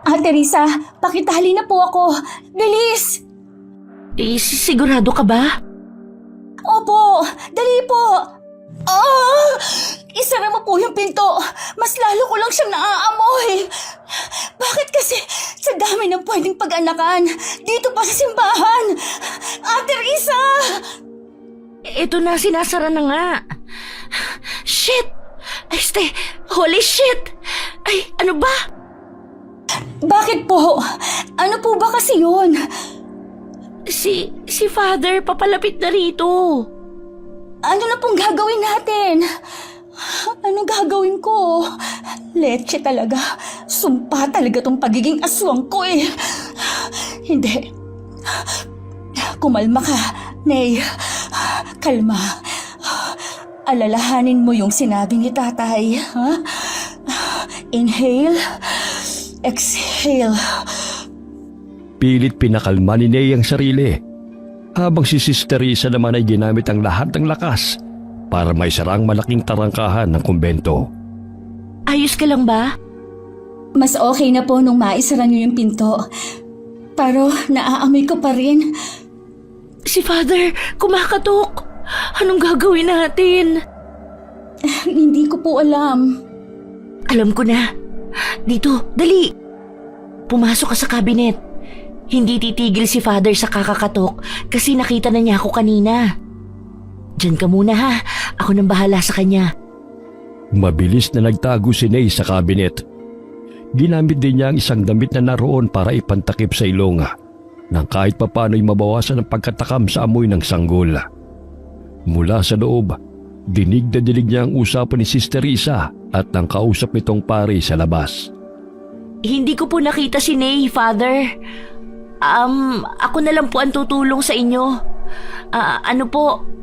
Ate Risa, pakitali na po ako. Bilis! Sigurado ka ba? Opo, dali po. Isara mo po yung pinto. Mas lalo ko lang siyang naaamoy. Bakit kasi sa dami ng pwedeng pag-anakan, dito pa sa simbahan? Ate Risa! Ito na, sinasara na nga. Shit! Holy shit! Ay, ano ba? Bakit po? Ano po ba kasi yun? Si Father, papalapit na rito. Ano na pong gagawin natin? Ano gagawin ko? Leche talaga. Sumpa talaga tong pagiging aswang ko eh. Hindi. Kumalma ka, Nay. Kalma. Alalahanin mo yung sinabi ni tatay. Ha? Inhale. Exhale. Pilit pinakalma ni Ney ang sarili, habang si Sister Risa naman ay ginamit ang lahat ng lakas para maisara ang malaking tarangkahan ng kumbento. Ayos ka lang ba? Mas okay na po nung maisara niyo yung pinto. Pero naaamoy ko pa rin. Si Father, kumakatok. Anong gagawin natin? Hindi ko po alam. Alam ko na. Dito, dali. Pumasok ka sa cabinet. Hindi titigil si Father sa kakakatok kasi nakita na niya ako kanina. Diyan ka muna ha. Ako nang bahala sa kanya. Mabilis na nagtago si Ney sa kabinet. Ginamit din niya ang isang damit na naroon para ipantakip sa ilong nang kahit papano'y mabawasan ang pagkatakam sa amoy ng sanggol. Mula sa loob, dinig na dinig niya ang usapan ni Sister Risa at ang kausap nitong pare sa labas. Hindi ko po nakita si Ney, Father. Ako na lang po ang tutulong sa inyo.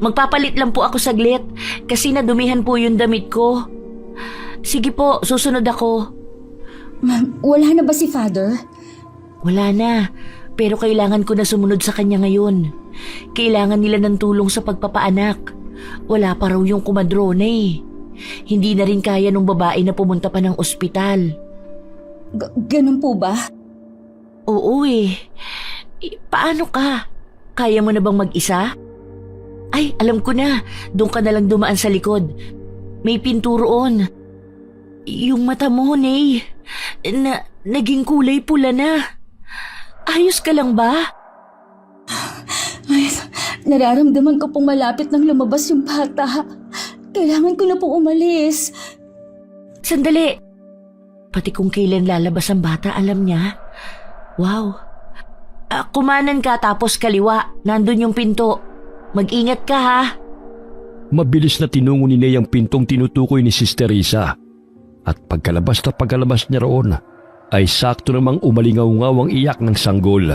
Magpapalit lang po ako saglit kasi nadumihan po yung damit ko. Sige po, susunod ako. Ma'am, wala na ba si Father? Wala na, pero kailangan ko na sumunod sa kanya ngayon. Kailangan nila ng tulong sa pagpapaanak. Wala pa raw yung kumadrona eh. Hindi na rin kaya nung babae na pumunta pa ng ospital. Ganun po ba? Oo eh. Paano ka? Kaya mo na bang mag-isa? Ay, alam ko na. Doon ka na lang dumaan sa likod. May pinto roon. Yung mata mo, Ney. Naging kulay pula na. Ayos ka lang ba? Ay, nararamdaman ko pong malapit nang lumabas yung bata. Kailangan ko na pong umalis. Sandali. Pati kung kailan lalabas ang bata, alam niya. Wow. Kumanan ka tapos kaliwa. Nandun yung pinto. Mag-ingat ka ha. Mabilis na tinungo ni Ney ang pintong tinutukoy ni Sister Risa. At pagkalabas niya roon, ay sakto namang umalingaw-ngaw ang iyak ng sanggol.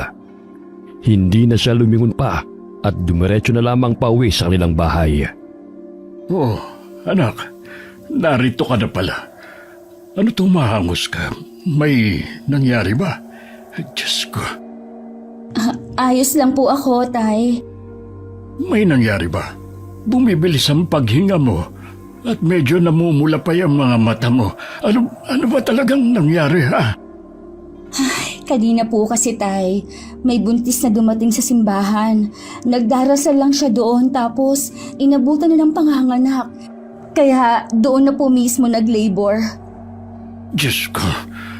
Hindi na siya lumingon pa at dumiretso na lamang pauwi sa kanilang bahay. Oh, anak, narito ka na pala. Ano itong mahangos ka? May nangyari ba? Diyos ko. Ayos lang po ako, Tay. May nangyari ba? Bumibilis ang paghinga mo at medyo namumula pa yung mga mata mo. Ano ba talagang nangyari ha? Kanina po kasi, Tay, may buntis na dumating sa simbahan. Nagdarasal lang siya doon tapos inabutan na ng panganganak. Kaya doon na po mismo nag-labor. Diyos ko,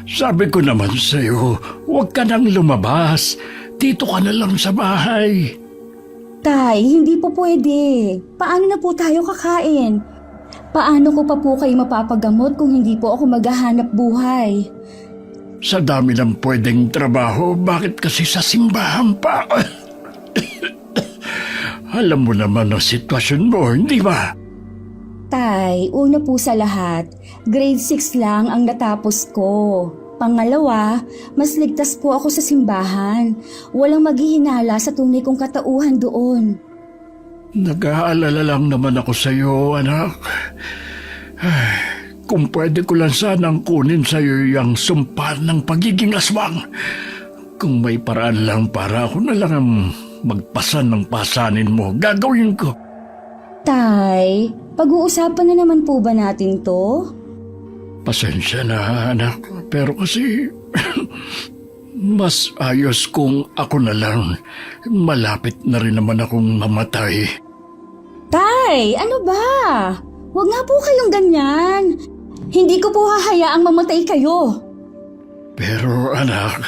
sabi ko naman sa'yo, huwag ka nang lumabas. Dito ka na lang sa bahay. Tay, hindi po pwede. Paano na po tayo kakain? Paano ko pa po kayo mapapagamot kung hindi po ako maghahanap buhay? Sa dami ng pwedeng trabaho, bakit kasi sa simbahan pa? Alam mo naman ang sitwasyon mo, hindi ba? Tay, una po sa lahat, grade 6 lang ang natapos ko. Pangalawa, mas ligtas po ako sa simbahan. Walang maghihinala sa tunay kong katauhan doon. Nag-aalala lang naman ako sa iyo, anak. Ay, kung pwede ko lang sanang kunin sa iyo yung sumpa ng pagiging aswang. Kung may paraan lang para ako na lang ang magpasan ng pasanin mo, gagawin ko. Tay, pag-uusapan na naman po ba natin to? Pasensya na, anak. Pero kasi Mas ayos kung ako na lang. Malapit na rin naman akong mamatay. Tay, ano ba? Huwag nga po kayong ganyan. Hindi ko po hahayaang mamatay kayo. Pero anak,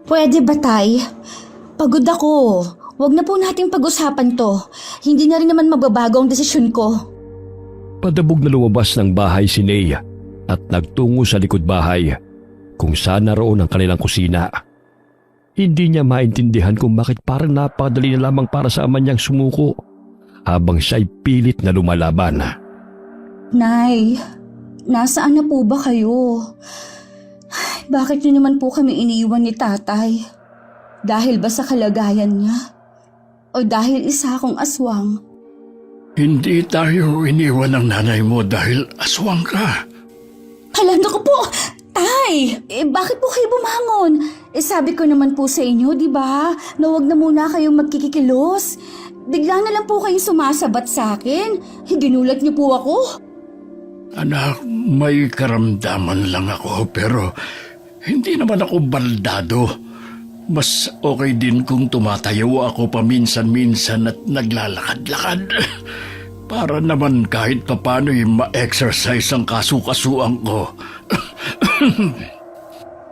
Pwede ba, Tay? Pagod ako. Huwag na po nating pag-usapan to. Hindi na rin naman magbabago ang desisyon ko. Padabog na lumabas ng bahay si Nea at nagtungo sa likod bahay kung saan naroon ang kanilang kusina. Hindi niya maintindihan kung bakit parang napakadali na lamang para sa ama niyang sumuko habang siya'y pilit na lumalaban. Nay, nasaan na po ba kayo? Bakit niyo naman po kami iniiwan ni tatay? Dahil ba sa kalagayan niya? O dahil isa akong aswang? hindi tayo iniwan ng nanay mo dahil aswang ka. Hala, naku po! Tay! Bakit po kayo bumangon? Sabi ko naman po sa inyo, di ba? Na huwag na muna kayong magkikikilos. Bigla na lang po kayong sumasabat sa akin. Ginulat niyo po ako. Anak, may karamdaman lang ako pero hindi naman ako baldado. Mas okay din kung tumatayo ako paminsan-minsan at naglalakad-lakad. Para naman kahit papano'y ma-exercise ang kasukasuan ko.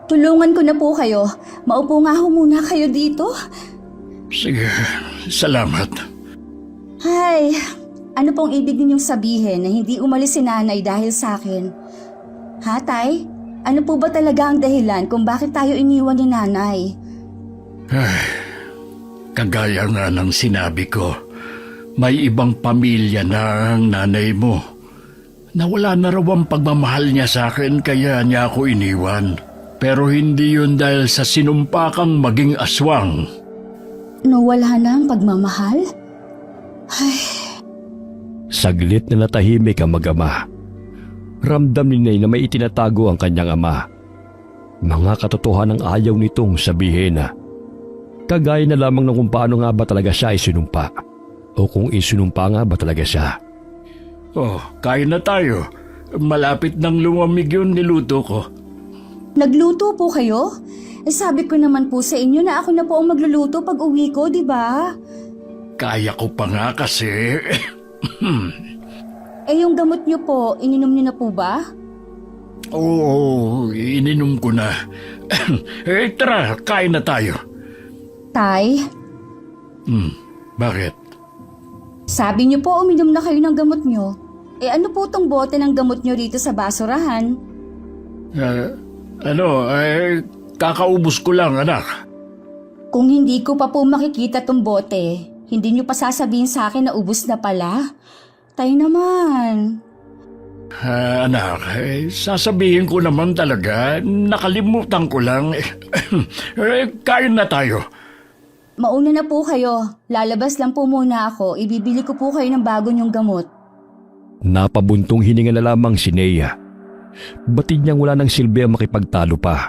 Tulungan ko na po kayo. Maupo nga ho muna kayo dito. Sige, salamat. Ay, ano pong ibig ninyong sabihin na hindi umalis si nanay dahil sa akin? Ha, Tay? Ano po ba talaga ang dahilan kung bakit tayo iniwan ni nanay? Kagaya nga ng sinabi ko, may ibang pamilya na ang nanay mo. Nawala na raw ang pagmamahal niya sa akin kaya niya ako iniwan. Pero hindi yun dahil sa sinumpakang maging aswang. Nawala na ang pagmamahal? Ay, Saglit na natahimik ang mag-ama. Ramdam ni Nay na may itinatago ang kanyang ama. Mga katotohanan ang ayaw nitong sabihin. Kagaya na lamang ng kung paano nga ba talaga siya isinumpa o kung isinumpa nga ba talaga siya. Oh, kain na tayo. Malapit nang lumamig yung niluto ko. nagluto po kayo? Sabi ko naman po sa inyo na ako na po ang magluluto pag uwi ko, di ba? Kaya ko pa nga kasi. Yung gamot niyo po, ininom niyo na po ba? Oo, ininom ko na. Tara, kain na tayo. Tay, Bakit? sabi niyo po uminom na kayo ng gamot niyo. Ano po tong bote ng gamot niyo rito sa basurahan? Kakaubos ko lang, anak. Kung hindi ko pa po makikita tong bote, hindi niyo pa sasabihin sa akin na ubos na pala? Tay naman. Anak, sasabihin ko naman talaga, nakalimutan ko lang. Kain na tayo. Mauna na po kayo. Lalabas lang po muna ako. Ibibili ko po kayo ng bago niyong gamot. Napabuntong hininga na lamang si Nea. Batid niyang wala ng silbi ang makipagtalo pa.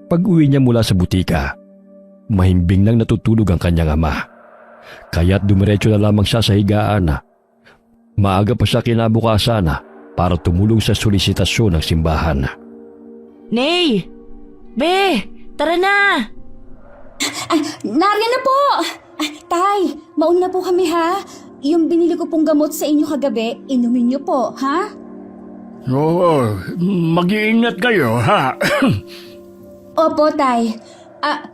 Pag-uwi niya mula sa butika, mahimbing nang natutulog ang kanyang ama. Kaya't dumiretso na lamang siya sa higaan. Maaga pa siya kinabukasan para tumulong sa solisitasyon ng simbahan. Nay! Be! Tara na! Nariyan na po! Tay, mauna po kami ha. Yung binili ko pong gamot sa inyo kagabi, inumin niyo po, ha? Oo, mag-iingat kayo, ha? Opo, Tay.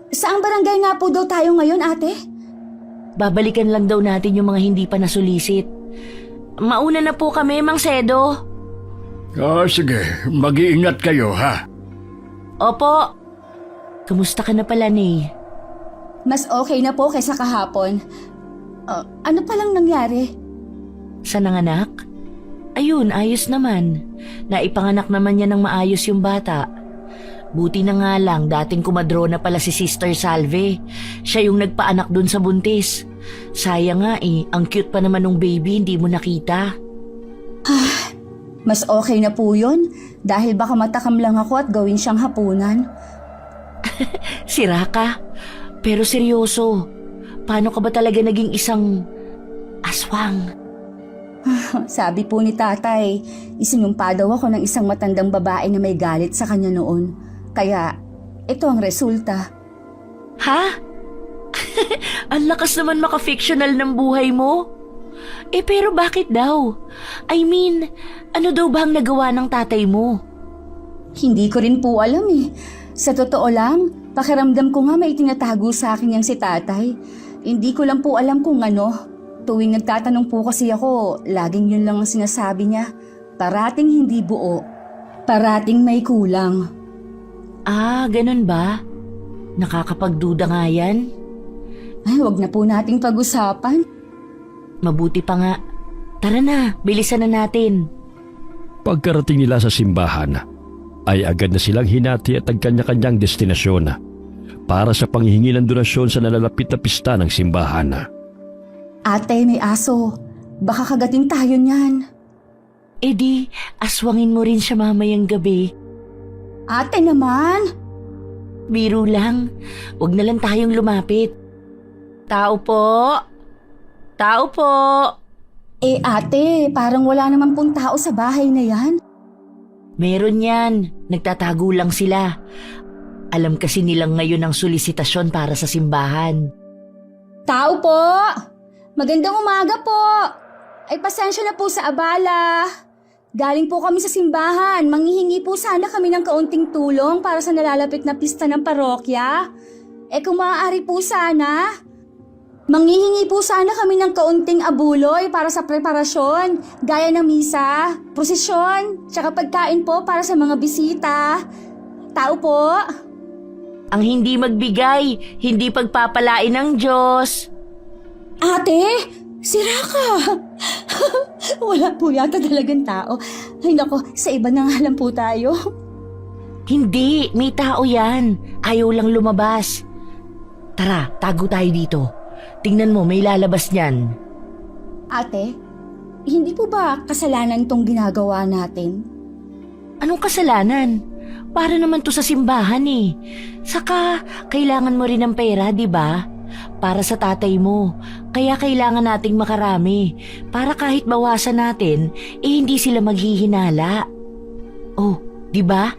Saang barangay nga po daw tayo ngayon, ate? Babalikan lang daw natin yung mga hindi pa nasulisit. Mauna na po kami, Mang Sedo. Sige, mag-iingat kayo, ha? Opo. Kamusta ka na pala, Nay? Mas okay na po kaysa kahapon. Ano palang nangyari? Sa nanganak? Ayun, ayos naman. Naipanganak naman niya ng maayos yung bata. Buti na nga lang, dating kumadrona pala si Sister Salve. Siya yung nagpaanak dun sa buntis. Sayang nga ang cute pa naman ng baby, hindi mo nakita. Mas okay na po yun. Dahil baka matakam lang ako at gawin siyang hapunan. Sira ka. Pero seryoso, paano ka ba talaga naging isang aswang? Sabi po ni tatay, isinumpa daw ako ng isang matandang babae na may galit sa kanya noon. Kaya ito ang resulta. Ha? Ang lakas naman maka-fictional ng buhay mo. Pero bakit daw? I mean, ano daw ba ang nagawa ng tatay mo? Hindi ko rin po alam eh. Sa totoo lang, pakiramdam ko nga may tinatago sa akin yang si tatay. Hindi ko lang po alam kung ano. Tuwing nagtatanong po kasi ako, laging yun lang ang sinasabi niya. Parating hindi buo. Parating may kulang. Ah, ganun ba? Nakakapagduda nga yan. Ay, wag na po nating pag-usapan. Mabuti pa nga. Tara na, bilisan na natin. Pagkarating nila sa simbahan, ay agad na silang hinati at ang kanya-kanyang destinasyon para sa panghihingi ng donasyon sa nalalapit na pista ng simbahan. Ate, may aso. Baka kagatin tayo niyan. Di, aswangin mo rin siya mamayang gabi. Ate naman! Biro lang. Huwag na lang tayong lumapit. Tao po! Tao po! Ate, parang wala naman pong tao sa bahay na yan. Meron yan. Nagtatago lang sila. Alam kasi nilang ngayon ang solisitasyon para sa simbahan. Tao po! Magandang umaga po! Ay, pasensya na po sa abala. Galing po kami sa simbahan. Manghihingi po sana kami ng kaunting tulong para sa nalalapit na pista ng parokya. Kung maaari po sana, manghihingi po sana kami ng kaunting abuloy para sa preparasyon, gaya ng misa, prosesyon, tsaka pagkain po para sa mga bisita. Tao po? Ang hindi magbigay, hindi pagpapalain ng Diyos. Ate, sira ka. Wala po yata talagang tao. Ay nako, sa iba na nga lang po tayo. Hindi, may tao yan. Ayaw lang lumabas. Tara, tago tayo dito. Tingnan mo, may lalabas niyan. Ate, hindi po ba kasalanan tong ginagawa natin? Anong kasalanan? Para naman to sa simbahan eh. Saka, kailangan mo rin ng pera, di ba? Para sa tatay mo. Kaya kailangan nating makarami. Para kahit bawasan natin, hindi sila maghihinala. Oh, di ba?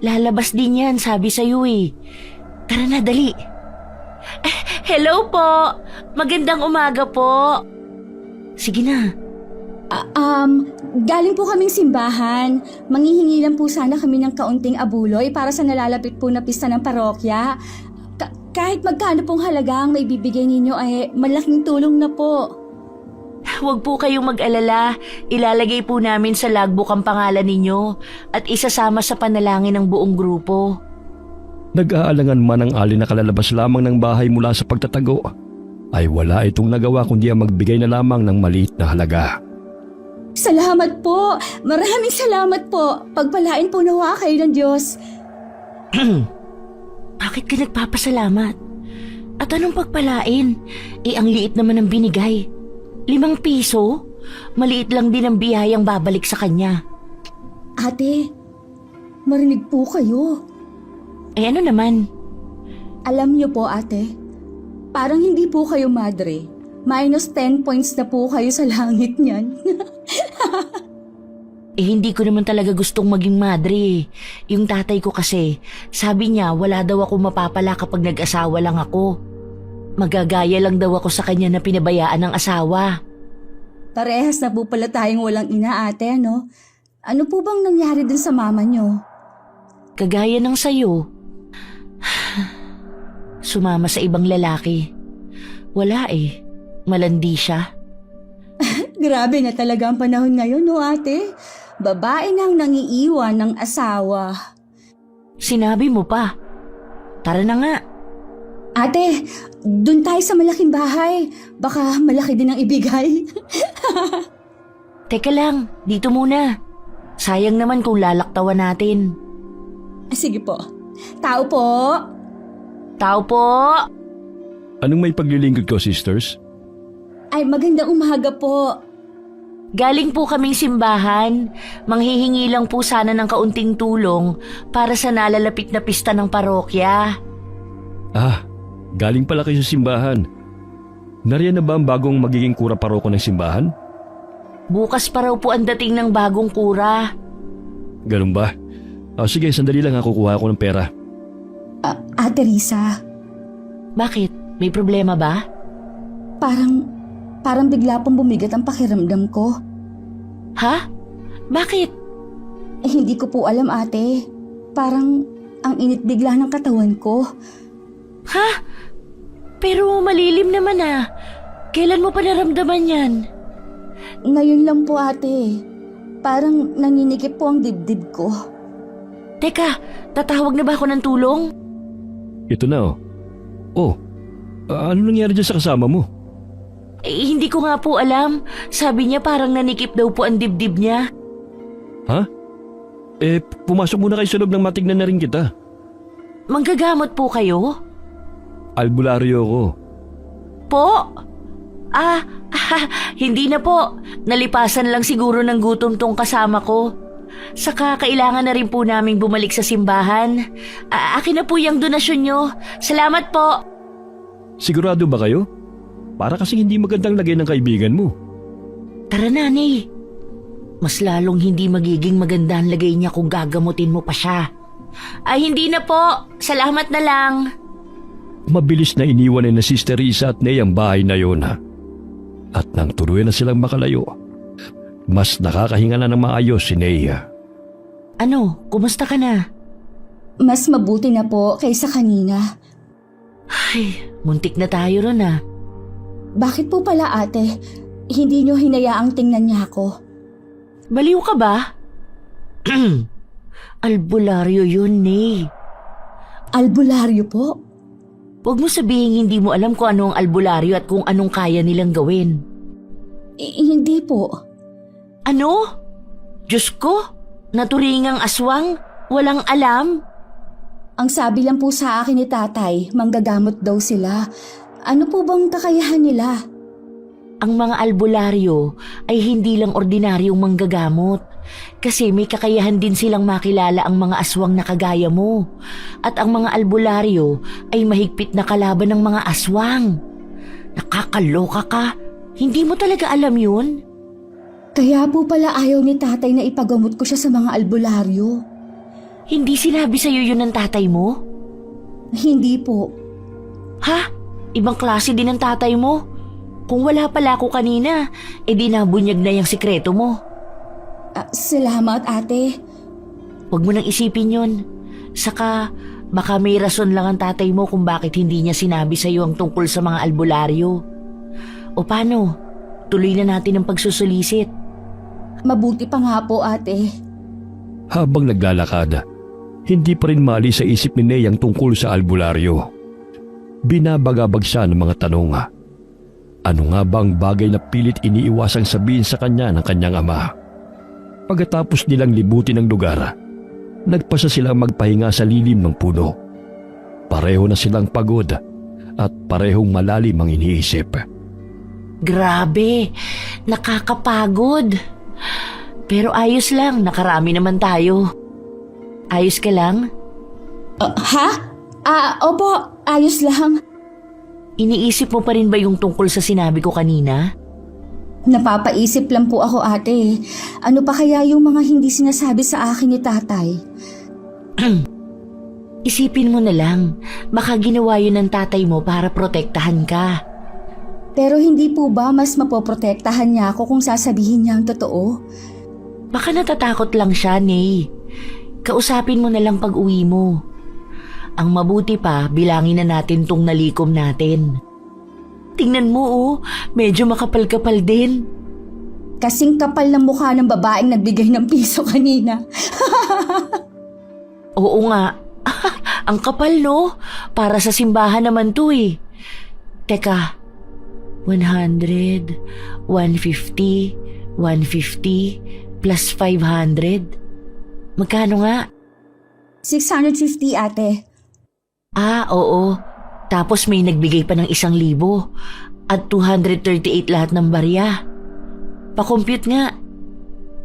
Lalabas din yan, sabi sa'yo eh. Tara na, dali. Hello po! Magandang umaga po! Sige na. Galing po kaming simbahan. Manghihingi lang po sana kami ng kaunting abuloy para sa nalalapit po na pista ng parokya. Kahit magkano pong halaga ang may bibigay ninyo ay malaking tulong na po. Huwag po kayong mag-alala. Ilalagay po namin sa logbook ang pangalan ninyo at isasama sa panalangin ng buong grupo. Nag-aalangan man ang alin na kalalabas lamang ng bahay mula sa pagtatago, ay wala itong nagawa kundi ang magbigay na lamang ng maliit na halaga. Salamat po! Maraming salamat po! Pagpalain po nawa kayo ng Diyos. Bakit ka nagpapasalamat? At anong pagpalain? Ang liit naman ang binigay. 5 piso? Maliit lang din ang biyayang babalik sa kanya. Ate, marinig po kayo. Ano naman? Alam niyo po ate, parang hindi po kayo madre. Minus 10 points na po kayo sa langit niyan. Hindi ko naman talaga gustong maging madre. Yung tatay ko kasi, sabi niya wala daw ako mapapala kapag nag-asawa lang ako. Magagaya lang daw ako sa kanya na pinabayaan ng asawa. Parehas na po pala tayong walang ina ate, no? Ano po bang nangyari dun sa mama niyo? Kagaya ng sayo. Sumama sa ibang lalaki. Wala eh. Malandi siya. Grabe na talaga ang panahon ngayon, no ate? Babae nang nangiiwan ng asawa. Sinabi mo pa. Tara na nga. Ate, dun tayo sa malaking bahay. Baka malaki din ang ibigay. Teka lang, dito muna. Sayang naman kung lalaktawan natin. Sige po. Tao po. Tao po! Anong may paglilingkod ko, sisters? Ay, magandang umaga po. Galing po kaming simbahan. Manghihingi lang po sana ng kaunting tulong para sa nalalapit na pista ng parokya. Ah, galing pala kayo sa simbahan. Nariyan na ba ang bagong magiging kura paroko ng simbahan? Bukas pa raw po ang dating ng bagong kura. Ganun ba? Sige, sandali lang kukuha ako ng pera. Ate Risa, Bakit? May problema ba? parang bigla pong bumigat ang pakiramdam ko. Ha? Bakit? Hindi ko po alam, ate. Parang ang init bigla ng katawan ko. Ha? Pero malilim naman ah. Kailan mo pa naramdaman yan? Ngayon lang po, ate. Parang naninikip po ang dibdib ko. Teka, tatawag na ba ako ng tulong? Ito na oh. Oh, ano nangyari dyan sa kasama mo? Hindi ko nga po alam. Sabi niya parang nanikip daw po ang dibdib niya. Ha? Pumasok muna kayo sa loob ng matignan na rin kita. Manggagamot po kayo? Albularyo ko. Po? Hindi na po. Nalipasan lang siguro ng gutom tong kasama ko. Saka kailangan na rin po naming bumalik sa simbahan. Akin na po yung donasyon nyo. Salamat po. Sigurado ba kayo? Para kasing hindi magandang lagay ng kaibigan mo. Tara nanay. Mas lalong hindi magiging maganda ang lagay niya kung gagamutin mo pa siya. Hindi na po. Salamat na lang. Mabilis na iniwan ni na Sister Risa at Ney ang bahay na yun. At nang tuluyan na silang makalayo, mas nakakahinga na ng maayos si Ney. Ano, kumusta ka na? Mas mabuti na po kaysa kanina. Ay, muntik na tayo ron ah. Bakit po pala, ate? Hindi niyo hinayaang tingnan niya ako. Baliw ka ba? Albularyo yun, Ney. Albularyo po? Huwag mo sabihin hindi mo alam kung ano ang albularyo at kung anong kaya nilang gawin. Hindi po. Ano? Diyos ko, naturingang aswang, walang alam. Ang sabi lang po sa akin ni tatay, manggagamot daw sila. Ano po bang kakayahan nila? Ang mga albularyo ay hindi lang ordinaryong manggagamot. Kasi may kakayahan din silang makilala ang mga aswang na kagaya mo. At ang mga albularyo ay mahigpit na kalaban ng mga aswang. Nakakaloka ka. Hindi mo talaga alam yun? Kaya po pala ayaw ni tatay na ipagamot ko siya sa mga albularyo. Hindi sinabi sa'yo yun ng tatay mo? Hindi po. Ha? Ibang klase din ng tatay mo? Kung wala pala ako kanina, edi nabunyag na yung sikreto mo. Salamat, ate. Huwag mo nang isipin yun. Saka, baka may rason lang ang tatay mo kung bakit hindi niya sinabi sa'yo ang tungkol sa mga albularyo. O paano? Tuloy na natin ang pagsusulisit. Mabuti pa nga po, ate. Habang naglalakad, hindi pa rin mali sa isip ni Ney ang tungkol sa albularyo. Binabagabag siya ng mga tanong. Ano nga ba ang bagay na pilit iniiwasang sabihin sa kanya ng kanyang ama? Pagkatapos nilang libutin ang lugar, nagpasa silang magpahinga sa lilim ng puno. Pareho na silang pagod at parehong malalim ang iniisip. Grabe, nakakapagod. Pero ayos lang, nakarami naman tayo. Ayos ka lang? Ha? Opo, ayos lang. Iniisip mo pa rin ba yung tungkol sa sinabi ko kanina? Napapaisip lang po ako, ate. Ano pa kaya yung mga hindi sinasabi sa akin ni tatay? Isipin mo na lang, baka ginawa yun ng tatay mo para protektahan ka. Pero hindi po ba mas mapoprotektahan niya ako kung sasabihin niya ang totoo? Baka natatakot lang siya, Ney. Kausapin mo na lang pag uwi mo. Ang mabuti pa, bilangin na natin tong nalikom natin. Tingnan mo oh, medyo makapal-kapal din. Kasing kapal ng mukha ng babaeng nagbigay ng piso kanina. Oo nga. Ang kapal no? Para sa simbahan naman to eh. Teka, 100, 150, 150, plus 500. Magkano nga? 650, ate. Oo. Tapos may nagbigay pa ng 1,000 at 238 lahat ng barya. Pa-compute nga.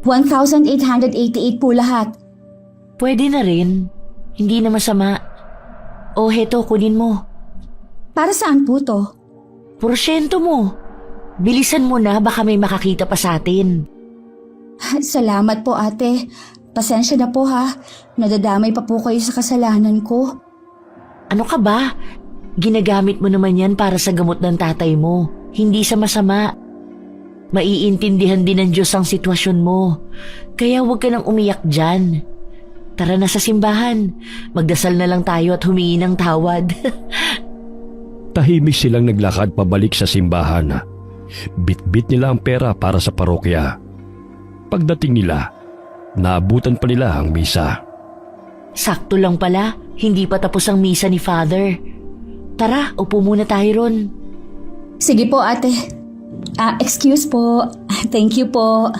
1,888 po lahat. Pwede na rin. Hindi na masama. O heto, kunin mo. Para saan po to? Porsyento mo. Bilisan mo na, baka may makakita pa sa atin. Salamat po, ate. Pasensya na po ha. Nadadamay pa po kayo sa kasalanan ko. Ano ka ba? Ginagamit mo naman yan para sa gamot ng tatay mo. Hindi sa masama. Maiintindihan din ng Diyos ang sitwasyon mo. Kaya huwag ka nang umiyak dyan. Tara na sa simbahan. Magdasal na lang tayo at humingi ng tawad. Tahimik silang naglakad pabalik sa simbahan. Bit-bit nila ang pera para sa parokya. Pagdating nila, naabutan pa nila ang misa. Sakto lang pala, hindi pa tapos ang misa ni Father. Tara, upo muna tayo ron. Sige po, ate. Excuse po. Thank you po.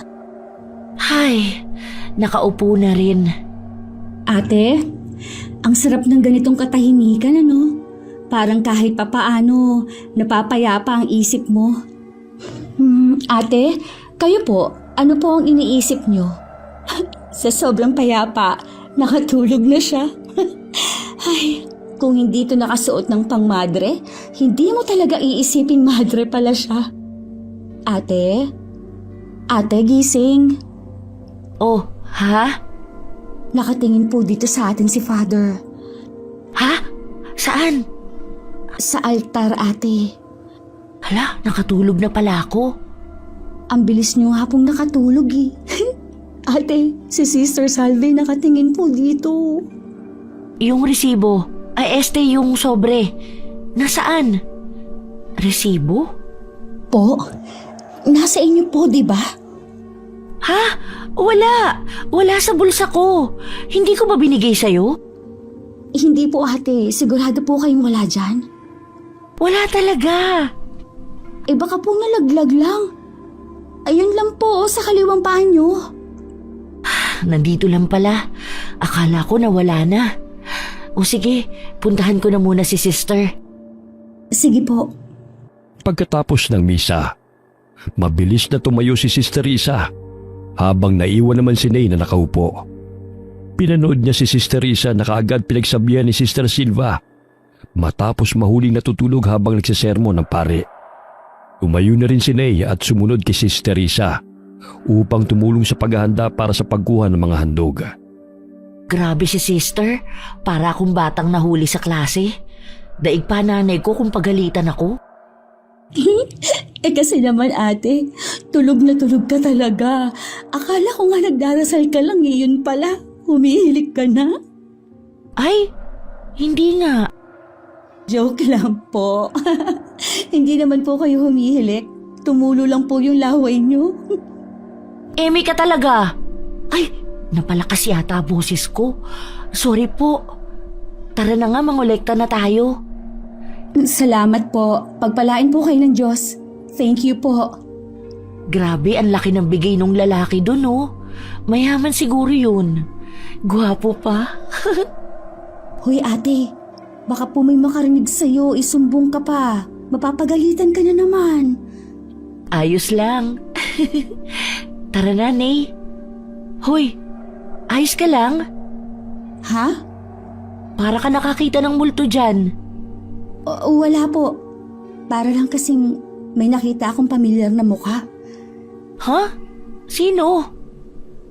Hay, nakaupo na rin. Ate, ang sarap ng ganitong katahimikan, ano? Parang kahit papaano, napapayapa ang isip mo. Ate, kayo po, ano po ang iniisip nyo? Sa sobrang payapa, nakatulog na siya. Ay, kung hindi ito nakasuot ng pangmadre, hindi mo talaga iisipin madre pala siya. Ate? Ate, gising. Oh, ha? Nakatingin po dito sa atin si Father. Ha? Saan? Sa altar, ate. Hala, nakatulog na pala ako. Ang bilis niyo nga pong nakatulog eh. Ate, si Sister Salve nakatingin po dito. Yung resibo, yung sobre. Nasaan? Resibo? Po? Nasa inyo po, di ba? Ha? Wala. Wala sa bulsa ko. Hindi ko ba binigay sa'yo? Hindi po, ate. Sigurado po kayong wala dyan. Wala talaga. Baka po nalaglag lang. Ayun lang po, sa kaliwang paa nyo. Nandito lang pala. Akala ko nawala na. O sige, puntahan ko na muna si Sister. Sige po. Pagkatapos ng misa, mabilis na tumayo si Sister Risa habang naiwan naman si Nay na nakaupo. Pinanood niya si Sister Risa na kaagad pinagsabihan ni Sister Silva matapos mahuling natutulog habang nagsisermon ng pare. Tumayo na rin si Nay at sumunod kay Sister Risa upang tumulong sa paghahanda para sa pagkuha ng mga handog. Grabe si Sister, para akong batang nahuli sa klase. Daig pa nanay ko kung pagalitan ako. Kasi naman ate, tulog na tulog ka talaga. Akala ko nga nagdarasal ka lang yun pala. Humihilig ka na? Ay, hindi nga. Joke lang po. Hindi naman po kayo humihilik. Tumulo lang po yung laway nyo. Emi ka talaga. Ay, napalakas yata boses ko. Sorry po. Tara na nga, mangolekta na tayo. Salamat po. Pagpalain po kayo ng Diyos. Thank you po. Grabe, ang laki ng bigay nung lalaki dun, oh. Mayaman siguro yun. Gwapo pa. Hoy ate, baka po may makarinig sa'yo, isumbong ka pa. Mapapagalitan ka na naman. Ayos lang. Tara na, Nay. Hoy, ayos ka lang? Ha? Para ka nakakita ng multo dyan. Wala po. Para lang kasing may nakita akong pamilyar na mukha. Ha? Sino?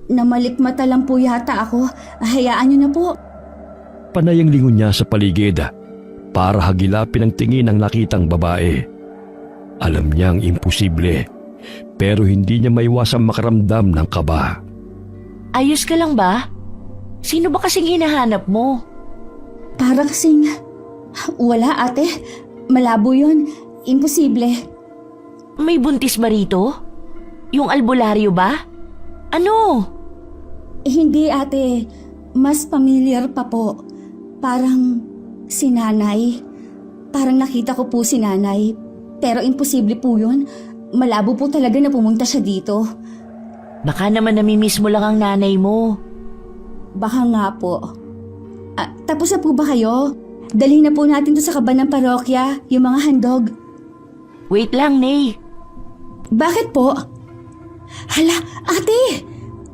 Namalikmata lang po yata ako. Hayaan niyo na po. Panay ang lingon niya sa paligid para hagilapin ang tingin ng nakitang babae. Alam niyang imposible, pero hindi niya maiwasang makaramdam ng kaba. Ayos ka lang ba? Sino ba kasing hinahanap mo? Para kasing... Wala ate. Malabo yun. Imposible. May buntis ba rito? Yung albularyo ba? Ano? Hindi ate. Mas familiar pa po. Parang si nanay. Parang nakita ko po si nanay. Pero imposible po yun. Malabo po talaga na pumunta siya dito. Baka naman namimiss mo lang ang nanay mo. Baka nga po. Tapos na po ba kayo? Dalhin na po natin to sa kaban ng parokya, yung mga handog. Wait lang, Nay. Bakit po? Hala, ate!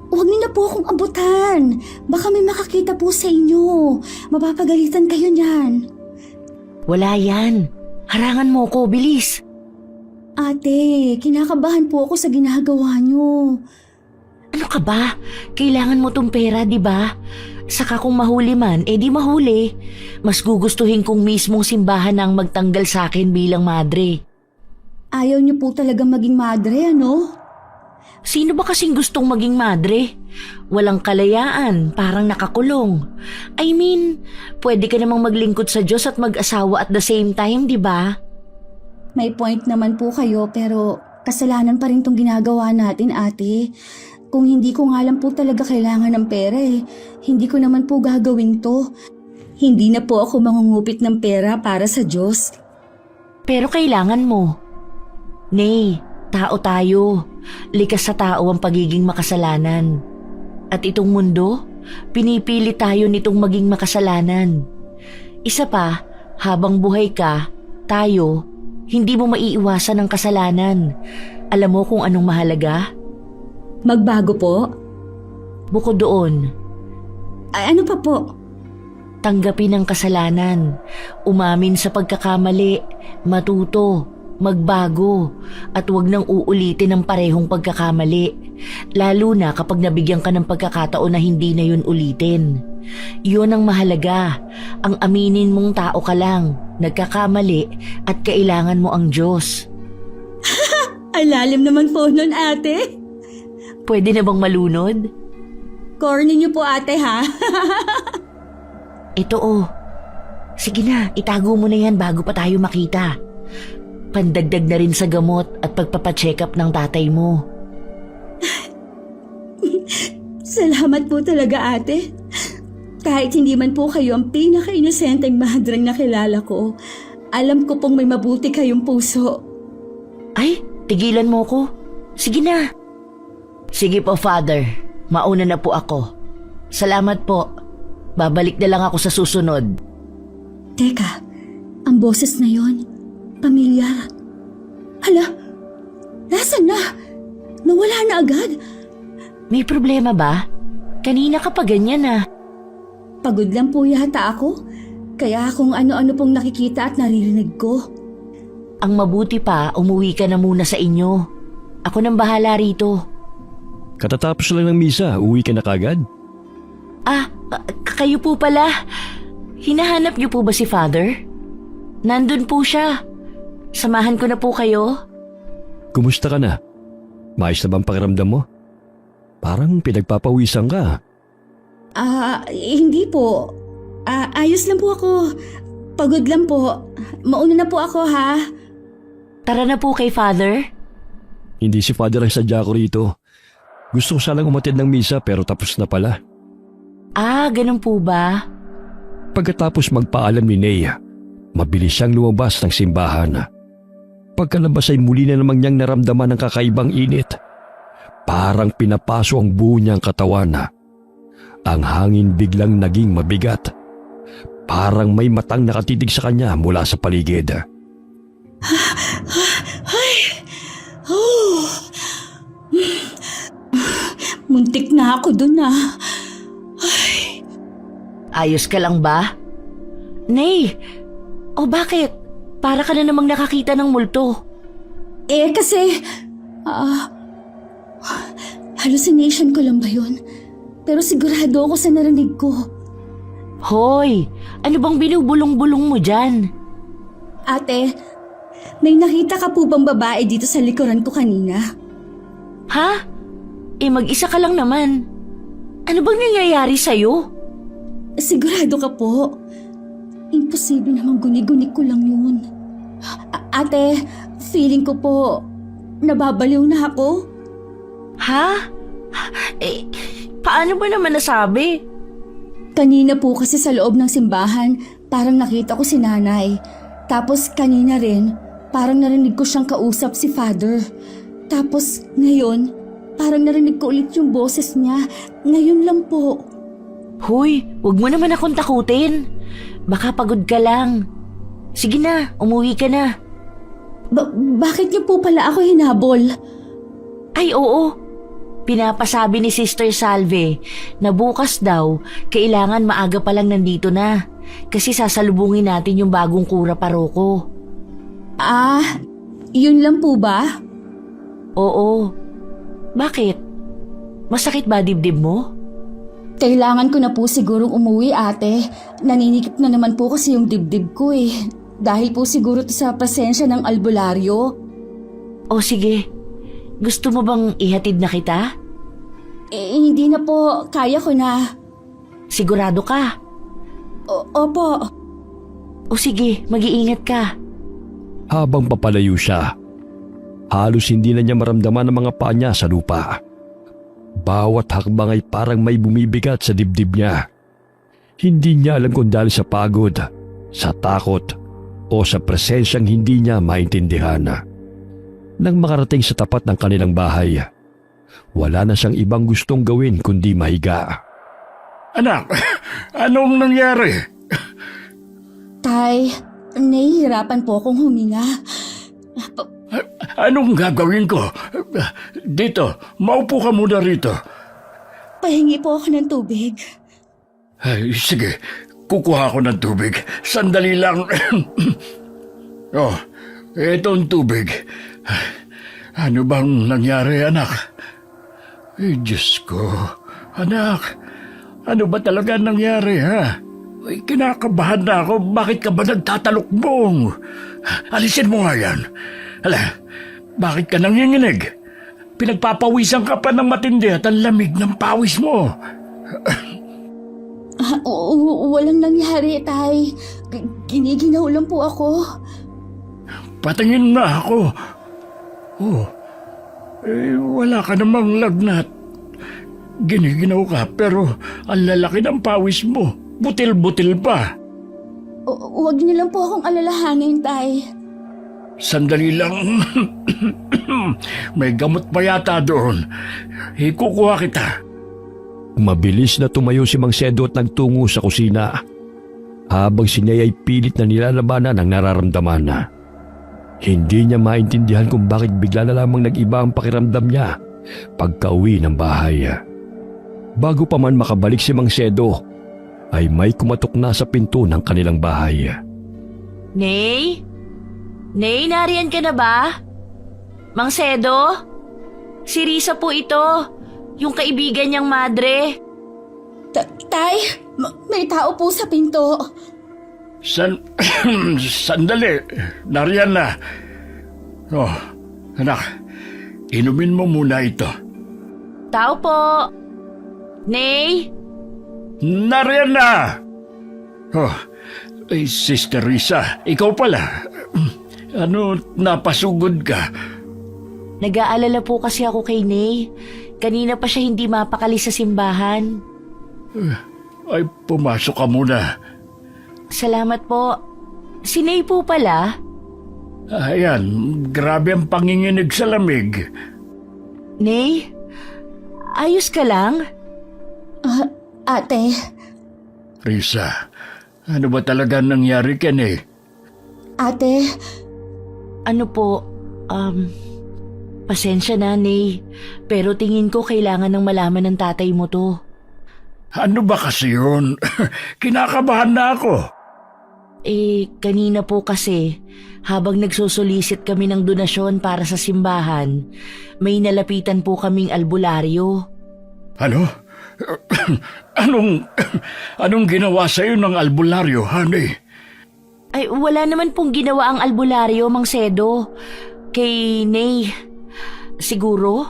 Huwag niyo na po akong abutan. Baka may makakita po sa inyo. Mapapagalitan kayo niyan. Wala yan. Harangan mo ko, bilis. Ate, kinakabahan po ako sa ginagawa niyo. Ano ka ba? Kailangan mo tong pera, di ba? Saka kung mahuli man, di mahuli. Mas gugustuhin kong mismong simbahan ang magtanggal sa akin bilang madre. Ayaw niyo po talaga maging madre, ano? Sino ba kasing gustong maging madre? Walang kalayaan, parang nakakulong. I mean, pwede ka namang maglingkod sa Diyos at mag-asawa at the same time, di ba? May point naman po kayo pero kasalanan pa rin tong ginagawa natin, ate. Kung hindi ko nga lang po talaga kailangan ng pera hindi ko naman po gagawin to. Hindi na po ako mangungupit ng pera para sa Diyos. Pero kailangan mo. Nay, tao tayo. Likas sa tao ang pagiging makasalanan. At itong mundo, pinipili tayo nitong maging makasalanan. Isa pa, habang buhay ka, tayo, hindi mo maiiwasan ang kasalanan. Alam mo kung anong mahalaga? Magbago po? Bukod doon, Ay, ano pa po? tanggapin ang kasalanan, umamin sa pagkakamali, matuto, magbago, at huwag nang uulitin ang parehong pagkakamali, lalo na kapag nabigyan ka ng pagkakataon na hindi na yun ulitin. Yun ang mahalaga, ang aminin mong tao ka lang, nagkakamali at kailangan mo ang Diyos. Ay, lalim naman po nun, ate. Pwede na bang malunod? Corny niyo po, ate, ha? Ito sige na, itago mo na yan bago pa tayo makita. Pandagdag na rin sa gamot at pagpapacheck up ng tatay mo. Salamat po talaga, ate. Kahit hindi man po kayo ang pinaka-inosenteng madrang na kilala ko, alam ko pong may mabuti kayong puso. Ay, tigilan mo ko. Sige na. Sige po, Father. Mauna na po ako. Salamat po. Babalik na lang ako sa susunod. Teka, ang boses na yon, pamilyar. Hala, nasan na? Nawala na agad. May problema ba? Kanina ka pa ganyan ah. Pagod lang po yata ako, kaya kung ano-ano pong nakikita at naririnig ko. Ang mabuti pa, umuwi ka na muna sa inyo. Ako nang bahala rito. Katatapos lang ng misa, uwi ka na kagad? Kayo po pala. Hinahanap niyo po ba si Father? Nandun po siya. Samahan ko na po kayo. Kumusta ka na? Maayos na bang pakiramdam mo? Parang pinagpapawisan ka. Hindi po. Ayos lang po ako. Pagod lang po. Mauna na po ako, ha? Tara na po kay Father. Hindi si Father ang sadya ko rito. Gusto ko sanang umatid ng misa pero tapos na pala. Ganun po ba? Pagkatapos magpaalam ni Nea, mabilis siyang lumabas ng simbahan. Pagkalabas ay muli na namang niyang naramdaman ng kakaibang init. Parang pinapaso ang buo niyang katawan. Ang hangin biglang naging mabigat. Parang may matang nakatitig sa kanya mula sa paligid. Muntik na ako dun, Ayos ka lang ba? Nay! Bakit? Para ka na namang nakakita ng multo. Kasi... hallucination ko lang ba yun? Pero sigurado ako sa narinig ko. Hoy! Ano bang binubulong-bulong mo dyan? Ate, may nakita ka po bang babae dito sa likuran ko kanina? Ha? Mag-isa ka lang naman. Ano bang nangyayari sa'yo? Sigurado ka po. Imposible namang guni-guni ko lang yun. Ate, feeling ko po, nababaliw na ako. Ha? Paano ba naman nasabi? Kanina po kasi sa loob ng simbahan, parang nakita ko si nanay. Tapos kanina rin, parang narinig ko siyang kausap si Father. Tapos ngayon, parang narinig ko ulit yung boses niya. Ngayon lang po. Hoy, wag mo naman akong takutin. Baka pagod ka lang. Sige na, umuwi ka na. Bakit niyo po pala ako hinabol? Ay oo, pinapasabi ni Sister Salve na bukas daw kailangan maaga pa lang nandito na kasi sasalubungin natin yung bagong kura paroko. Yun lang po ba? Oo. Bakit? Masakit ba dibdib mo? Kailangan ko na po sigurong umuwi, ate. Naninikip na naman po kasi yung dibdib ko eh. Dahil po siguro to sa presensya ng albularyo. O sige, gusto mo bang ihatid na kita? Hindi na po. Kaya ko na. Sigurado ka? Opo. O sige, mag-iingat ka. Habang papalayo siya, halos hindi na niya maramdaman ang mga paa niya sa lupa. Bawat hakbang ay parang may bumibigat sa dibdib niya. Hindi niya alam kung dahil sa pagod, sa takot, o sa presensyang hindi niya maintindihan. Nang makarating sa tapat ng kanilang bahay, wala na siyang ibang gustong gawin kundi mahiga. Anak, anong nangyari? Tay, nahihirapan po akong huminga. Anong gagawin ko? Dito, maupo ka muna rito. Pahingi po ako ng tubig. Ay, sige, kukuha ako ng tubig. Sandali lang. Oh, etong tubig. Ano bang nangyari, anak? Ay, Diyos ko. Anak, ano ba talaga nangyari, ha? Ay, kinakabahan na ako. Bakit ka ba nagtatalukbong? Alisin mo nga yan. Hala, bakit ka nanginginig? Pinagpapawisan ka pa ng matindi at ang lamig ng pawis mo. Walang nangyari, tay. Giniginaw lang po ako. Patingin na ako. Oh, wala ka namang lagnat. Giniginaw ka pero ang lalaki ng pawis mo. Butil-butil pa. Huwag niyo lang po akong alalahanin, tay. Sandali lang. May gamot pa yata doon. Ikukuha kita. Mabilis na tumayo si Mang Sedo at nagtungo sa kusina. Habang si Ney ay pilit na nilalabanan ang nararamdaman. Hindi niya maintindihan kung bakit bigla na lamang nag-iba ang pakiramdam niya pagka-uwi ng bahay. Bago pa man makabalik si Mang Sedo, ay may kumatok na sa pinto ng kanilang bahay. Ney? Ney, nariyan ka na ba? Mang Sedo? Si Risa po ito, yung kaibigan niyang madre. Tay, may tao po sa pinto. Sandali. Nariyan na. Oh, anak, inumin mo muna ito. Tao po. Ney? Nariyan na! Oh, ay, Sister Risa, ikaw pala. Ano, napasugod ka? Nag-aalala po kasi ako kay Ney. Kanina pa siya hindi mapakali sa simbahan. Ay, pumasok ka muna. Salamat po. Si Ney po pala. Ayan, grabe ang panginginig sa lamig. Ney? Ayos ka lang? Ate, Risa, ano ba talaga nangyari ka ni? ate, Ano po, pasensya na, Ney. Pero tingin ko kailangan ng malaman ng tatay mo to. Ano ba kasi yun? Kinakabahan na ako. Kanina po kasi, habang nagsusulisit kami ng donasyon para sa simbahan, may nalapitan po kaming albularyo. Ano? Anong ginawa sa'yo ng albularyo, honey? Ay, wala naman pong ginawa ang albularyo, Mang Sedo. Kay Ney. Siguro?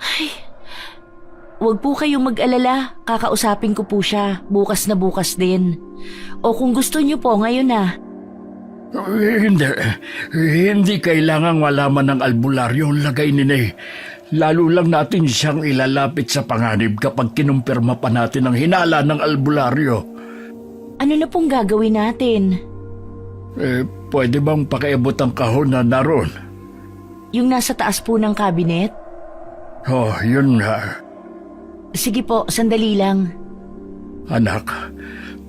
Ay, wag po kayong mag-alala. Kakausapin ko po siya. Bukas na bukas din. O kung gusto niyo po, ngayon na. Hindi kailangang malaman ng albularyo ang lagay ni Ney. Lalo lang natin siyang ilalapit sa panganib kapag kinumpirma pa natin ang hinala ng albularyo. Ano na pong gagawin natin? Pwede bang pakiabot ang kahon na naroon? Yung nasa taas po ng kabinet? Oh, yun nga. Sige po, sandali lang. Anak,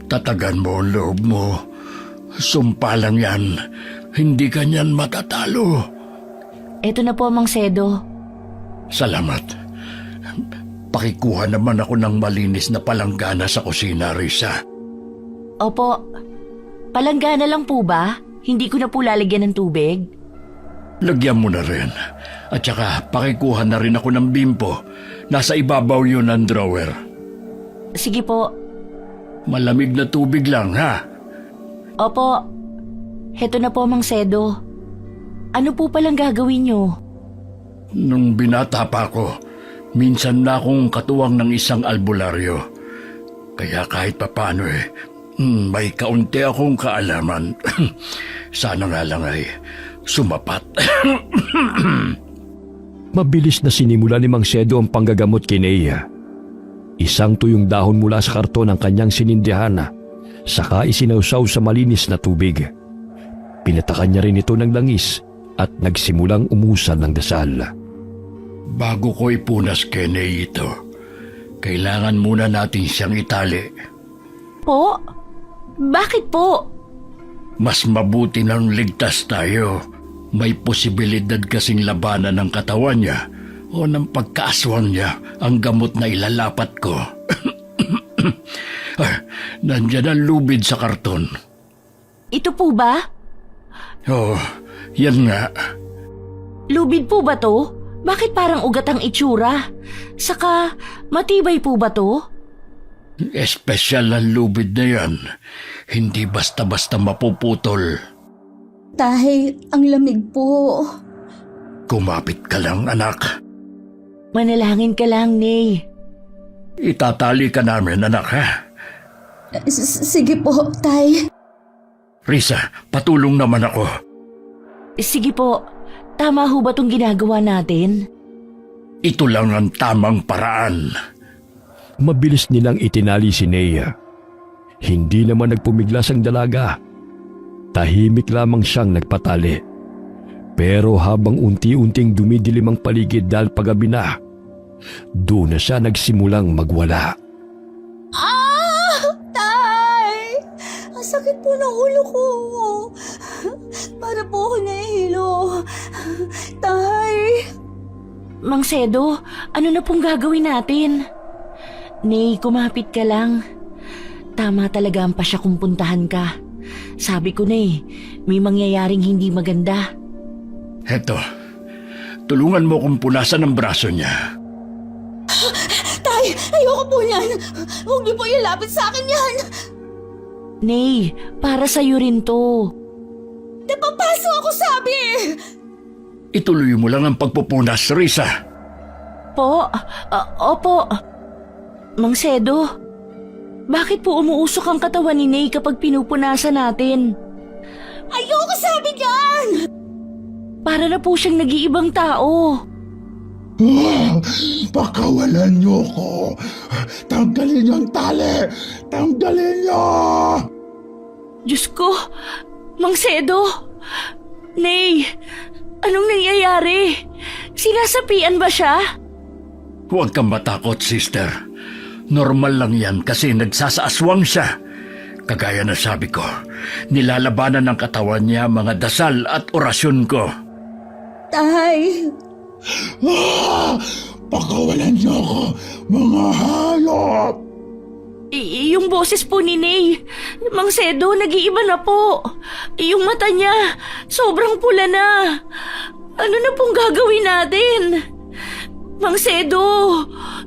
tatagan mo ang loob mo. Sumpa lang yan. Hindi ka niyan matatalo. Eto na po, Mang Sedo. Salamat. Pakikuha naman ako ng malinis na palanggana sa kusina, Risa. Opo. Palanggana lang po ba? Hindi ko na po lalagyan ng tubig? Lagyan mo na rin. At saka pakikuha na rin ako ng bimpo. Nasa ibabaw yun ng drawer. Sige po. Malamig na tubig lang, ha? Opo. Heto na po, Mang Sedo. Ano po palang gagawin nyo? Nung binata pa ako, minsan na akong katuwang ng isang albularyo. Kaya kahit papano may kaunti akong kaalaman. Sana nga lang ay sumapat. Mabilis na sinimula ni Mang Sedo ang panggagamot kay Nea. Isang tuyong dahon mula sa karton ang kanyang sinindihan, saka isinausaw sa malinis na tubig. Pinatakan niya rin ito ng langis at nagsimulang umusan ng dasal. Bago ko ipunas kay Ney ito, kailangan muna natin siyang itali. Po? Bakit po? Mas mabuti nang ligtas tayo. May posibilidad kasing labanan ng katawan niya o ng pagkaaswang niya ang gamot na ilalapat ko. Nandiyan ang lubid sa karton. Ito po ba? Oh, yan nga. Lubid po ba to? Bakit parang ugat ang itsura? Saka, matibay po ba to? Espesyal ang lubid na yan. Hindi basta-basta mapuputol. Tay, ang lamig po. Kumapit ka lang, anak. Manalangin ka lang, Ney. Itatali ka namin, anak, ha? Sige po, Tay. Risa, patulong naman ako. Sige po, tama ho ba itong ginagawa natin? Ito lang ang tamang paraan. Mabilis nilang itinali si Nea. Hindi naman nagpumiglas ang dalaga. Tahimik lamang siyang nagpatali. Pero habang unti-unting dumidilim ang paligid dahil paggabi na, doon na siya nagsimulang magwala. Tay! Ang sakit po ng ulo ko. Para po ako nahihilo. Tay! Mang Sedo, ano na pong gagawin natin? Ney, kumapit ka lang. Tama talaga ang pasya kung puntahan ka. Sabi ko na may mangyayaring hindi maganda. Heto, tulungan mo kong punasan ang braso niya. Tay! Ayoko po niyan! Huwag niyo po ilapit sa akin yan! Ney, para sa'yo rin to. Napapaso ako sabi! Ituloy mo lang ang pagpupunas, Risa. Po? Opo. Mang Sedo, bakit po umuusok ang katawan ni Ney kapag pinupunasan natin? Ayoko sabi niyan! Para na po siyang nag-iibang tao. Pakawalan niyo ko. Tanggalin niyo ang tali. Tanggalin niyo. Diyos ko, Mang Sedo. Ney, anong nangyayari? Sinasapian ba siya? Huwag kang matakot, sister. Normal lang yan kasi nagsasaaswang siya. Kagaya na sabi ko, nilalabanan ng katawan niya mga dasal at orasyon ko. Tay! Pakawalan niyo ako, mga hayop. Yung boses po ni Ney, Mang Sedo, nag-iiba na po. Yung mata niya, sobrang pula na. Ano na pong gagawin natin? Mang Sedo,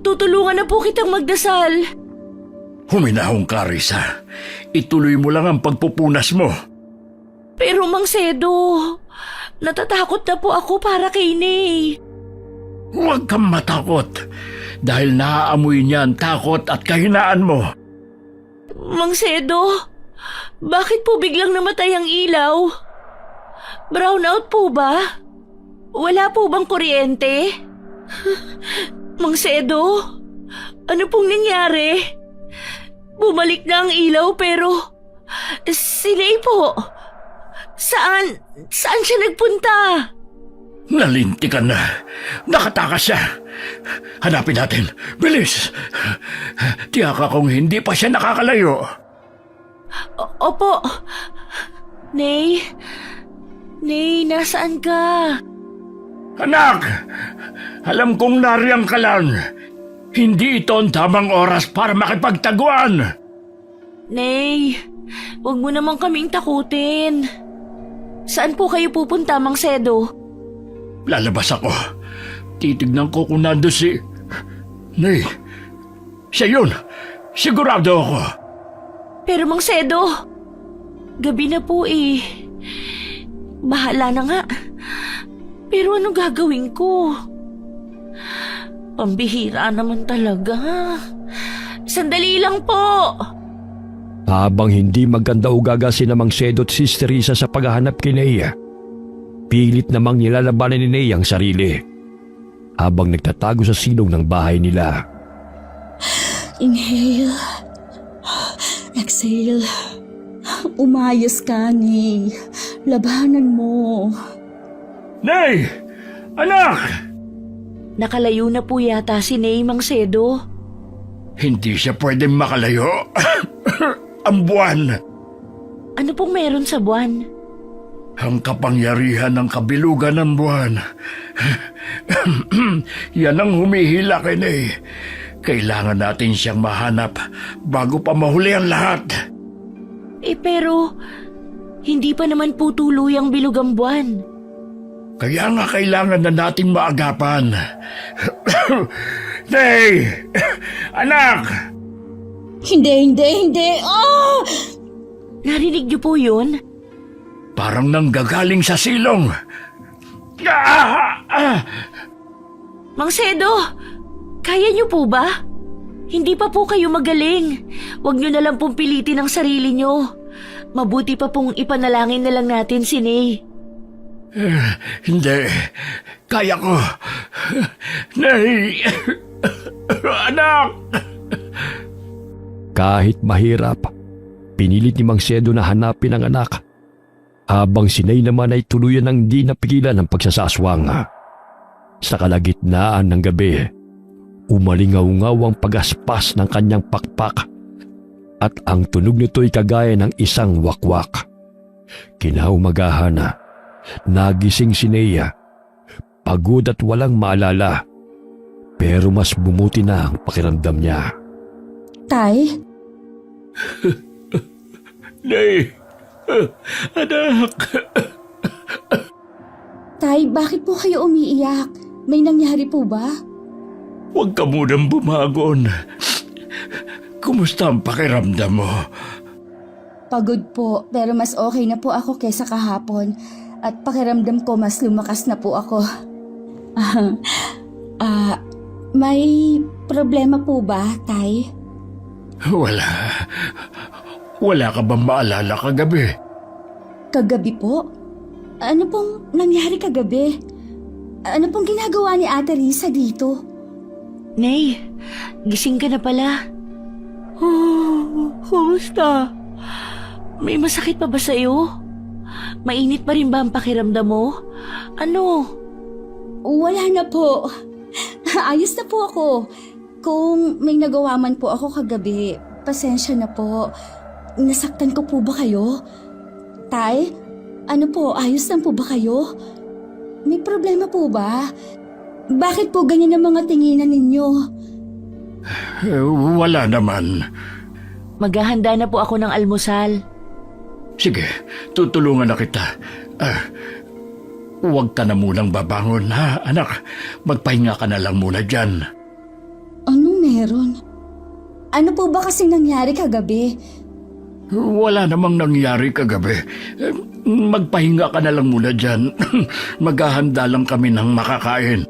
tutulungan na po kitang magdasal. Huminahong ka, Risa. Ituloy mo lang ang pagpupunas mo. Pero Mang Sedo, natatakot na po ako para kay Ney. Huwag kang matakot dahil naaamoy niya ang takot at kahinaan mo. Mang Sedo, bakit po biglang namatay ang ilaw? Brownout po ba? Wala po bang kuryente? Mang Sedo, ano pong nangyari? Bumalik na ang ilaw pero si Ney po, saan siya nagpunta? Nalintikan na. Nakatakas siya. Hanapin natin. Bilis! Tiyaka kung hindi pa siya nakakalayo. Opo. Ney, nasaan ka? Anak! Alam kong nariyang ka lang. Hindi ito ang tamang oras para makipagtaguan. Ney, wag mo naman kaming takutin. Saan po kayo pupunta, Mang Sedo? Lalabas ako. Titignan ko kung nando si... Nay, siya yun. Sigurado ako. Pero Mang Sedo, gabi na po eh. Bahala na nga. Pero anong gagawin ko? Pambihira naman talaga. Sandali lang po. Habang hindi maganda ugaga si Mang Sedo at Sis Teresa sa paghahanap kay Nea, pilit namang nilalabanan ni Nea ang sarili habang nagtatago sa silong ng bahay nila. Inhale. Exhale. Umayos ka, Nay. Labanan mo. Nay! Anak! Nakalayo na po yata si Ney, Mang Sedo. Hindi siya pwedeng makalayo. Ang buwan. Ano pong meron sa buwan? Ang kapangyarihan ng kabilugan ng buwan. Yan ang humihila kay Ney. Kailangan natin siyang mahanap bago pa mahuli ang lahat. Pero, hindi pa naman po tuluyang bilog ang buwan. Kaya nga kailangan na nating maagapan. Ney! Anak! Hindi. Oh! Narinig niyo po yun? Parang nanggagaling sa silong. Mang Sedo, kaya niyo po ba? Hindi pa po kayo magaling. Huwag niyo na lang pong pilitin ang sarili niyo. Mabuti pa pong ipanalangin na lang natin si Ney. Hindi. Kaya ko. Ney! Anak! Kahit mahirap, pinilit ni Mang Sedo na hanapin ang anak, habang si Ney naman ay tuluyan ng di napigilan ng pagsasaswang. Sa kalagitnaan ng gabi, umalingaw-ngaw ang pagaspas ng kanyang pakpak at ang tunog nito'y kagaya ng isang wakwak. Kinaumagahan na, nagising si Nea, pagod at walang maalala, pero mas bumuti na ang pakiramdam niya. Tay? Ney! Anak! Tay, bakit po kayo umiiyak? May nangyari po ba? Huwag ka munang bumagon. Kumusta ang pakiramdam mo? Pagod po, pero mas okay na po ako kaysa kahapon. At pakiramdam ko mas lumakas na po ako. May problema po ba, Tay? Wala. Wala ka bang maalala kagabi? Kagabi po? Ano pong nangyari kagabi? Ano pong ginagawa ni Ate Risa dito? Ney, gising ka na pala. Kumusta? May masakit pa ba sa'yo? Mainit pa rin ba ang pakiramdam mo? Ano? Wala na po. Ayos na po ako. Kung may nagawa man po ako kagabi, pasensya na po. Nasaktan ko po ba kayo? Tay, ano po, ayos lang po ba kayo? May problema po ba? Bakit po ganyan ang mga tinginan ninyo? Wala naman. Maghahanda na po ako ng almusal. Sige, tutulungan na kita. Huwag ka na munang babangon, ha, anak? Magpahinga ka na lang muna dyan. Ano meron? Ano po ba kasing nangyari kagabi? Wala namang nangyari kagabi. Magpahinga ka na lang muna dyan. Maghahanda lang kami ng makakain.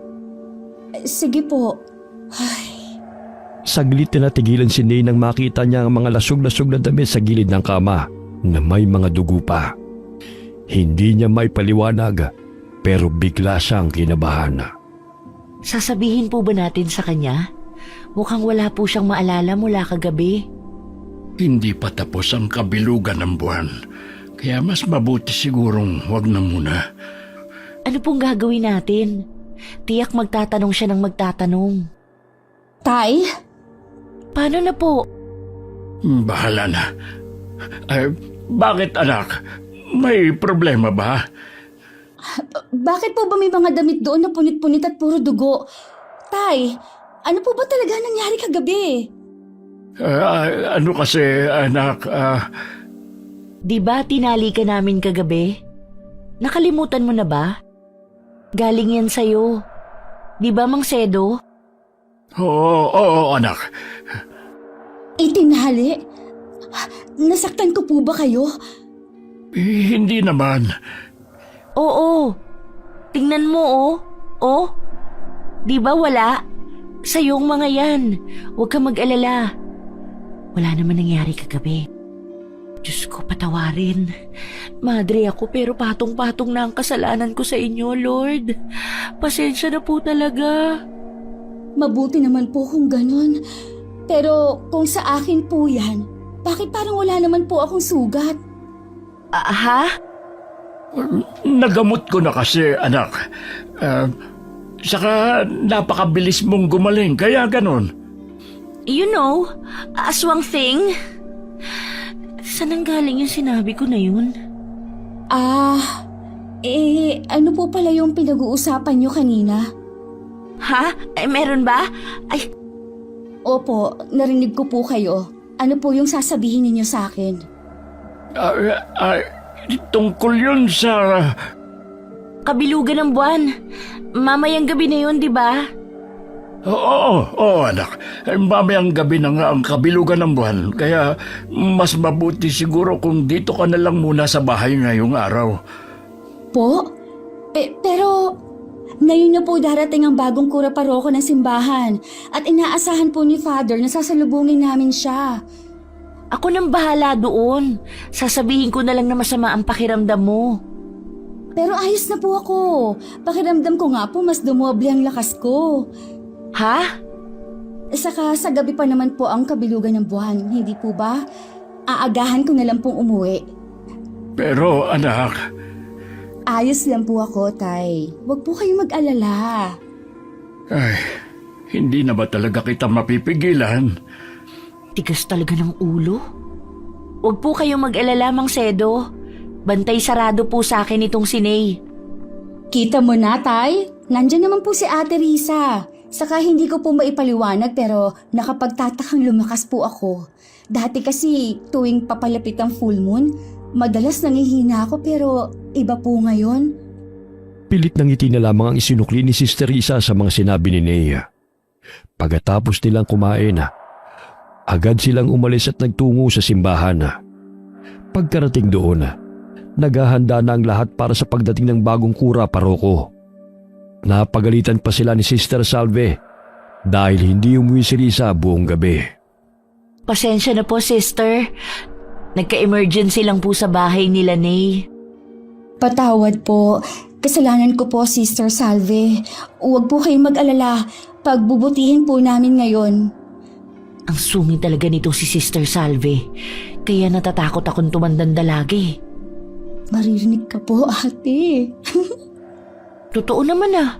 Sige po. Saglit na natigilan si Ney nang makita niya ang mga lasog-lasog na damit sa gilid ng kama na may mga dugo pa. Hindi niya may paliwanag, pero bigla siyang kinabahan. Sasabihin po ba natin sa kanya? Mukhang wala po siyang maalala mula kagabi. Hindi pa tapos ang kabilugan ng buwan. Kaya mas mabuti sigurong wag na muna. Ano pong gagawin natin? Tiyak magtatanong siya ng magtatanong. Tay? Paano na po? Bahala na. Bakit anak? May problema ba? Bakit po ba may mga damit doon na punit-punit at puro dugo? Tay, ano po ba talaga nangyari kagabi? Ano kasi anak, Di ba tinali ka namin kagabi? Nakalimutan mo na ba? Galing yan sa'yo. Di ba, Mang Sedo? Oo, anak. Itinali? Nasaktan ko po ba kayo? Hindi naman. Oo. Tingnan mo, oh. Oh. Di ba wala? Sa'yo ang mga yan. Huwag kang mag-alala. Wala naman nangyari kagabi. Diyos ko, patawarin. Madre ako pero patong-patong na ang kasalanan ko sa inyo, Lord. Pasensya na po talaga. Mabuti naman po kung ganun. Pero kung sa akin po yan, bakit parang wala naman po akong sugat? Ha? Nagamot ko na kasi, anak. Saka napakabilis mong gumaling, kaya ganon. You know, aswang thing. Saan ang galing yung sinabi ko na yun? Ano po pala yung pinag-uusapan nyo kanina? Ha? Meron ba? Ay, Opo, narinig ko po kayo. Ano po yung sasabihin ninyo sa akin? Tungkol yun sa... kabilugan ng buwan. Mamayang gabi na yun, di ba? Oo, anak. Mamayang gabi na nga ang kabilugan ng buwan. Kaya mas mabuti siguro kung dito ka na lang muna sa bahay ngayong araw. Po? Pero ngayon na po darating ang bagong kura paroko ng simbahan at inaasahan po ni Father na sasalubungin namin siya. Ako nang bahala doon. Sasabihin ko na lang na masama ang pakiramdam mo. Pero ayos na po ako. Pakiramdam ko nga po mas dumoble ang lakas ko. Ha? Saka sa gabi pa naman po ang kabilugan ng buwan, hindi po ba? Aagahan ko na lang pong umuwi. Pero anak... Ayos lang po ako, Tay. Huwag po kayong mag-alala. Ay, hindi na ba talaga kita mapipigilan? Tigas talaga ng ulo. Huwag po kayong mag-alala, Mang Sedo. Bantay sarado po sa akin itong si Ney. Kita mo na, Tay. Nandyan naman po si Ate Risa. Saka hindi ko po maipaliwanag pero nakapagtatakang lumakas po ako. Dati kasi tuwing papalapit ang full moon, madalas nangihina ako pero iba po ngayon. Pilit ng ngiti na lamang ang isinukli ni Sister Risa sa mga sinabi ni Nea. Pagkatapos nilang kumain, agad silang umalis at nagtungo sa simbahan. Pagkarating doon, naghahanda na ang lahat para sa pagdating ng bagong kura paroko. Napagalitan pa sila ni Sister Salve dahil hindi umuwi si Risa buong gabi. Pasensya na po, sister. Nagka-emergency lang po sa bahay nila, Ney. Patawad po. Kasalanan ko po, Sister Salve. Huwag po kayong mag-alala. Pagbubutihin po namin ngayon. Ang sungit talaga nito si Sister Salve. Kaya natatakot akong tumandanda lagi. Maririnig ka po, ate. Totoo naman ah.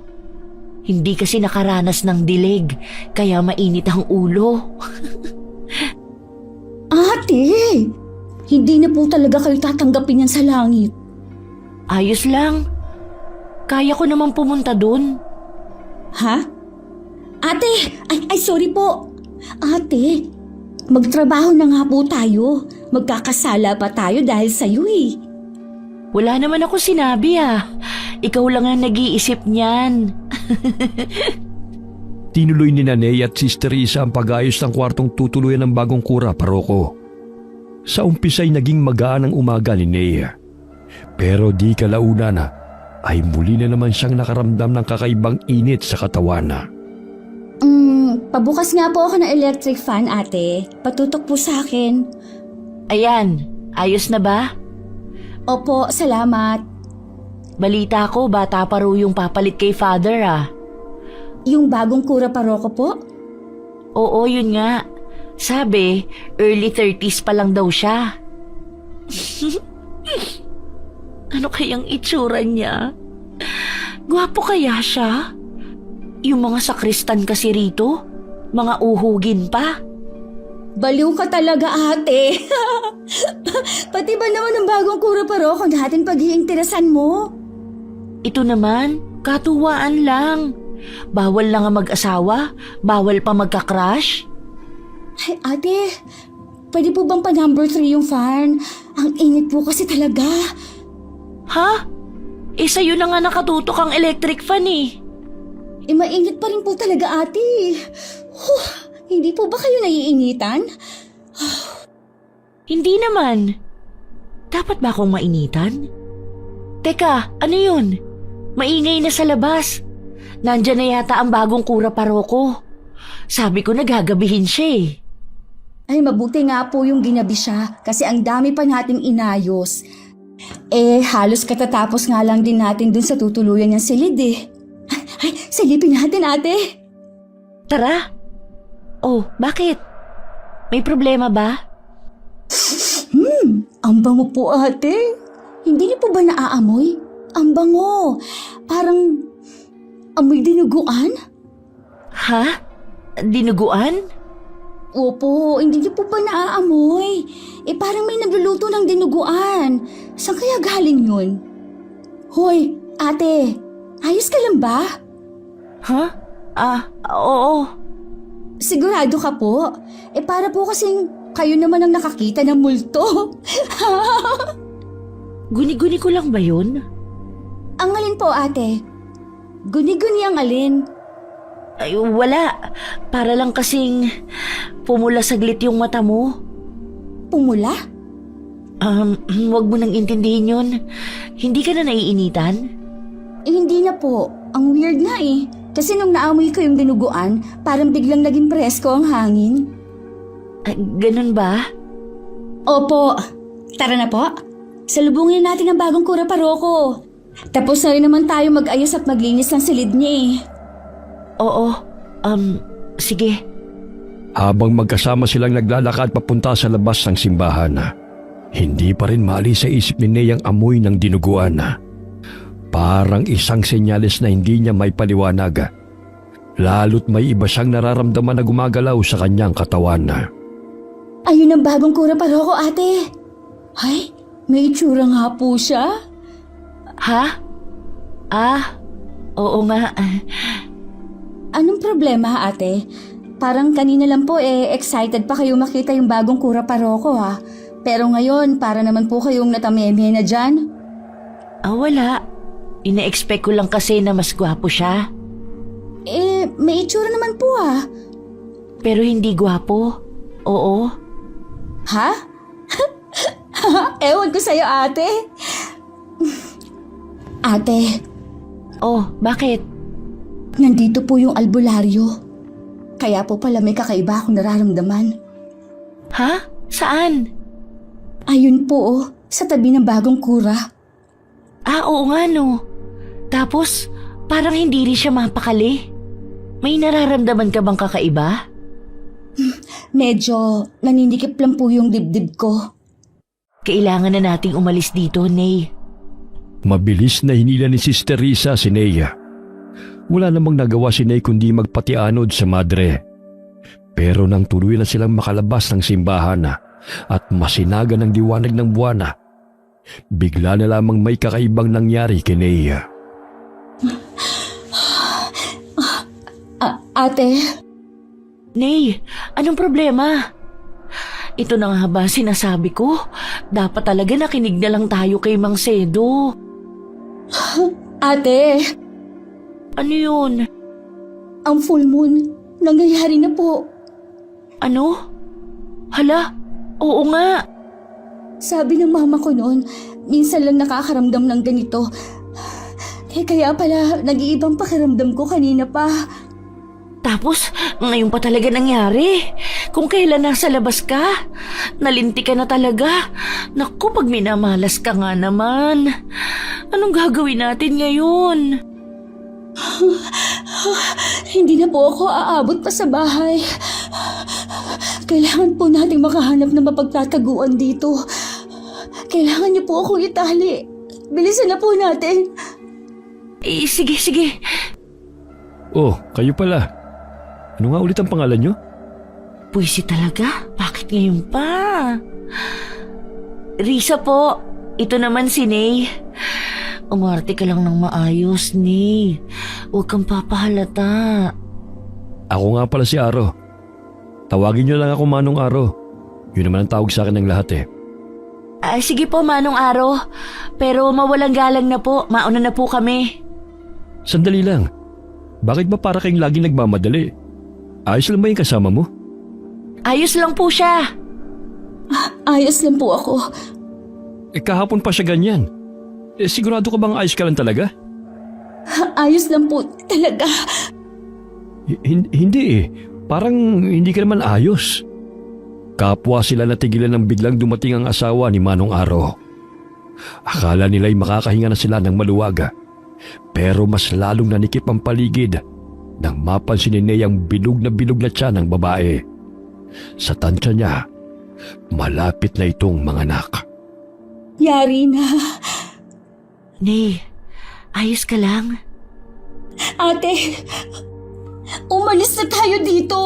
Hindi kasi nakaranas ng dilig, kaya mainit ang ulo. Ate! Hindi na po talaga kayo tatanggapin yan sa langit. Ayos lang. Kaya ko naman pumunta dun. Ha? Ate! Ay, sorry po. Ate, magtrabaho na nga po tayo. Magkakasala pa tayo dahil sa'yo eh. Wala naman ako sinabi ah. Ikaw lang ang nag-iisip niyan. Tinuloy ni Nanay at Sister Risa ang pag-ayos ng kwartong tutuluyan ng bagong kura paroko. Sa umpisa'y naging magaan ang umaga ni Nea. Pero di kalaunan ay muli na naman siyang nakaramdam ng kakaibang init sa katawan. Pabukas nga po ako ng electric fan, ate. Patutok po sa akin. Ayan, ayos na ba? Opo, salamat. Balita ko, bata pa raw yung papalit kay Father ah. Yung bagong kura paroko po? Oo, yun nga. Sabi, early 30s pa lang daw siya. Ano kayang itsura niya? Gwapo kaya siya? Yung mga sakristan kasi rito, mga uhugin pa. Baliw ka talaga, ate. Pati ba naman ang bagong kura paroko natin pag-iinteresan mo? Ito naman, katuwaan lang. Bawal lang ang mag-asawa, bawal pa magka-crush. Ay, ate, pwede po bang pa number 3 yung fan? Ang init po kasi talaga. Ha? Sa'yo na nga nakatutok ang electric fan eh. Mainit pa rin po talaga, ate. Hindi po ba kayo naiinitan? Hindi naman. Dapat ba akong mainitan? Teka, ano yun? Maingay na sa labas. Nandyan na yata ang bagong kura paroko. Sabi ko nagagabihin siya eh. Ay, mabuti nga po yung ginabi siya kasi ang dami pa nating inayos. Halos katatapos nga lang din natin dun sa tutuluyan niyang silid eh. Ay, silipin natin, ate. Tara. Oh, bakit? May problema ba? Ang bango po, ate. Hindi niyo po ba naaamoy? Ang bango. Parang amoy dinuguan? Ha? Dinuguan? Opo, hindi niyo po ba naaamoy? Parang may nagluluto ng dinuguan. Saan kaya galing yun? Hoy, ate, ayos ka lang ba? Ha? Oo. Sigurado ka po? Para po kasing kayo naman ang nakakita ng multo. Guni-guni ko lang ba yun? Ang alin po, ate? Guni-guni ang alin? Ay, wala. Para lang kasing pumula saglit yung mata mo. Pumula? Wag mo nang intindihin yun. Hindi ka na naiinitan? Hindi na po. Ang weird nga eh. Kasi nung naamoy ko yung dinuguan, parang biglang naging presko ang hangin. Ganun ba? Opo. Tara na po. Salubungin natin ang bagong kura paroko. Tapos na rin naman tayo mag-ayos at maglinis ng silid niya eh. Oo. Sige. Habang magkasama silang naglalakad papunta sa labas ng simbahan, hindi pa rin maalis sa isip ni Ney ang amoy ng dinuguan. Parang isang senyales na hindi niya may paliwanag. Lalo't may iba siyang nararamdaman na gumagalaw sa kanyang katawan. Ayun ang bagong kura paroko, ate. Ay, may itsura nga po siya. Ha? Oo nga. Anong problema, ate? Parang kanina lang po excited pa kayo makita yung bagong kura paroko ha. Pero ngayon, para naman po kayong natameme na dyan. Wala. Ina-expect ko lang kasi na mas gwapo siya. May itsura naman po ha. Pero hindi gwapo. Oo. Ha? Ewan ko sa'yo, ate. Ate, Oh, bakit? nandito po yung albularyo. Kaya po pala may kakaiba akong nararamdaman. Ha? Saan? Ayun po sa tabi ng bagong kura. Oo nga no. Tapos, parang hindi rin siya mapakali. May nararamdaman ka bang kakaiba? Medyo naninikip lang po yung dibdib ko. Kailangan na nating umalis dito, Ney. Mabilis na hinila ni Sister Risa si Ney. Wala namang nagawa si Ney kundi magpatianod sa madre. Pero nang tuloy na silang makalabas ng simbahan at masinaga ng liwanag ng buwan, bigla na lamang may kakaibang nangyari kay Ney. Ate, Ney, anong problema? Ito na nga ba sinasabi ko? Dapat talaga nakinig na lang tayo kay Mang Sedo. ate, Ano yun? ang full moon, nangyayari na po. Ano? Hala, oo nga. Sabi ng mama ko noon, minsan lang nakakaramdam ng ganito. Kaya pala, nag-iibang pakiramdam ko kanina pa. Tapos, ngayon pa talaga nangyari. Kung kailan nasa labas ka, nalinti ka na talaga. Naku, pag minamalas ka nga naman. Anong gagawin natin ngayon? Hindi na po ako aabot pa sa bahay. Kailangan po nating makahanap ng mapagtataguan dito. Kailangan niyo po akong itali. Bilisan na po natin. Sige. Oh, kayo pala. Ano nga ulit ang pangalan nyo? Puwisi talaga? Bakit ngayon pa? Risa po. Ito naman si Ney. Umarte ka lang ng maayos, Ney. Huwag kang papahalata. Ako nga pala si Aro. Tawagin nyo lang ako Manong Aro. Yun naman ang tawag sa akin ng lahat eh. Ay, sige po, Manong Aro. Pero mawalang galang na po. Mauna na po kami. Sandali lang. Bakit ba para kayong laging nagmamadali? Ayos lang ba yung kasama mo? Ayos lang po siya. Ayos lang po ako. Kahapon pa siya ganyan. Sigurado ka bang ayos ka lang talaga? Ayos lang po talaga. Hindi eh. Parang hindi ka naman ayos. Kapwa sila natigilan ng biglang dumating ang asawa ni Manong Aro. Akala nila'y makakahinga na sila ng maluwaga. Pero mas lalong nanikip ang paligid nang mapansin ni Ney ang bilog na tiyan ng babae. Sa tansya niya, malapit na itong manganak. Yari na. Nay, ayos ka lang? Ate, umalis na tayo dito.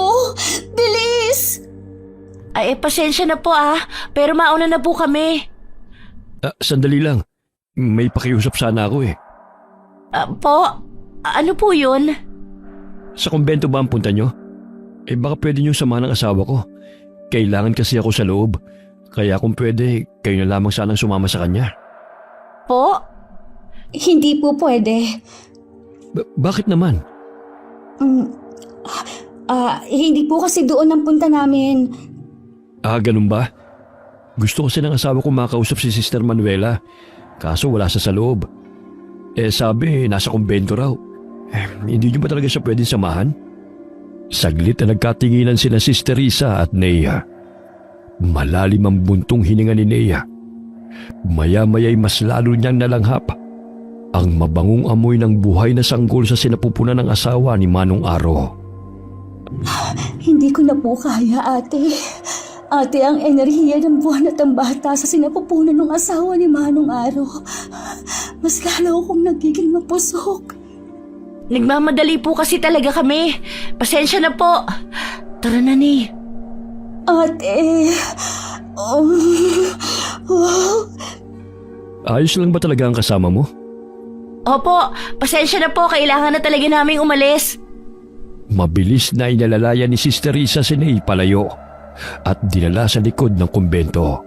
Bilis! Ay, pasensya na po pero mauna na po kami. Sandali lang. May pakiusap sana ako eh. Po? Ano po yun? Sa kumbento ba ang punta nyo? Baka pwede nyo samahan ng asawa ko. Kailangan kasi ako sa loob. Kaya kung pwede, kayo na lamang sanang sumama sa kanya. Po? Hindi po pwede. Bakit naman? Hindi po kasi doon ang punta namin. Ganun ba? Gusto kasi ng asawa ko makausap si Sister Manuela. Kaso wala siya sa loob. Sabi, nasa kumbento raw. Hindi nyo ba talaga siya pwedeng samahan? Saglit na nagkatinginan sina Sister Risa at Nea. Malalim ang buntong hininga ni Nea. Maya-maya'y mas lalo niyang nalanghap ang mabangong amoy ng buhay na sanggol sa sinapupunan ng asawa ni Manong Aro. Hindi ko na po kaya, ate. Ate, ang enerhiya ng buwan at ang bata sa sinapupunan ng asawa ni Manong Aro. Mas lalo akong nagiging mapusok. Nagmamadali po kasi talaga kami. Pasensya na po. Tara na, Nay. Ate. Ayos lang ba talaga ang kasama mo? Opo, pasensya na po. Kailangan na talaga naming umalis. Mabilis na inalalaya ni Sister Risa si Ney palayo at dinala sa likod ng kumbento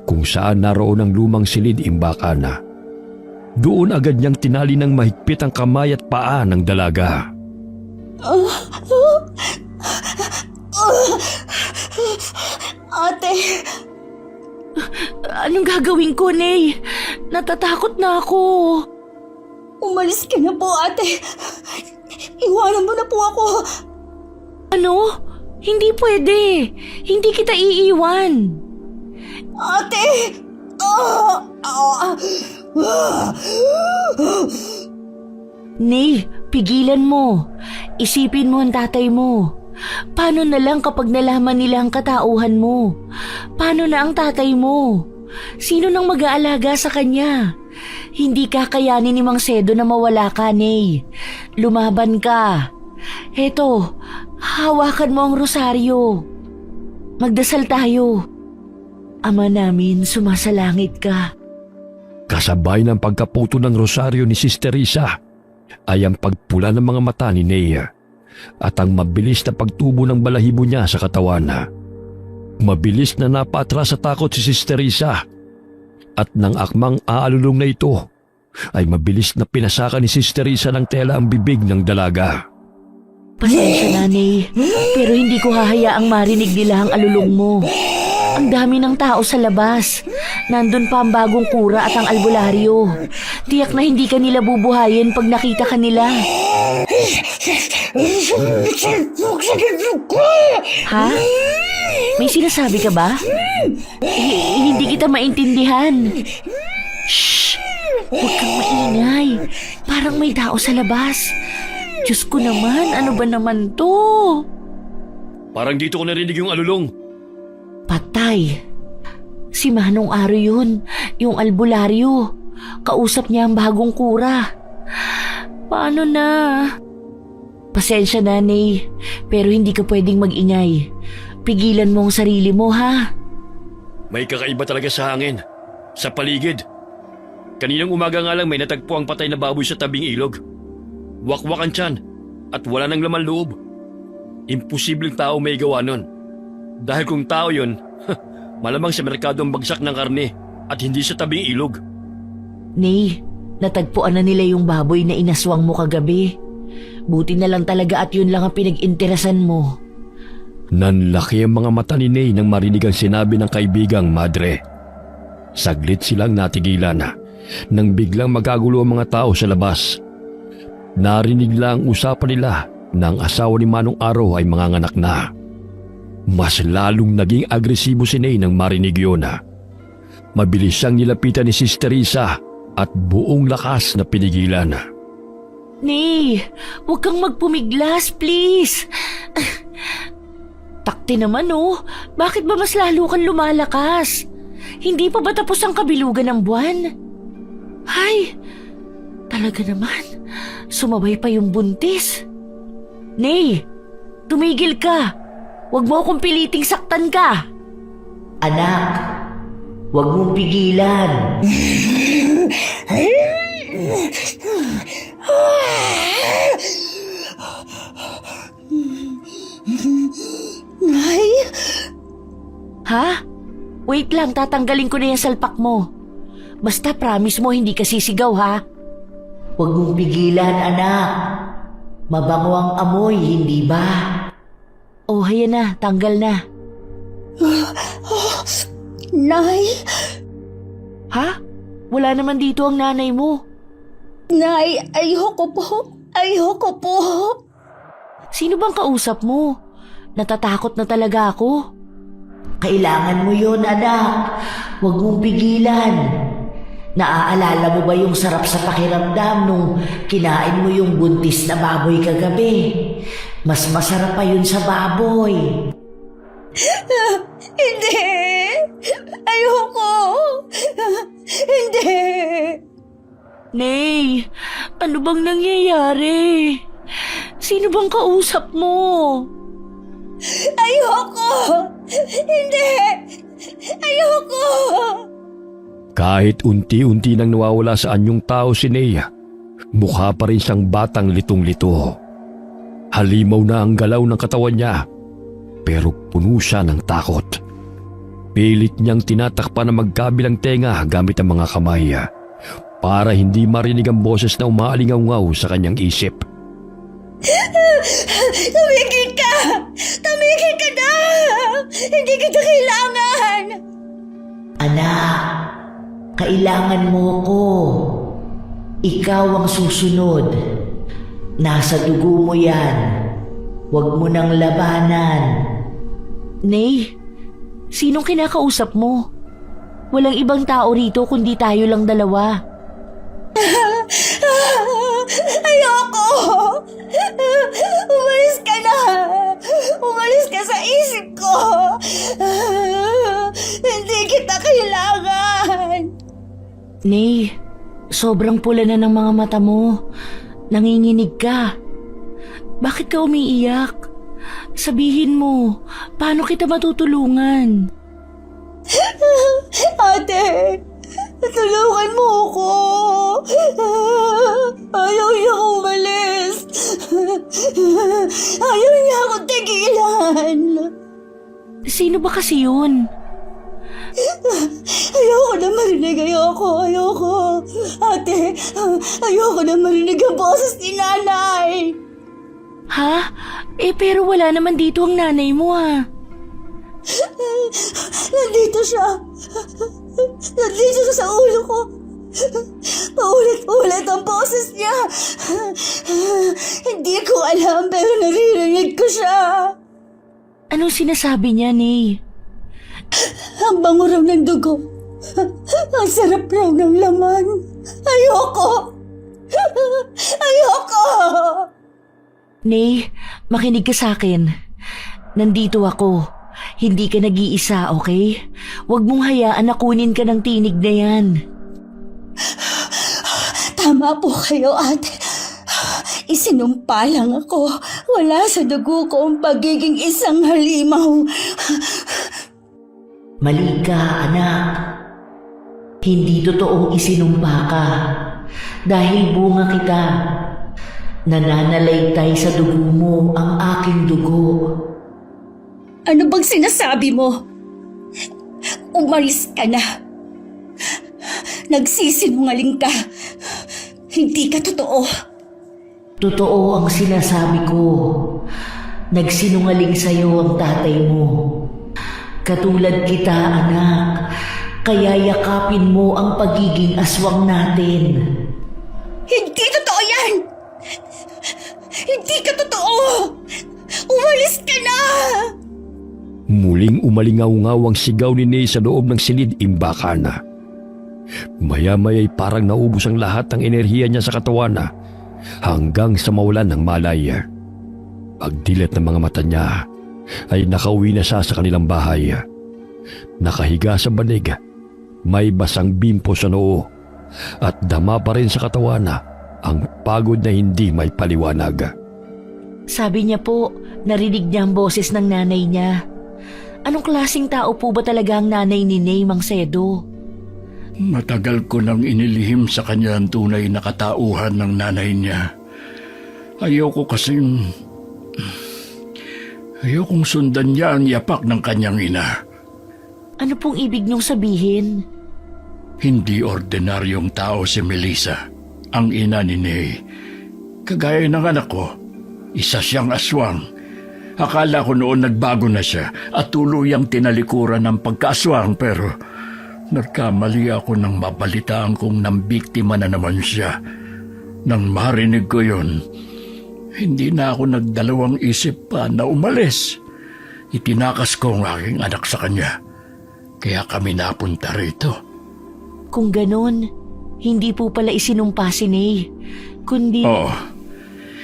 kung saan naroon ang lumang silid imbakan. Doon agad niyang tinali ng mahigpit ang kamay at paa ng dalaga. Ate. Anong gagawin ko, Nay? Natatakot na ako. Umalis ka na po, ate. Iwanan mo na po ako. Ano? Hindi pwede. Hindi kita iiwan. Ate! Nay, pigilan mo. Isipin mo ang tatay mo. Paano na lang kapag nalaman nila ang katauhan mo? Paano na ang tatay mo? Sino nang mag-aalaga sa kanya? Hindi kakayanin ni Mang Sedo na mawala ka, Nay. Lumaban ka. Heto, hawakan mo ang rosaryo. Magdasal tayo. Ama namin, sumasalangit ka. Kasabay ng pagkaputo ng rosaryo ni Sister Risa ay ang pagpula ng mga mata ni Nea at ang mabilis na pagtubo ng balahibo niya sa katawan. Mabilis na napatras sa takot si Sister Risa at nang akmang aalulong na ito ay mabilis na pinasaka ni Sister Risa ng tela ang bibig ng dalaga. Pasensya na, Nay, pero hindi ko hahayaang marinig nila ang alulong mo. Ang dami ng tao sa labas. Nandun pa ang bagong kura at ang albularyo. Tiyak na hindi ka nila bubuhayin pag nakita ka nila. Ha? May sinasabi ka ba? Hindi kita maintindihan. Shh! Huwag kang maingay. Parang may tao sa labas. Diyos ko naman, ano ba naman to? Parang dito ko narinig yung alulong. Patay. Si Manong Aro yun, yung albularyo. Kausap niya ang bagong kura. Paano na? Pasensya na, Nay, pero hindi ka pwedeng mag-ingay. Pigilan mo ang sarili mo, ha? May kakaiba talaga sa hangin, sa paligid. Kaninang umaga nga lang may natagpo ang patay na baboy sa tabing ilog. Wakwak ang tiyan at wala nang laman loob. Imposibleng tao may gawa nun. Dahil kung tao yun, malamang sa merkado ang bagsak ng karne at hindi sa tabing ilog. Nay, natagpuan na nila yung baboy na inaswang mo kagabi. Buti na lang talaga at yun lang ang pinag-interesan mo. Nanlaki ang mga mata ni Nay nang marinig ang sinabi ng kaibigang madre. Saglit silang natigilan nang biglang magagulo ang mga tao sa labas. Narinig lang ang usapan nila na ang asawa ni Manong Araw ay manganganak na. Mas lalong naging agresibo si Nay nang marinig yun. Mabilis siyang nilapitan ni Sister Risa at buong lakas na pinigilan. Nay, huwag kang magpumiglas, please. Takti naman oh, bakit ba mas lalo kang lumalakas? Hindi pa ba tapos ang kabilugan ng buwan? Ay, talaga naman, sumabay pa yung buntis. Nay, tumigil ka. Huwag mo akong piliting saktan ka. Anak, huwag mong pigilan. Nay? Ha? Wait lang, tatanggalin ko na yung salpak mo. Basta promise mo hindi ka sisigaw ha. Huwag mong pigilan, anak. Mabango ang amoy, hindi ba? Oh, hayan na, tanggal na. Nay? Ha? Wala naman dito ang nanay mo. Nay, ayoko po. Ayoko po. Sino bang kausap mo? Natatakot na talaga ako. Kailangan mo yun, anak. Huwag mong pigilan. Naaalala mo ba yung sarap sa pakiramdam nung kinain mo yung buntis na baboy kagabi? Mas masarap pa yun sa baboy. Hindi. Ayoko. Hindi. Nay, ano bang nangyayari? Sino bang kausap mo? Ayoko. Hindi. Ayoko. Kahit unti-unti nang nawawala sa anyong tao si Nea, mukha pa rin siyang batang litong-lito. Halimaw na ang galaw ng katawan niya, pero puno siya ng takot. Pilit niyang tinatakpan ng magkabilang tenga gamit ang mga kamay para hindi marinig ang boses na umaalingaw-ngaw sa kanyang isip. Tumigil ka! Tumigil ka na! Hindi kita kailangan! Anak, kailangan mo ko. Ikaw ang susunod. Nasa dugo mo yan. Huwag mo nang labanan. Nay, sinong kinakausap mo? Walang ibang tao rito kundi tayo lang dalawa. Ayoko! Umalis ka na! Umalis ka sa isip ko! Hindi kita kailangan! Nay, sobrang pula na ng mga mata mo. Nanginginig ka. Bakit ka umiiyak? Sabihin mo, paano kita matutulungan? Ate, tulungan mo ako. Ayaw niya umalis. Ayaw niya akong tigilan. Sino ba kasi yun? Ayoko na marinig. Ayoko. Ate, ayoko na marinig ang boses ni nanay. Ha? Pero wala naman dito ang nanay mo Nandito siya. Nandito siya sa ulo ko. Paulit-ulit ang boses niya. Hindi ko alam pero naririnig ko siya. Anong sinasabi niya, Nay? Ang bango raw ng dugo. Ang sarap raw ng laman. Ayoko. Ayoko. Nay, makinig ka sa akin. Nandito ako. Hindi ka nag-iisa, okay? Huwag mong hayaan na kunin ka ng tinig na yan. Tama po kayo, ate. Isinumpa lang ako. Wala sa dugo ko ang pagiging isang halimaw. Mali ka, anak. Hindi totoong isinumpa ka. Dahil bunga kita. Nananalaytay sa dugo mo ang aking dugo. Ano bang sinasabi mo? Umalis ka na. Nagsisinungaling ka. Hindi ka totoo. Totoo ang sinasabi ko. Nagsinungaling sa'yo ang tatay mo. Katulad kita, anak. Kaya yakapin mo ang pagiging aswang natin. Hindi totoo yan! Hindi ka totoo! Umalis ka na! Muling umalingaw-ngaw ang sigaw ni Ney sa loob ng silid-imbakan. Maya-maya'y parang naubos ang lahat ng enerhiya niya sa katawan hanggang sa mawalan ng malay. Pagdilat ng mga mata niya ay nakauwi na siya sa kanilang bahay. Nakahiga sa banig, may basang bimpo sa noo at dama pa rin sa katawan ang pagod na hindi may paliwanag. Sabi niya po, narinig niya ang boses ng nanay niya. Anong klaseng tao po ba talaga ang nanay ni Ney, Mang Sedo? Matagal ko nang inilihim sa kanya ang tunay na katauhan ng nanay niya. Ayokong sundan niya ang yapak ng kanyang ina. Ano pong ibig niyong sabihin? Hindi ordinaryong tao si Melissa, ang ina ni Ney. Kagaya ng anak ko, isa siyang aswang. Akala ko noon nagbago na siya at tuluyang tinalikuran ng pagkaaswang pero nagkamali ako nang mabalitaan kong nambiktima na naman siya. Nang marinig ko yun, hindi na ako nagdalawang isip pa na umalis. Itinakas ko ang aking anak sa kanya. Kaya kami napunta rito. Kung ganon, hindi po pala isinumpa si Ney, kundi... Oo.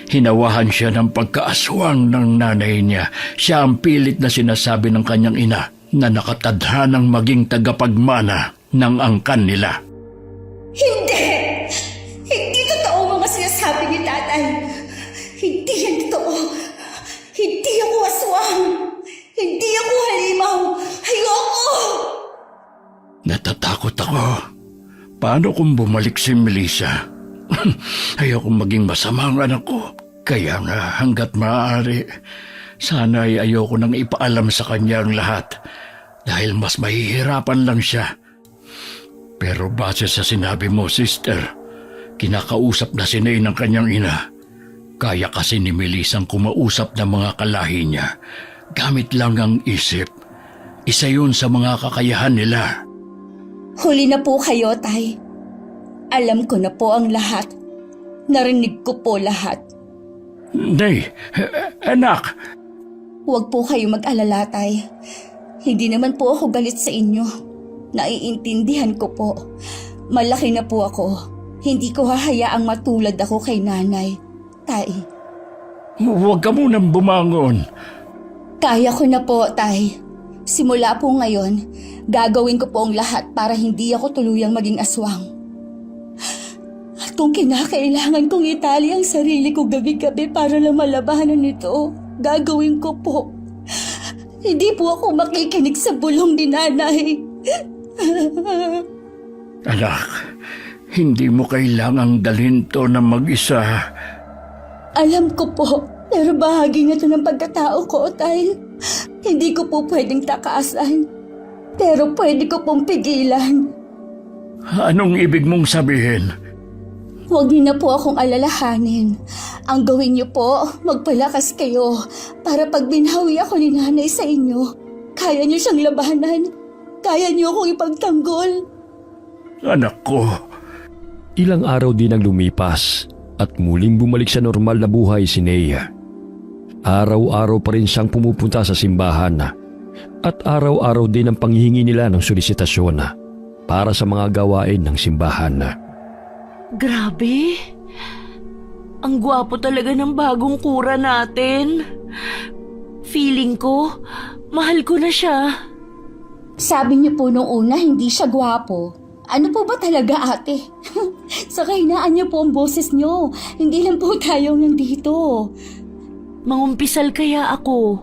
Hinawahan siya ng pagkaaswang ng nanay niya. Siya ang pilit na sinasabi ng kanyang ina na nakatadhanang maging tagapagmana ng angkan nila. Hindi! Hindi totoo ang mga sinasabi ni tatay. Hindi yan totoo. Hindi ako aswang. Hindi ako halimaw. Ayoko! Natatakot ako. Paano kung bumalik si Melissa? Ayokong maging masama ang anak ko. Kaya nga hanggat maaari, sana'y ayoko nang ipaalam sa kanya ang lahat dahil mas mahihirapan lang siya. Pero base sa sinabi mo, sister, kinakausap na si Ney ng kanyang ina. Kaya kasi ni Melissa ang kumausap ng mga kalahi niya. Gamit lang ang isip. Isa yun sa mga kakayahan nila. Huli na po kayo, tay. Alam ko na po ang lahat. Narinig ko po lahat. Ney, anak, Huwag po kayo mag-alala, tay. Hindi naman po ako galit sa inyo. Naiintindihan ko po. Malaki na po ako. Hindi ko hahayaang matulad ako kay nanay. Tay. huwag ka munang bumangon. Kaya ko na po, tay. Simula po ngayon, gagawin ko po ang lahat para hindi ako tuluyang maging aswang. At kung kinakailangan kong itali ang sarili ko gabi-gabi para lang malabanan nito, gagawin ko po. Hindi po ako makikinig sa bulong ni nanay. Anak, hindi mo kailangang dalhin to na mag-isa. Alam ko po, pero bahagi na ito ng pagkatao ko, tay. Hindi ko po pwedeng takasan. Pero pwede ko pong pigilan. Anong ibig mong sabihin? Huwag niyo na po akong alalahanin. Ang gawin niyo po, magpalakas kayo para pag binhawi ako ni nanay sa inyo, kaya niyo siyang labanan. Kaya niyo akong ipagtanggol. Anak ko, Ilang araw din ang lumipas at muling bumalik sa normal na buhay si Nea. Araw-araw pa rin siyang pumupunta sa simbahan at araw-araw din ang panghihingi nila ng solisitasyon para sa mga gawain ng simbahan. Grabe! Ang gwapo talaga ng bagong kura natin. Feeling ko, mahal ko na siya. Sabi niyo po nung una hindi siya gwapo. Ano po ba talaga, ate? Sa kahinaan niyo po ang boses niyo. Hindi lang po tayo nandito. Mangumpisal kaya ako.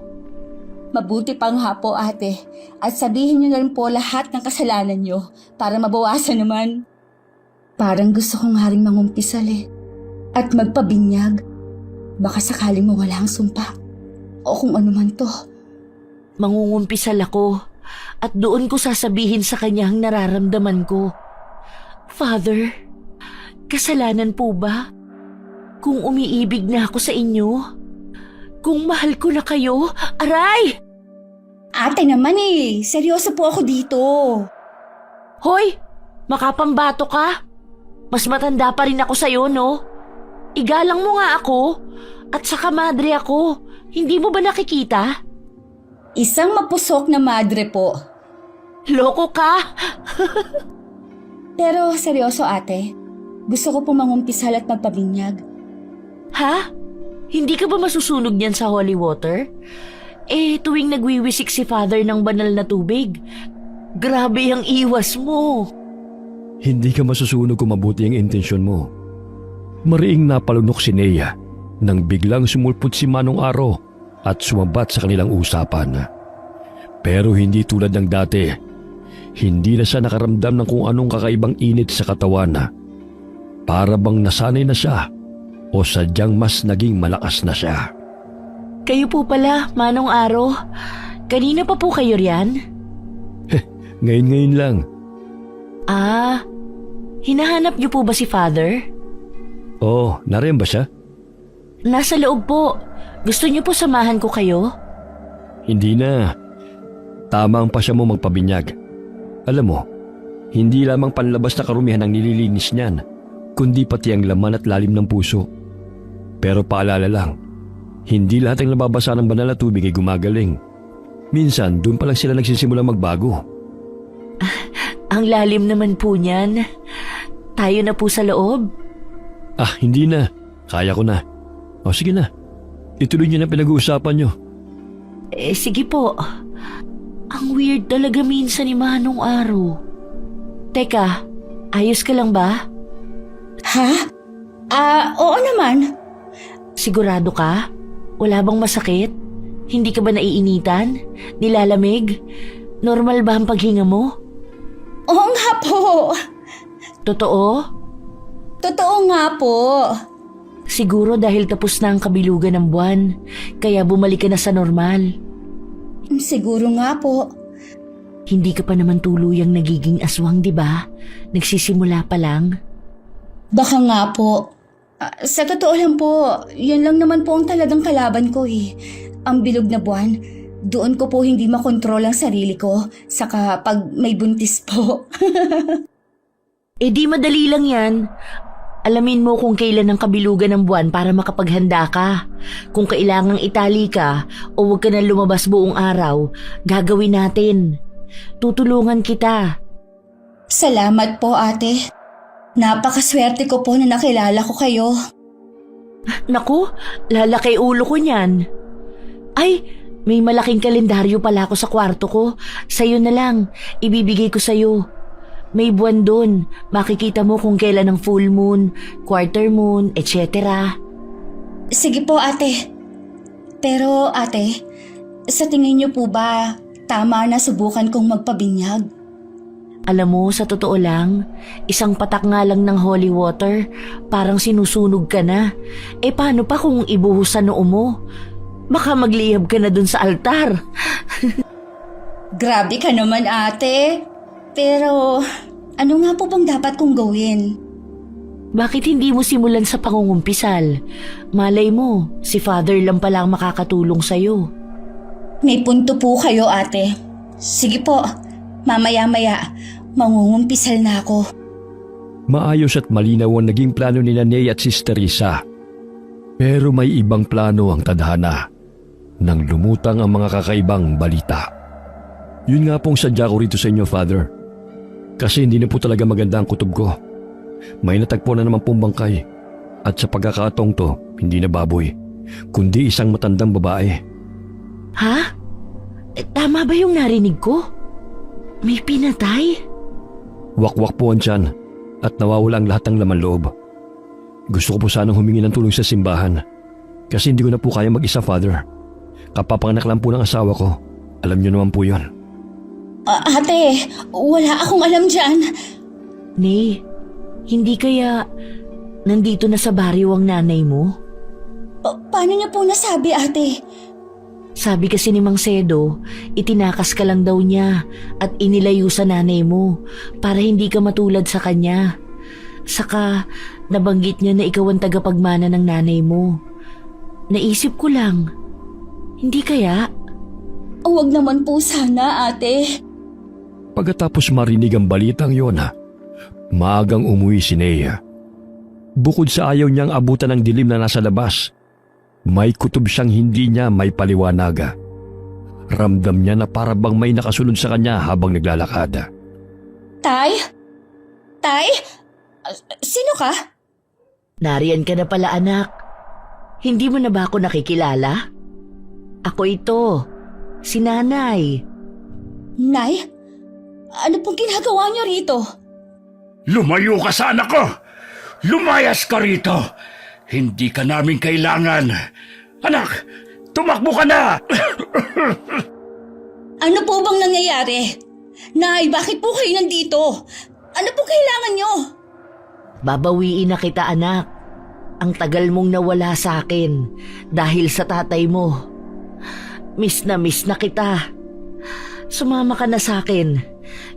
Mabuti pang hapo, ate. At sabihin niyo na rin po lahat ng kasalanan niyo para mabawasan naman. Parang gusto kong haring mangumpisal at magpabinyag. Baka sakaling mawala ang sumpa. O kung ano man to. Mangungumpisal ako at doon ko sasabihin sa kanya ang nararamdaman ko. Father, kasalanan po ba? Kung umiibig na ako sa inyo? Kung mahal ko na kayo? Aray! Ate naman seryoso po ako dito. Hoy! Makapambato ka? Mas matanda pa rin ako sa'yo, no? Igalang mo nga ako. At saka madre ako. Hindi mo ba nakikita? Isang mapusok na madre po. Loko ka! Pero seryoso ate, gusto ko po mangumpisal at magpabinyag. Ha? Hindi ka ba masusunog niyan sa holy water? Tuwing nagwiwisik si Father ng banal na tubig, grabe ang iwas mo. Hindi ka masusunog kung mabuti ang intensyon mo. Mariing napalunok si Nea nang biglang sumulpot si Manong Aro at sumabat sa kanilang usapan. Pero hindi tulad ng dati. Hindi na siya nakaramdam ng kung anong kakaibang init sa katawan. Para bang nasanay na siya o sadyang mas naging malakas na siya. Kayo po pala, Manong Aro. Kanina pa po kayo riyan? Ngayon lang. Hinahanap niyo po ba si Father? Oh, nariyan ba siya? Nasa loob po. Gusto niyo po samahan ko kayo? Hindi na. Tama ang pasya mo magpabinyag. Alam mo, hindi lamang panlabas na karumihan ang nililinis niyan, kundi pati ang laman at lalim ng puso. Pero paalala lang, hindi lahat ng nababasa ng banal na tubig ay gumagaling. Minsan, doon pa lang sila nagsisimula magbago. Ang lalim naman po niyan. Tayo na po sa loob? Hindi na. Kaya ko na. O sige na. Ituloy niyo na pinag-uusapan niyo. Sige po. Ang weird talaga minsan ni Manong Aro. Teka, ayos ka lang ba? Ha? Oo naman. Sigurado ka? Wala bang masakit? Hindi ka ba naiinitan? Nilalamig? Normal ba ang paghinga mo? Oo nga po. Totoo? Totoo nga po. Siguro dahil tapos na ang kabilugan ng buwan, kaya bumalik ka na sa normal. Siguro nga po. Hindi ka pa naman tuluyang nagiging aswang, di ba? Nagsisimula pa lang. Baka nga po. Sa totoo lang po, yan lang naman po ang talagang kalaban ko Ang bilog na buwan. Doon ko po hindi makontrol ang sarili ko. Saka pag may buntis po. Di madali lang yan. Alamin mo kung kailan ang kabilugan ng buwan para makapaghanda ka. Kung kailangang itali ka o huwag ka na lumabas buong araw, gagawin natin. Tutulungan kita. Salamat po ate. Napakaswerte ko po na nakilala ko kayo. Naku, lalaki ulo ko niyan. Ay, may malaking kalendaryo pala ako sa kwarto ko. Sa'yo na lang, ibibigay ko sa'yo. May buwan doon. Makikita mo kung kailan ang full moon, quarter moon, etc. Sige po ate. Pero ate, sa tingin niyo po ba tama na subukan kong magpabinyag? Alam mo, sa totoo lang, isang patak nga lang ng holy water, parang sinusunog ka na. Paano pa kung ibuhos sa noo mo? Baka magliyab ka na dun sa altar. Grabe ka naman ate. Pero ano nga po bang dapat kong gawin? Bakit hindi mo simulan sa pangungumpisal? Malay mo, si Father lang pala ang makakatulong sa'yo. May punto po kayo ate. Sige po, mamaya-maya, mangungumpisal na ako. Maayos at malinaw ang naging plano ni Nanay at Sister Risa. Pero may ibang plano ang tadhana nang lumutang ang mga kakaibang balita. Yun nga pong sadya ko rito sa inyo, Father. Kasi hindi na po talaga maganda ang kutob ko. May natagpo na naman pong bangkay. At sa pagkakataong to, hindi na baboy, kundi isang matandang babae. Ha? Tama ba yung narinig ko? May pinatay? Wakwak po ang tiyan at nawawala ang lahat ng laman loob. Gusto ko po sanang humingi ng tulong sa simbahan. Kasi hindi ko na po kaya mag-isa, Father. Kapapanganak lang po ng asawa ko. Alam niyo naman po yun. Ate, wala akong alam dyan. Nay, hindi kaya nandito na sa baryo ang nanay mo? Paano niya po nasabi ate? Sabi kasi ni Mang Sedo, itinakas ka lang daw niya at inilayo sa nanay mo para hindi ka matulad sa kanya. Saka nabanggit niya na ikaw ang tagapagmana ng nanay mo. Naisip ko lang, hindi kaya? Huwag naman po sana, ate. Pagkatapos marinig ang balitang yon, maagang umuwi si Nea. Bukod sa ayaw niyang abutan ng dilim na nasa labas, may kutob siyang hindi niya may paliwanaga. Ramdam niya na para bang may nakasunod sa kanya habang naglalakad. Tay? Tay? Sino ka? Nariyan ka na pala, anak. Hindi mo na ba ako nakikilala? Ako ito, si Nanay. Nay? Ano pong ginagawa niyo rito? Lumayo ka sa anak ko! Lumayas ka rito! Hindi ka namin kailangan. Anak, tumakbo ka na! Ano po bang nangyayari? Nay, bakit po kayo nandito? Ano pong kailangan niyo? Babawiin na kita, anak. Ang tagal mong nawala sa akin dahil sa tatay mo. Miss na kita. Sumama ka na sa akin.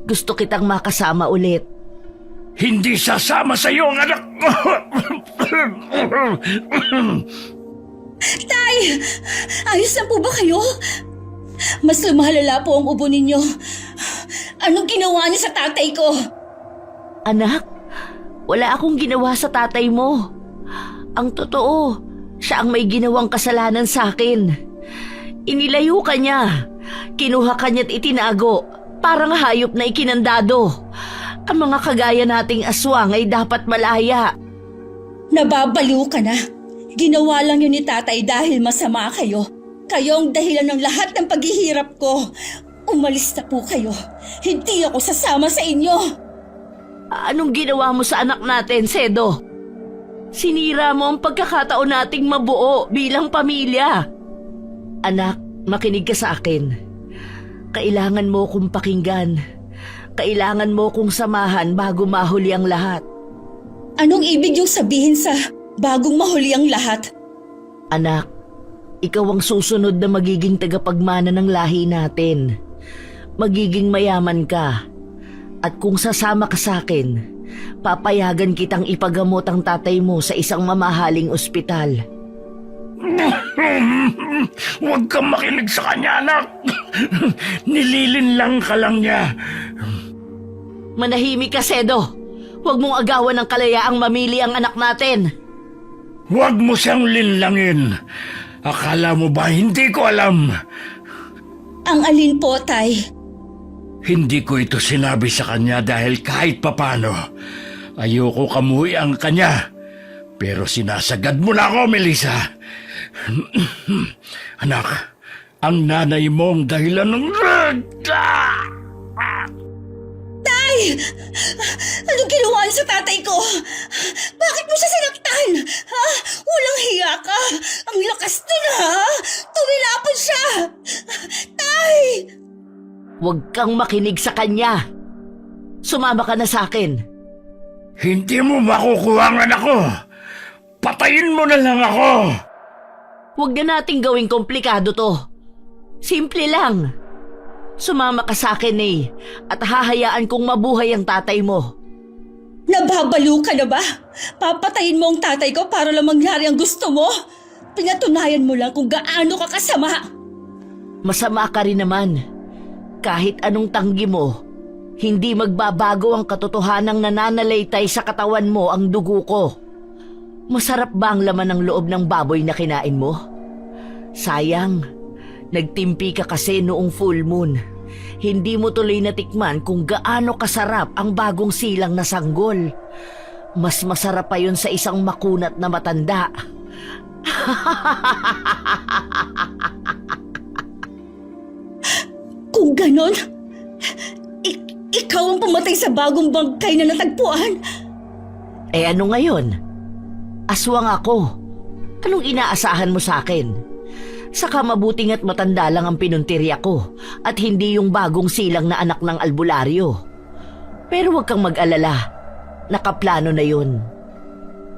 Gusto kitang makasama ulit. Hindi sasama sa iyo ang anak ko! Tay! Ayos na po ba kayo? Mas lumalala po ang ubo ninyo. Anong ginawa niyo sa tatay ko? Anak, wala akong ginawa sa tatay mo. Ang totoo, siya ang may ginawang kasalanan sa akin. Inilayo ka niya. Kinuha ka niya't itinago. Parang hayop na ikinandado. Ang mga kagaya nating aswang ay dapat malaya. Nababaliw ka na. Ginawa lang yun ni tatay dahil masama kayo. Kayo ang dahilan ng lahat ng paghihirap ko. Umalis na po kayo. Hindi ako sasama sa inyo. Anong ginawa mo sa anak natin, Sedo? Sinira mo ang pagkakataon nating mabuo bilang pamilya. Anak, makinig ka sa akin. Kailangan mo kong pakinggan. Kailangan mo kong samahan bago mahuli ang lahat. Anong ibig yung sabihin sa bagong mahuli ang lahat? Anak, ikaw ang susunod na magiging tagapagmana ng lahi natin. Magiging mayaman ka. At kung sasama ka sa akin, papayagan kitang ipagamot ang tatay mo sa isang mamahaling ospital. Huwag kang makinig sa kanya, anak! Nililinlang ka lang niya. Manahimik ka, Sedo. Huwag mong agawan ng kalayaang mamili ang anak natin. Huwag mo siyang linlangin. Akala mo ba hindi ko alam? Ang alin po, tay? Hindi ko ito sinabi sa kanya dahil kahit papano, ayoko kamuhi ang kanya. Pero sinasagad mo na ako, Melissa. Anak, ang nanay mong dahilan ng... Tay! Anong ginawa niyo sa tatay ko? Bakit mo siya sinaktan? Ha? Walang hiya ka! Ang lakas nun, ha? Tumilapon siya! Tay! Huwag kang makinig sa kanya. Sumama ka na sa akin. Hindi mo makukuha ang anak ko. Patayin mo na lang ako. Huwag na nating gawing komplikado to. Simple lang. Sumama ka sa akin at hahayaan kong mabuhay ang tatay mo. Nababaliw ka na ba? Papatayin mo ang tatay ko para lang mangyari ang gusto mo? Pinatunayan mo lang kung gaano ka kasama. Masama ka rin naman. Kahit anong tanggi mo, hindi magbabago ang katotohanang nananalaytay sa katawan mo ang dugo ko. Masarap ba ang laman ng loob ng baboy na kinain mo? Sayang, nagtimpi ka kasi noong full moon. Hindi mo tuloy natikman kung gaano kasarap ang bagong silang na sanggol. Mas masarap pa yun sa isang makunat na matanda. Kung ganon, ikaw ang pumatay sa bagong bangkay na natagpuan. Eh ano ngayon? Aswang ako. Anong inaasahan mo sa akin? Saka mabuting at matanda lang ang pinuntirya ko at hindi yung bagong silang na anak ng albularyo. Pero huwag kang mag-alala. Nakaplano na yun.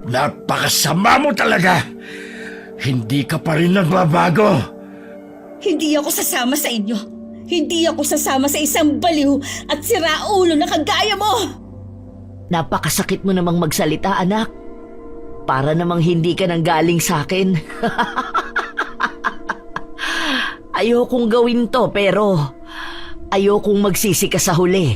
Napakasama mo talaga. Hindi ka pa rin nagbabago. Hindi ako sasama sa inyo. Hindi ako sasama sa isang baliw at siraulo na kagaya mo. Napakasakit mo namang magsalita, anak. Para namang hindi ka nang galing sa akin. Ayokong gawin to pero ayokong magsisi ka sa huli.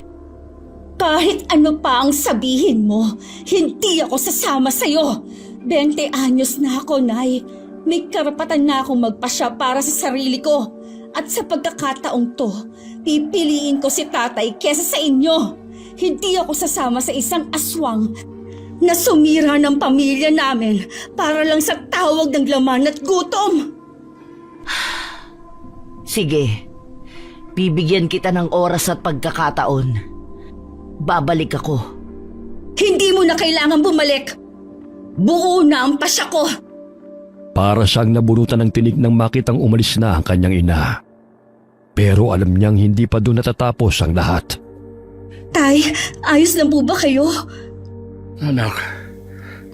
Kahit ano pa ang sabihin mo, hindi ako sasama sa'yo. 20 anyos na ako, Nay. May karapatan na akong magpasya para sa sarili ko. At sa pagkakataong to, pipiliin ko si tatay kesa sa inyo. Hindi ako sasama sa isang aswang na sumira ng pamilya namin para lang sa tawag ng laman at gutom. Sige, bibigyan kita ng oras at pagkakataon. Babalik ako. Hindi mo na kailangan bumalik. Buo na ang pasya ko. Para siyang nabunutan ng tinig nang makitang umalis na ang kanyang ina. Pero alam niyang hindi pa doon natatapos ang lahat. Tay, ayos lang po ba kayo? Anak,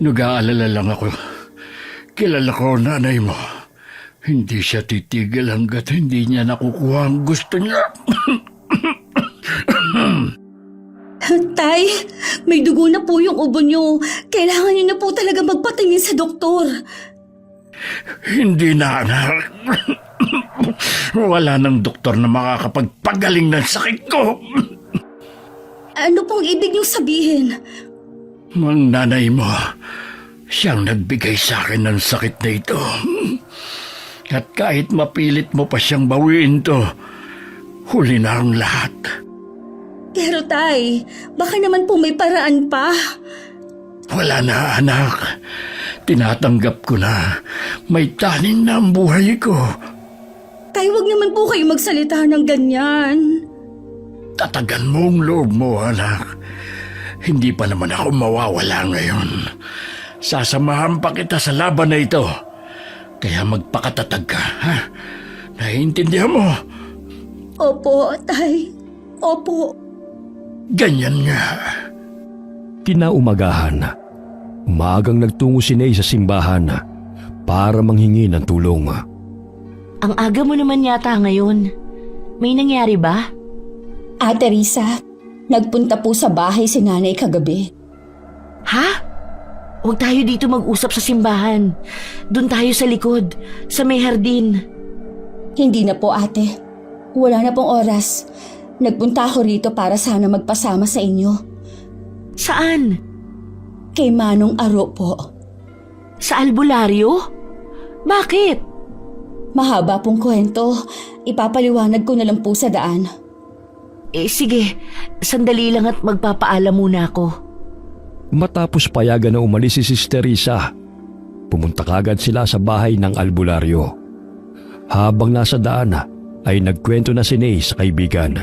nag-aalala lang ako. Kilala ko ang nanay mo. Hindi siya titigil hanggat hindi niya nakukuha ang gusto niya. Tay, may dugo na po yung ubo niyo. Kailangan niyo na po talaga magpatingin sa doktor. Hindi na, anak. Wala nang doktor na makakapagpagaling ng sakit ko. Ano pong ibig niyong sabihin? Ang nanay mo, siyang nagbigay sa akin ng sakit na ito. At kahit mapilit mo pa siyang bawiin to, huli na ang lahat. Pero tay, baka naman po may paraan pa. Wala na, anak. Tinatanggap ko na. May tanin na ang buhay ko. Tay, wag naman po kayo magsalita ng ganyan. Tatagan mo ang loob mo, anak. Hindi pa naman ako mawawala ngayon. Sasamahan pa kita sa laban na ito. Kaya magpakatatag ka, ha? Naiintindihan mo? Opo, tay. Opo. Ganyan nga. Kinaumagahan, umagang nagtungo si Ney sa simbahan para manghingi ng tulong. Ang aga mo naman yata ngayon. May nangyari ba? Ate Risa, nagpunta po sa bahay si nanay kagabi. Ha? Huwag tayo dito mag-usap sa simbahan. Doon tayo sa likod, sa may hardin. Hindi na po ate. Wala na pong oras. Nagpunta ako rito para sana magpasama sa inyo. Saan? Kay Manong Aro po. Sa albularyo? Bakit? Mahaba pong kwento. Ipapaliwanag ko na lang po sa daan. Sige, sandali lang at magpapaalam muna ako. Matapos payagan na umalis si Sister Risa, pumunta kagad sila sa bahay ng albularyo. Habang nasa daan ay nagkwento na si Ney sa kaibigan.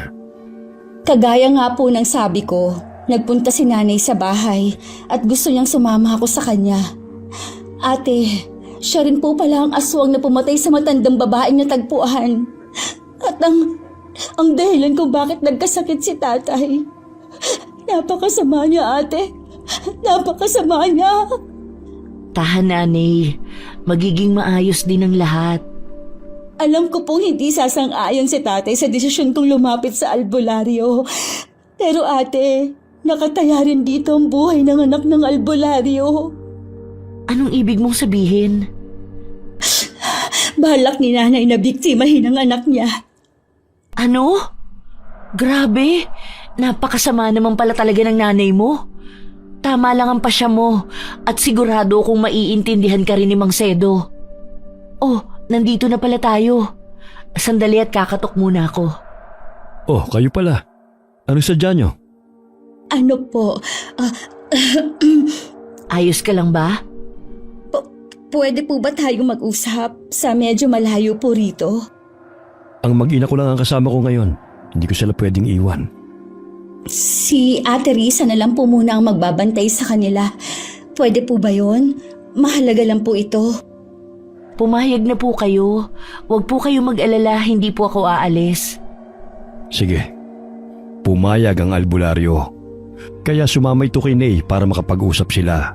Kagaya nga po ng sabi ko, nagpunta si nanay sa bahay at gusto niyang sumama ako sa kanya. Ate, siya rin po pala ang aswang na pumatay sa matandang babaeng natagpuan. At ang dahilan kung bakit nagkasakit si tatay. Napakasama niya, ate. Napakasama niya. Tahan, nanay. Magiging maayos din ang lahat. Alam ko pong hindi sasang-ayon si tatay sa desisyon kong lumapit sa albularyo. Pero ate, nakataya rin dito ang buhay ng anak ng albularyo. Anong ibig mong sabihin? Balak ni nanay na biktimahin ang anak niya. Ano? Grabe! Napakasama naman pala talaga ng nanay mo. Tama lang ang pasya mo at sigurado kung maiintindihan ka rin ni Mang Sedo. Oh, nandito na pala tayo. Sandali at kakatok muna ako. Oh, kayo pala. Ano sadya nyo? Ano po? Ayos ka lang ba? Pwede po ba tayo mag-usap sa medyo malayo po rito? Ang mag-ina ko lang ang kasama ko ngayon. Hindi ko sila pwedeng iwan. Si Ate Risa na lang po muna ang magbabantay sa kanila. Pwede po ba yun? Mahalaga lang po ito. Pumayag na po kayo. Huwag po kayo mag-alala, hindi po ako aalis. Sige. Pumayag ang albularyo. Kaya sumama ito kay Ney para makapag-usap sila.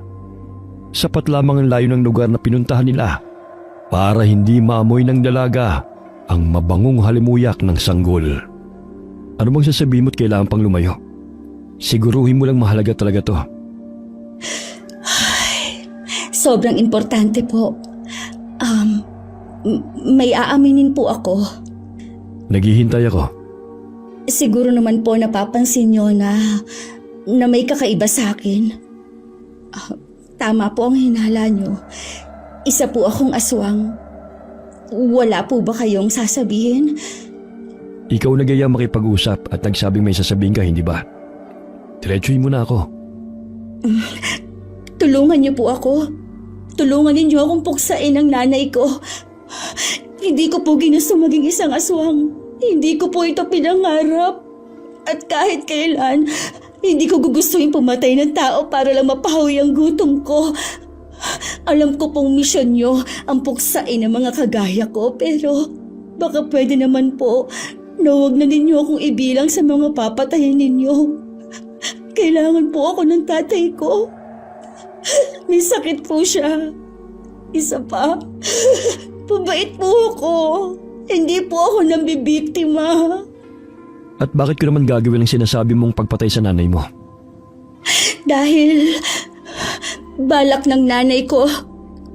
Sapat lamang ang layo ng lugar na pinuntahan nila para hindi maamoy ng dalaga ang mabangong halimuyak ng sanggol. Ano bang sasabihin mo't kailangan pang lumayo? Siguruhin mo lang mahalaga talaga to. Sobrang importante po. May aaminin po ako. Naghihintay ako. Siguro naman po napapansin nyo na may kakaiba sa akin. Tama po ang hinala nyo. Isa po akong aswang. Wala po ba kayong sasabihin? Ikaw nagaya makipag-usap at nagsabing may sasabihin ka, hindi ba? Diretsuhin mo na ako. Tulungan niyo po ako. Tulungan ninyo akong puksain ang nanay ko. Hindi ko po ginusto maging isang aswang. Hindi ko po ito pinangarap. At kahit kailan, hindi ko gugustuhin pumatay ng tao para lang mapahawi ang gutom ko. Alam ko pong misyon nyo ang puksain ng mga kagaya ko, pero baka pwede naman po na huwag na ninyo akong ibilang sa mga papatayin ninyo. Kailangan po ako ng tatay ko. May sakit po siya. Isa pa, pabait po ako. Hindi po ako nambibiktima. At bakit ko naman gagawin ang sinasabi mong pagpatay sa nanay mo? Dahil balak ng nanay ko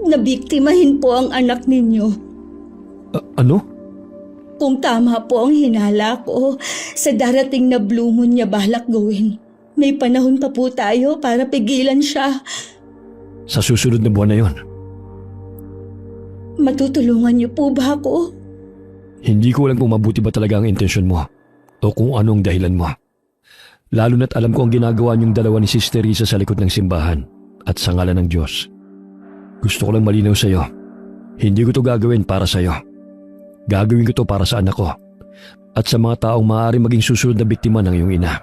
na biktimahin po ang anak ninyo. Ano? Kung tama po ang hinala ko, sa darating na blue moon niya balak gawin. May panahon pa po tayo para pigilan siya. Sa susunod na buwan na yon? Matutulungan niyo po ba ako? Hindi ko alam kung mabuti ba talaga ang intensyon mo o kung ano ang dahilan mo. Lalo na't alam ko ang ginagawa niyong dalawa ni Sister Risa sa likod ng simbahan at sa ngalan ng Diyos. Gusto ko lang malinaw sa iyo. Hindi ko to gagawin para sa iyo. Gagawin ko to para sa anak ko at sa mga taong maaari maging susunod na biktima ng iyong ina.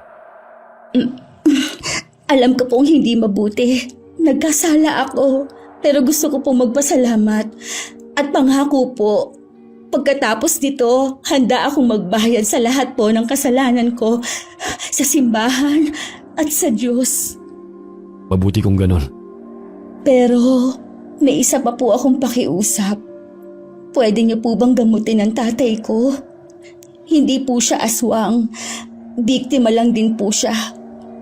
Alam ko pong hindi mabuti. Nagkasala ako, pero gusto ko pong magpasalamat. At pangako po, pagkatapos nito, handa akong magbayad sa lahat po ng kasalanan ko sa simbahan at sa Diyos. Mabuti kung ganon. Pero may isa pa po akong pakiusap. Pwede niyo po bang gamutin ang tatay ko? Hindi po siya aswang. Biktima lang din po siya.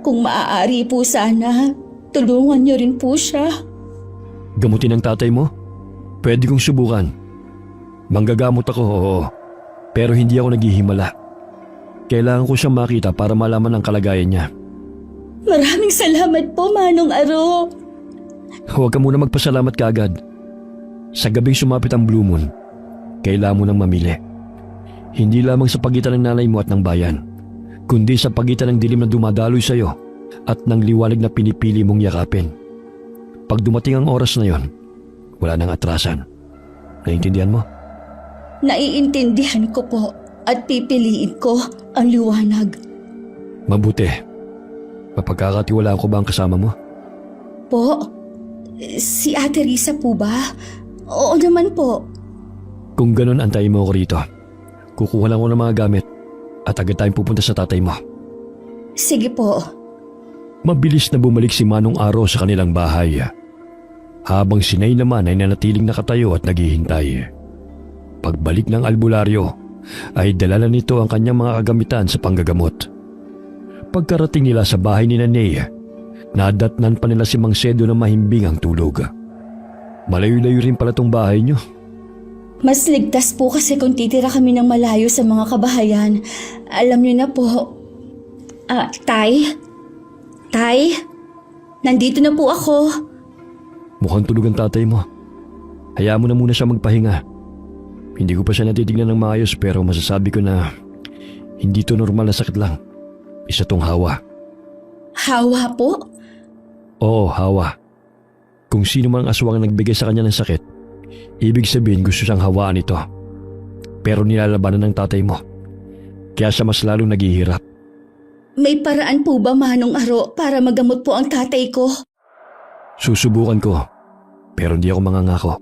Kung maaari po sana, tulungan niyo rin po siya. Gamutin ang tatay mo? Pwede kong subukan. Manggagamot ako, oo. Pero hindi ako naghihimala. Kailangan ko siyang makita para malaman ang kalagayan niya. Maraming salamat po, Manong Aro. Huwag ka muna magpasalamat kaagad. Sa gabing sumapit ang blue moon, kailangan mo nang mamili. Hindi lamang sa pagitan ng nanay mo at ng bayan, kundi sa pagitan ng dilim na dumadaloy sa iyo at ng liwanag na pinipili mong yakapin. Pag dumating ang oras na yon, wala nang atrasan. Naiintindihan mo? Naiintindihan ko po at pipiliin ko ang liwanag. Mabuti. Mapagkakatiwalaan ko ba ang kasama mo? Po? Si Ate Risa po ba? Oo naman po. Kung ganun, antayin mo ako rito. Kukuha lang ako ng mga gamit at agad tayong pupunta sa tatay mo. Sige po. Mabilis na bumalik si Manong Aro sa kanilang bahay. Habang si Nay naman ay nanatiling nakatayo at naghihintay. Pagbalik ng albularyo, ay dala na nito ang kanyang mga kagamitan sa panggagamot. Pagkarating nila sa bahay ni Nanay, nadatnan pa nila si Mang Sedo na mahimbing ang tulog. Malayo-layo rin pala tong bahay niyo. Mas ligtas po kasi kung titira kami ng malayo sa mga kabahayan. Alam niyo na po. Tay? Tay? Nandito na po ako. Mukhang tulog ang tatay mo. Hayaan mo na muna siya magpahinga. Hindi ko pa siya natitignan ng maayos pero masasabi ko na hindi to normal na sakit lang. Isa tong hawa. Hawa po? Oo, hawa. Kung sino man ang aswang ang nagbigay sa kanya ng sakit, ibig sabihin gusto siyang hawaan ito. Pero nilalabanan ng tatay mo. Kaya siya mas lalong naghihirap. May paraan po ba, Manong Aro, para magamot po ang tatay ko? Susubukan ko, pero hindi ako mangangako.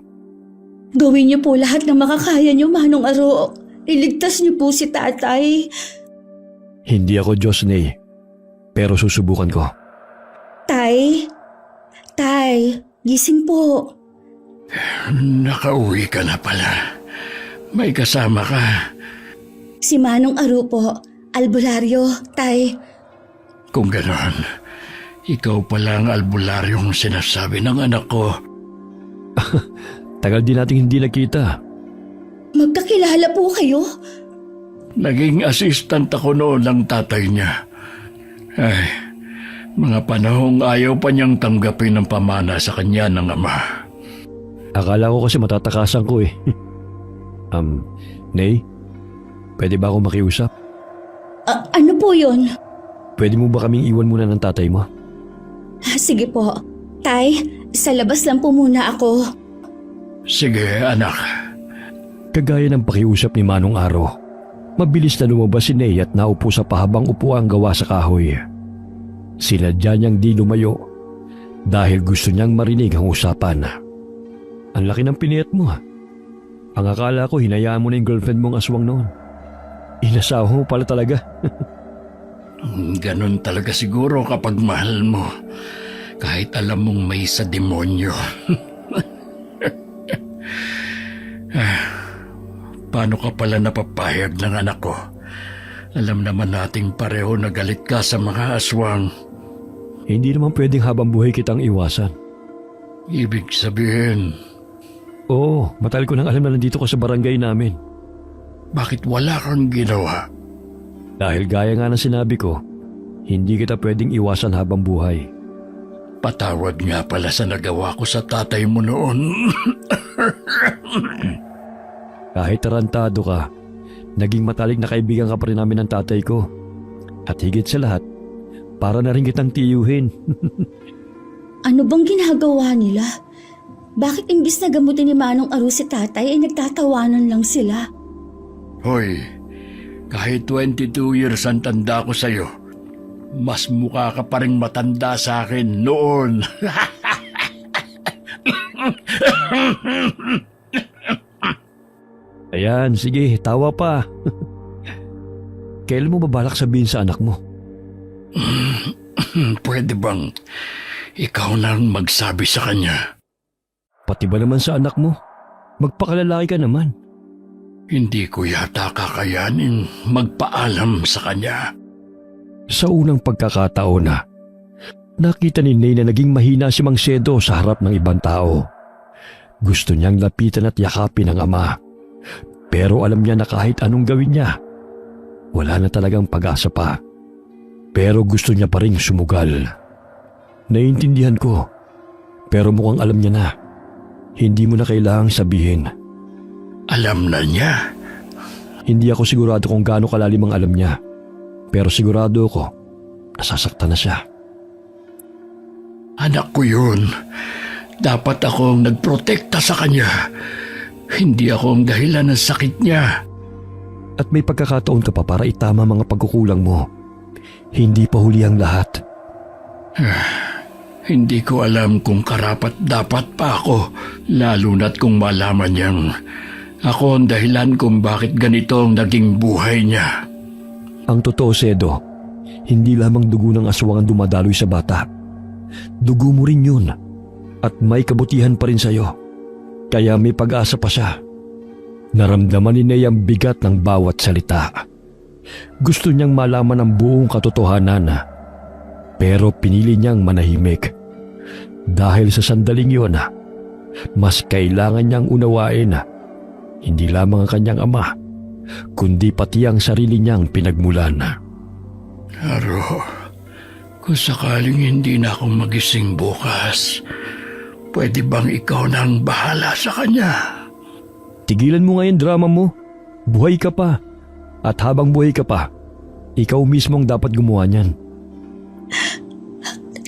Gawin niyo po lahat ng makakaya niyo, Manong Aro. Iligtas niyo po si tatay. Hindi ako Diyos, Nay, pero susubukan ko. Tay? Tay, gising po. Nakauwi ka na pala. May kasama ka. Si Manong Aro po, albularyo, tay. Kung ganon, ikaw pala ang albularyong sinasabi ng anak ko. Tagal din nating hindi nakita. Magkakilala po kayo? Naging assistant ako noon ng tatay niya. Ay, mga panahong ayaw pa niyang tanggapin ang pamana sa kanya ng ama. Akala ko kasi matatakasan ko eh. Nay, pwede ba ako makiusap? Ano po yun? Pwede mo ba kaming iwan muna ng tatay mo? Sige po. Tay, sa labas lang po muna ako. Sige, anak. Kagaya ng pakiusap ni Manong Aro, mabilis na lumabas si Ney at naupo sa pahabang upuang gawa sa kahoy. Sinadya niyang di lumayo dahil gusto niyang marinig ang usapan. Ang laki ng piniyat mo ha. Ang akala ko hinayaan mo na yung girlfriend mong aswang noon. Inasawa mo pala talaga. Ganon talaga siguro kapag mahal mo. Kahit alam mong may sa demonyo. Paano ka pala napapayag ng anak ko? Alam naman nating pareho na galit ka sa mga aswang. Hindi naman pwedeng habang buhay kitang iwasan. Ibig sabihin, Oo, matagal ko nang alam na nandito ka sa barangay namin. bakit wala kang ginawa? Dahil gaya nga ng sinabi ko, hindi kita pwedeng iwasan habang buhay. Patawad nga pala sa nagawa ko sa tatay mo noon. Kahit tarantado ka, naging matalik na kaibigan ka pa rin namin ng tatay ko. At higit sa lahat, para na rin kitang tiyuhin. Ano bang ginagawa nila? Bakit imbis na gamutin ni Manong Aro si tatay ay nagtatawanan lang sila? Hoy, kahit 22 years ang tanda ko sa'yo, mas mukha ka pa rin matanda sa akin noon. Ayan, sige, tawa pa. Kailan mo babalak sabihin sa anak mo? Pwede bang ikaw nang magsabi sa kanya? Pati ba naman sa anak mo? Magpakalalaki ka naman. Hindi ko yata kakayanin magpaalam sa kanya. Sa unang pagkakataon na, nakita ni Ney na naging mahina si Mang Sedo sa harap ng ibang tao. Gusto niyang lapitan at yakapin ang ama. Pero alam niya na kahit anong gawin niya, wala na talagang pag-asa pa. Pero gusto niya pa rin sumugal. Naiintindihan ko, pero mukhang alam niya na. Hindi mo na kailangang sabihin. Alam na niya. Hindi ako sigurado kung gaano kalalim ang alam niya. Pero sigurado ako, nasasaktan na siya. Anak ko yun. Dapat akong nagprotekta sa kanya. Hindi ako ang dahilan ng sakit niya. At may pagkakataon ka pa para itama mga pagkukulang mo. Hindi pa huli ang lahat. Hindi ko alam kung karapat-dapat pa ako, lalo na't kung malaman niyang ako ang dahilan kung bakit ganito ang naging buhay niya. Ang totoo, Sedo, hindi lamang dugo ng aswang ang dumadaloy sa bata. Dugo mo rin yun. At may kabutihan pa rin sa'yo. Kaya may pag-asa pa siya. Naramdaman ni Ney ang bigat ng bawat salita. Gusto niyang malaman ang buong katotohanan. Pero pinili niyang manahimik. Dahil sa sandaling yun, mas kailangan niyang unawain hindi lamang ang kanyang ama, kundi pati ang sarili niyang pinagmulan. Aro, kung sakaling hindi na ako magising bukas, pwede bang ikaw na ang bahala sa kanya? Tigilan mo nga yung drama mo. Buhay ka pa. At habang buhay ka pa, ikaw mismo ang dapat gumawa niyan.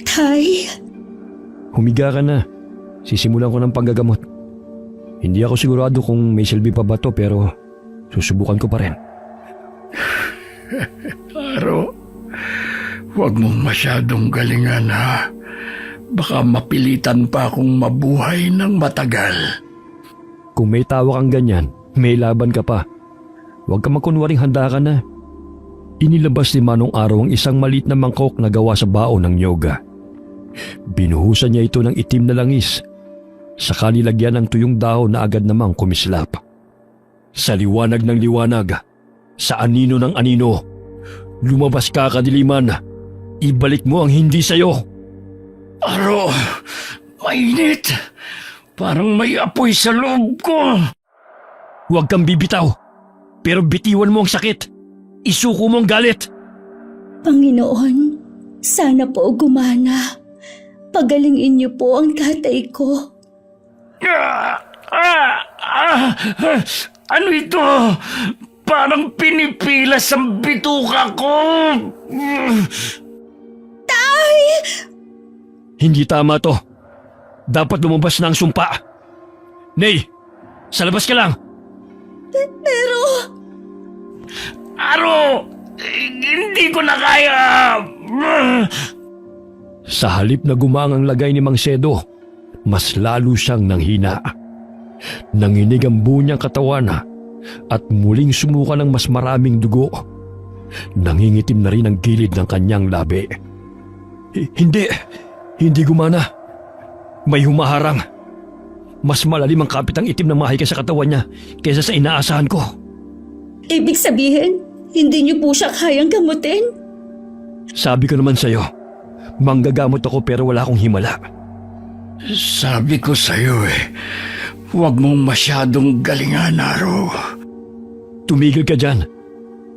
Tay, Humiga ka na. Sisimulan ko ng panggagamot. Hindi ako sigurado kung may silbi pa ba to pero susubukan ko pa rin. Aro, huwag mong masyadong galingan ha. Baka mapilitan pa akong mabuhay ng matagal. Kung may tawa kang ganyan, may laban ka pa. Huwag ka magkunwaring handa ka na. Inilabas ni Manong Araw ang isang maliit na mangkok na gawa sa baon ng nyoga. Binuhusan niya ito ng itim na langis. Saka nilagyan ng tuyong dahon na agad namang kumislap. Sa liwanag ng liwanag, sa anino ng anino, lumabas ka kadiliman. Ibalik mo ang hindi sa'yo. Aro, mainit. Parang may apoy sa loob ko. Huwag kang bibitaw. Pero bitiwan mo ang sakit. Isuko mo ang galit. Panginoon, sana po gumana. Pagalingin niyo po ang tatay ko. Ano ito? Parang pinipilas ang bituka ko. Hindi tama to. Dapat lumabas na ang sumpa. Nay, sa labas ka lang. Pero, Aro, hindi ko na kaya. Sa halip na gumaang ang lagay ni Mang Sedo, mas lalo siyang nanghina. Nanginig ang buo niyang katawan at muling sumuka ng mas maraming dugo. Nangingitim na rin ang gilid ng kanyang labi. Hindi gumana. May humaharang. Mas malalim ang kapitang itim na mahika sa katawan niya kaysa sa inaasahan ko. ibig sabihin, hindi niyo po siya kayang gamutin? Sabi ko naman sa'yo, manggagamot ako pero wala akong himala. Sabi ko sa'yo huwag mong masyadong galingan, Aro. Tumigil ka dyan.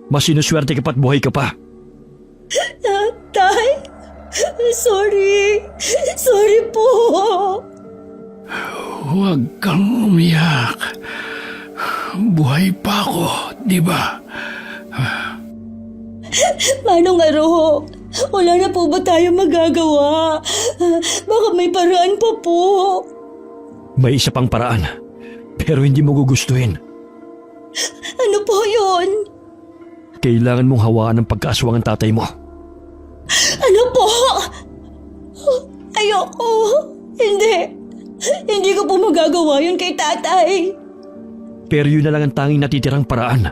Mas sinuswerte ka pa't buhay ka pa. Tay, sorry. Sorry po. Huwag kang umiyak. Buhay pa ako, di ba? Manong Aro, wala na po ba tayo magagawa? Baka may paraan pa po. May isa pang paraan, pero hindi mo gugustuhin. Ano po yun? Kailangan mong hawaan ng pagkaaswang ang tatay mo. Ano po? Ayoko. Hindi ko po magagawa yun kay tatay. Pero yun na lang ang tanging natitirang paraan.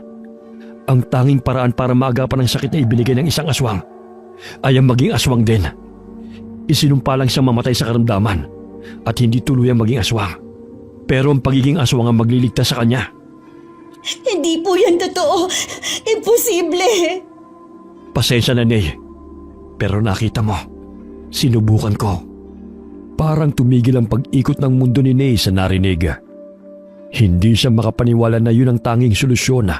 Ang tanging paraan para maagapan ang sakit na ibinigay ng isang aswang ay ang maging aswang din. Isinumpa lang siyang mamatay sa karamdaman at hindi tuluyang maging aswang. Pero ang pagiging aswang ang magliligtas sa kanya. Hindi po yan totoo. Imposible. Pasensya na, Ney. Pero nakita mo, sinubukan ko. Parang tumigil ang pag-ikot ng mundo ni Ney sa narinig. Hindi siya makapaniwala na yun ang tanging solusyon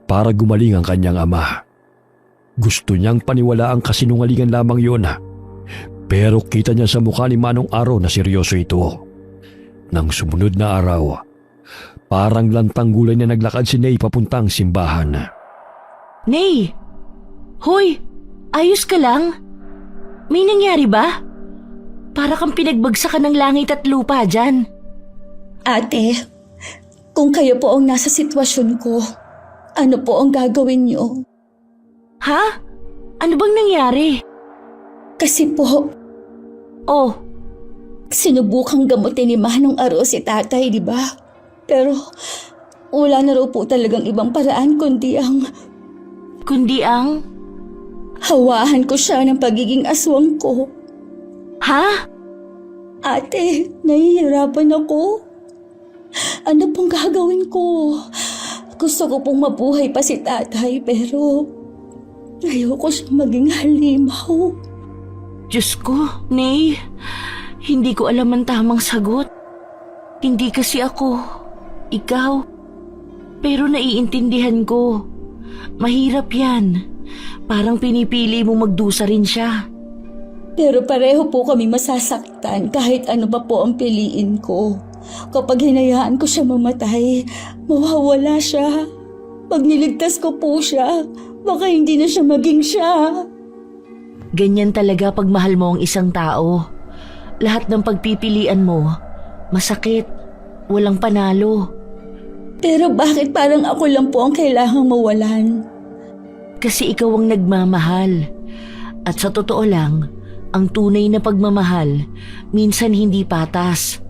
para gumaling ang kanyang ama. Gusto niyang paniwalaan kasinungalingan lamang yun. Pero kita niya sa mukha ni Manong Aro na seryoso ito. Nang sumunod na araw, parang lantang gulay na naglakad si Ney papuntang simbahan. Nay! Hoy! Ayos ka lang? May nangyari ba? Para kang pinagbagsakan ng langit at lupa dyan. Ate, kung kayo po ang nasa sitwasyon ko, ano po ang gagawin niyo? Ha? Ano bang nangyari? Kasi po, Oh, sinubukang gamutin ni Manong Aro si tatay, di ba? Pero wala na raw po talagang ibang paraan kundi ang hawahan ko siya ng pagiging aswang ko. Ha? Ate, nahihirapan ako. Ano pong gagawin ko? Gusto ko pong mabuhay pa si tatay pero ayoko siyang maging halimaw. Diyos ko, Nay. Hindi ko alam ang tamang sagot. Hindi kasi ako. Ikaw. Pero naiintindihan ko. Mahirap yan. Parang pinipili mo magdusa rin siya. Pero pareho po kami masasaktan kahit ano pa po ang piliin ko. Kapag hinayaan ko siya mamatay, mawawala siya. Pag niligtas ko po siya, baka hindi na siya maging siya. Ganyan talaga pag mahal mo ang isang tao. Lahat ng pagpipilian mo, masakit, walang panalo. Pero bakit parang ako lang po ang kailangang mawalan? Kasi ikaw ang nagmamahal. At sa totoo lang, ang tunay na pagmamahal, minsan hindi patas.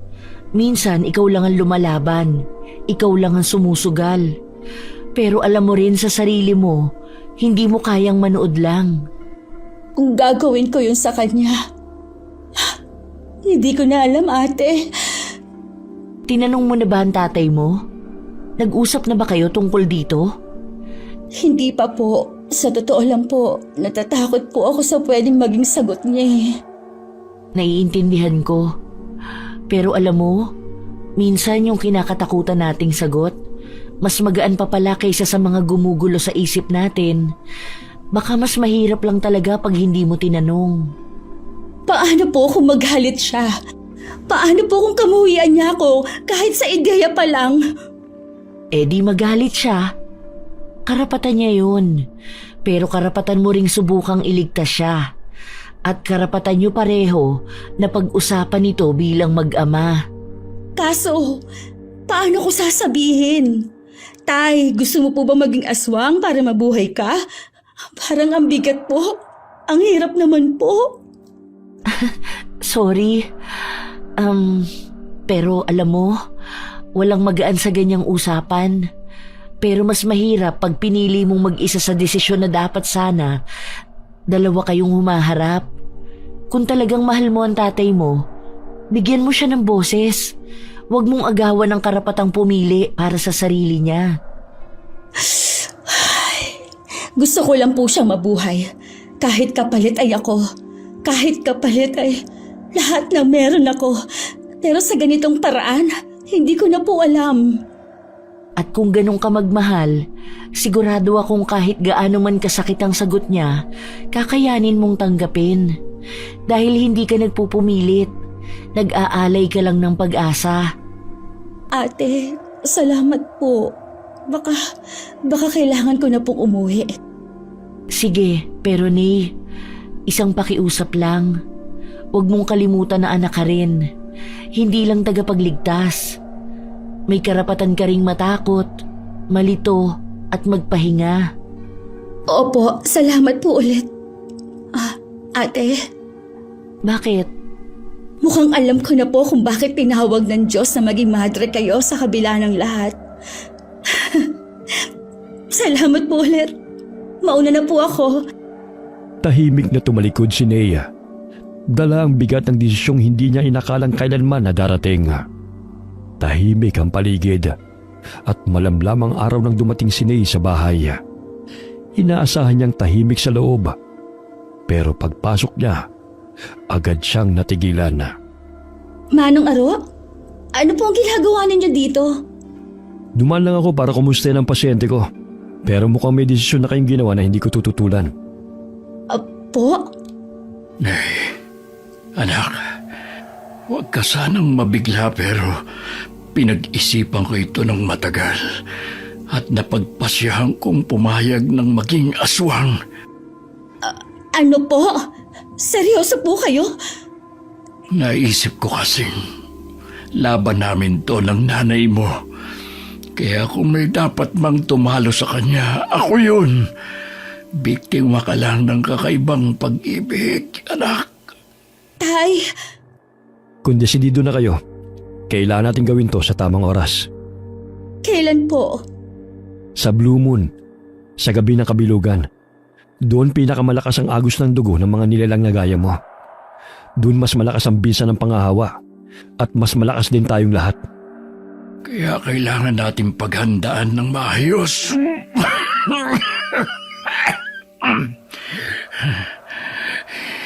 Minsan ikaw lang ang lumalaban. Ikaw lang ang sumusugal. Pero alam mo rin sa sarili mo, hindi mo kayang manood lang. Kung gagawin ko yun sa kanya, hindi ko na alam, ate. Tinanong mo na ba ang tatay mo? Nag-usap na ba kayo tungkol dito? Hindi pa po. Sa totoo lang po, natatakot po ako sa pwedeng maging sagot niya eh. Naiintindihan ko. Pero alam mo, minsan yung kinakatakutan nating sagot, mas magaan pa pala kaysa sa mga gumugulo sa isip natin. Baka mas mahirap lang talaga pag hindi mo tinanong. Paano po kung maghalit siya? Paano po kung kamuhian niya ako kahit sa ideya pa lang? Eh di magalit siya. Karapatan niya yun. Pero karapatan mo ring subukang iligtas siya. At karapatan niyo pareho na pag-usapan ito bilang mag-ama. Kaso, paano ko sasabihin? Tay, gusto mo po ba maging aswang para mabuhay ka? Parang ang bigat po. Ang hirap naman po. Sorry. Pero alam mo, walang magaan sa ganyang usapan. Pero mas mahirap pag pinili mong mag-isa sa desisyon na dapat sana dalawa kayong humaharap. Kung talagang mahal mo ang tatay mo, bigyan mo siya ng boses. Huwag mong agawan ng karapatang pumili para sa sarili niya. Gusto ko lang po siyang mabuhay. Kahit kapalit ay ako. Kahit kapalit ay lahat ng meron ako. Pero sa ganitong paraan, hindi ko na po alam. At kung ganun ka magmahal, sigurado akong kahit gaano man kasakit ang sagot niya, kakayanin mong tanggapin. Dahil hindi ka nagpupumilit, nag-aalay ka lang ng pag-asa. Ate, salamat po. Baka kailangan ko na pong umuwi. Sige, pero Nay, isang pakiusap lang. Huwag mong kalimutan na anak ka rin. Hindi lang tagapagligtas. May karapatan ka ring matakot, malito at magpahinga. Opo, salamat po ulit. Ate, Bakit? mukhang alam ko na po kung bakit tinawag ng Diyos na maging madre kayo sa kabila ng lahat. Salamat po ulit. Mauna na po ako. Tahimik na tumalikod si Nea. Dala ang bigat ng desisyong hindi niya inakalang kailanman na darating. Tahimik ang paligid at malamlam ang araw nang dumating si Nea sa bahay. Inaasahan niyang tahimik sa loob. Pero pagpasok niya, agad siyang natigilan. Manong Aro, ano po ang ginagawa ninyo dito? Dumaan lang ako para kumustahin ang pasyente ko. Pero mukhang may desisyon na kayong ginawa na hindi ko tututulan. Po? Anak, huwag ka sanang mabigla pero pinag-isipan ko ito ng matagal at napagpasyahan kong pumayag ng maging aswang. Ano po? Seryoso po kayo? Naisip ko kasing laban namin to ng nanay mo. Kaya kung may dapat mang tumalo sa kanya, ako yun. Biktima ka lang ng kakaibang pag-ibig, anak. Tay, Kung desidido na kayo, kailangan natin gawin to sa tamang oras. kailan po? Sa Blue Moon, sa gabi ng kabilugan. Doon pinakamalakas ang agos ng dugo ng mga nilalang na gaya mo. Doon mas malakas ang bisa ng pangahawa at mas malakas din tayong lahat. Kaya kailangan natin paghandaan ng maayos.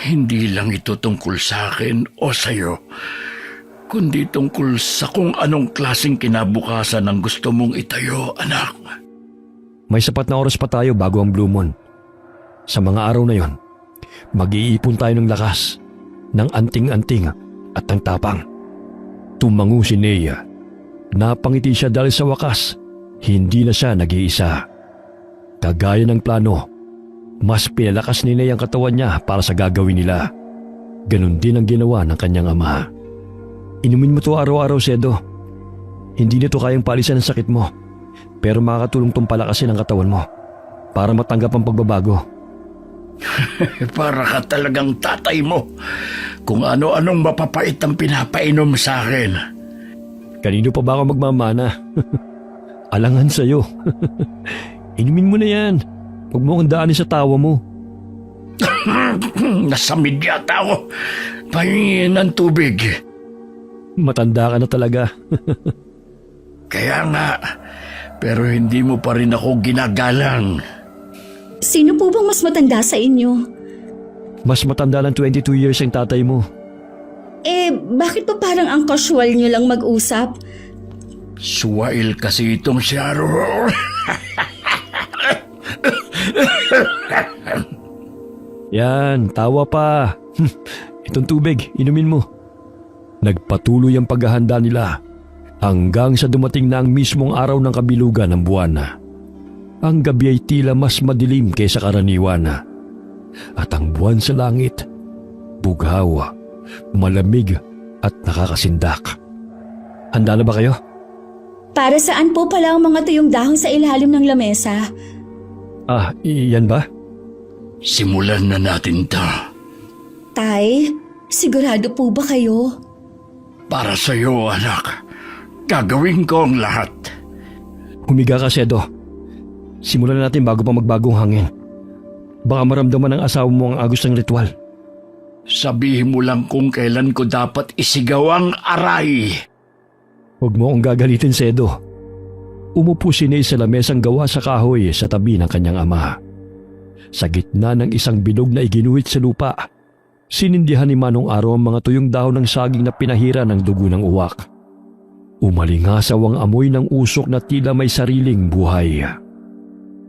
Hindi lang ito tungkol sa akin o sa'yo, kundi tungkol sa kung anong klaseng kinabukasan ang gusto mong itayo, anak. May sapat na oras pa tayo bago ang Blue Moon. Sa mga araw na yon, mag-iipon tayo ng lakas, ng anting-anting at ng tapang. Tumango si Nea. Napangiti siya dahil sa wakas, hindi na siya nag-iisa. Kagaya ng plano, mas pinalakas ni Nea ang katawan niya para sa gagawin nila. Ganon din ang ginawa ng kanyang ama. Inumin mo to araw-araw, Sedo. Hindi nito kayang palisan ang sakit mo, pero makakatulong tong palakasin ang katawan mo para matanggap ang pagbabago. Para ka talagang tatay mo. Kung ano-anong mapapait ang pinapainom sa akin. Kanino pa ba ako magmamana? Alangan sa'yo. Inumin mo na yan. Huwag mo akong daanin sa tawa mo. Nasamid yata ako. Pahingin ng tubig. Matanda ka na talaga. Kaya nga, pero hindi mo pa rin ako ginagalang. Sino po bang mas matanda sa inyo? Mas matanda ng 22 years ang tatay mo. Bakit pa parang ang casual nyo lang mag-usap? Suwail kasi itong si Aro. Yan, tawa pa. Itong tubig, inumin mo. Nagpatuloy ang paghahanda nila hanggang sa dumating na ang mismong araw ng kabilugan ng buwan. Ang gabi ay tila mas madilim kaysa karaniwan. At ang buwan sa langit, bughaw, malamig at nakakasindak. Handa na ba kayo? Para saan po pala ang mga tuyong dahon sa ilalim ng lamesa? Iyan ba? Simulan na natin to. Tay, sigurado po ba kayo? Para sa'yo, anak. Gagawin ko ang lahat. Humiga ka, Sedo. Simulan na natin bago pa magbagong hangin. Baka maramdaman ng asawa mo ang agos ng ritual. Sabihin mo lang kung kailan ko dapat isigaw ang aray. Huwag mo akong gagalitin, Sedo. Umupo si Ney sa lamesang gawa sa kahoy sa tabi ng kanyang ama. Sa gitna ng isang bilog na iginuhit sa lupa, sinindihan ni Manong Aro ang mga tuyong dahon ng saging na pinahira ng dugo ng uwak. Umalingasaw ang amoy ng usok na tila may sariling buhay.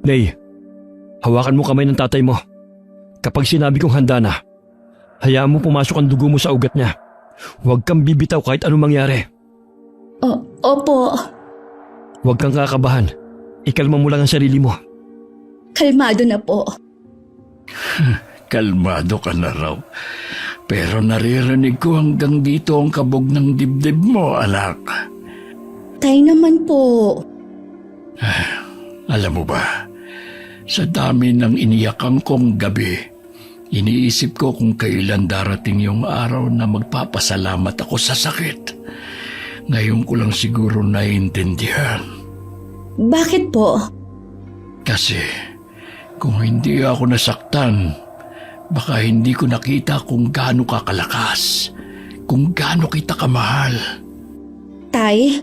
Ney, hawakan mo kamay ng tatay mo. Kapag sinabi kong handa na, hayaan mo pumasok ang dugo mo sa ugat niya. Huwag kang bibitaw kahit anong mangyari. Opo. Huwag kang kakabahan. Ikalma mo lang ang sarili mo. Kalmado na po. Kalmado ka na raw. Pero naririnig ko hanggang dito ang kabog ng dibdib mo, anak. Tay naman po. Alam mo ba, sa dami ng iniyakan kong gabi, iniisip ko kung kailan darating yung araw na magpapasalamat ako sa sakit. Ngayon ko lang siguro naiintindihan. Bakit po? Kasi kung hindi ako nasaktan, baka hindi ko nakita kung gaano ka kalakas, kung gaano kita kamahal. Tay?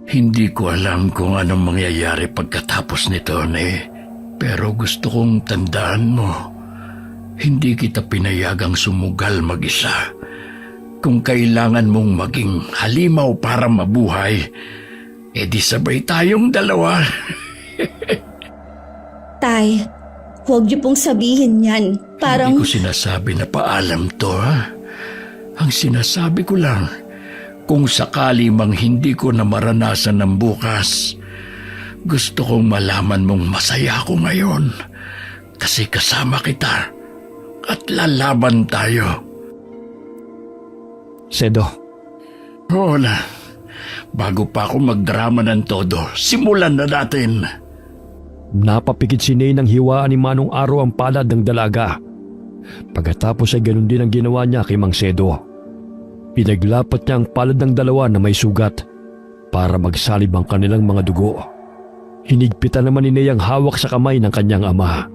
Hindi ko alam kung anong mangyayari pagkatapos nito, pero gusto kong tandaan mo, hindi kita pinayagang sumugal mag-isa. Kung kailangan mong maging halimaw para mabuhay, edi sabay tayong dalawa. Tay, huwag niyo pong sabihin yan. Parang... Hindi ko sinasabi na paalam to, ha? Ang sinasabi ko lang, kung sakali mang hindi ko na maranasan ng bukas, gusto kong malaman mong masaya ako ngayon kasi kasama kita at lalaban tayo. Sedo, Oo na. Bago pa ako magdrama ng todo, simulan na natin. napapikit si Ney nang hiwaan ni Manong Aro ang palad ng dalaga. Pagkatapos ay ganun din ang ginawa niya kay Mang Sedo. Pinaglapat niya ang palad ng dalawa na may sugat para magsalib ang kanilang mga dugo. Hinigpitan naman ni Ney ang hawak sa kamay ng kanyang ama.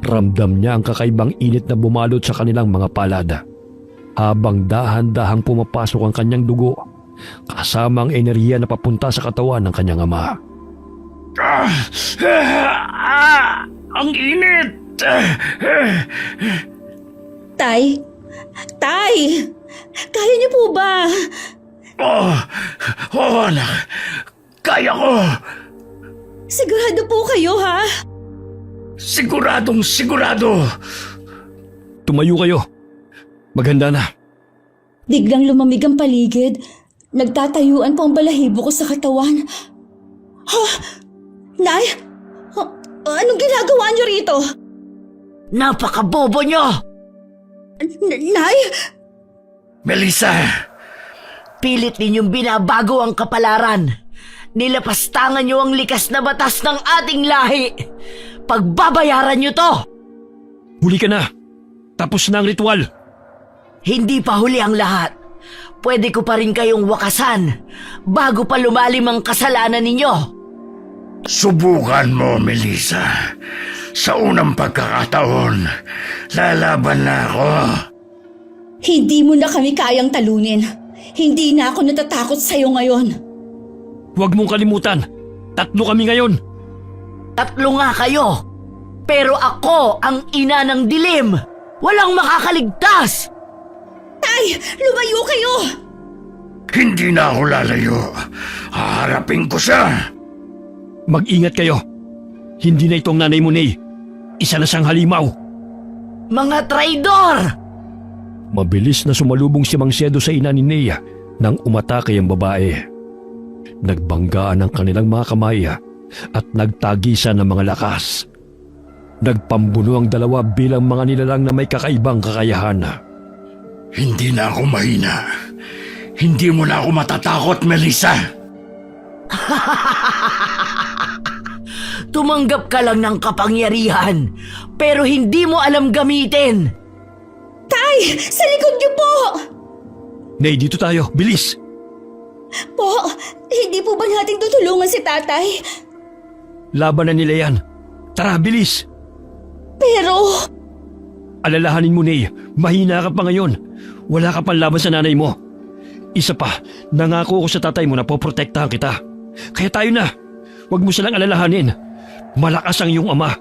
Ramdam niya ang kakaibang init na bumalot sa kanilang mga palad habang dahan-dahang pumapasok ang kanyang dugo kasama ang enerhiya na papunta sa katawan ng kanyang ama. Ang init! Tay? Tay! Kaya niyo po ba? Oo, anak. Kaya ko. Sigurado po kayo, ha? Siguradong sigurado. Tumayo kayo. Maghanda na. Biglang lumamig ang paligid. Nagtatayuan po ang balahibo ko sa katawan. Ha? Nay? Anong ginagawa niyo rito? Napakabobo nyo! Nay? Melissa! Pilit ninyong binabago ang kapalaran. Nilapastangan nyo ang likas na batas ng ating lahi. Pagbabayaran nyo to! Huli ka na. Tapos na ang ritual. Hindi pa huli ang lahat. Pwede ko pa rin kayong wakasan bago pa lumalim ang kasalanan ninyo. Subukan mo, Melissa. Sa unang pagkakataon, lalaban na ako. Hindi mo na kami kayang talunin. Hindi na ako natatakot sa'yo ngayon. Huwag mong kalimutan. 3 kami ngayon. 3 nga kayo. Pero ako ang ina ng dilim. Walang makakaligtas. Tay, lumayo kayo! Hindi na ako lalayo. Haharapin ko siya. Mag-ingat kayo. Hindi na itong nanay mo, Nay. Isa na siyang halimaw. Mga traidor! Mabilis na sumalubong si Mang Sedo sa ina ni Nea nang umatake ang babae. Nagbanggaan ang kanilang mga kamay at nagtagisan ng mga lakas. Nagpambuno ang dalawa bilang mga nilalang na may kakaibang kakayahan. Hindi na ako mahina. Hindi mo na ako matatakot, Melissa. Tumanggap ka lang ng kapangyarihan, pero hindi mo alam gamitin. Tay, sa likod niyo po! Nay, dito tayo. Bilis! Po, hindi po ba natin tutulungan si tatay? Laban na nila yan. Tara, bilis! Pero... Alalahanin mo, Nay. Mahina ka pa ngayon. Wala ka pang laban sa nanay mo. Isa pa, nangako ko sa tatay mo na poprotektahan kita. Kaya tayo na. Huwag mo silang alalahanin. Malakas ang iyong ama.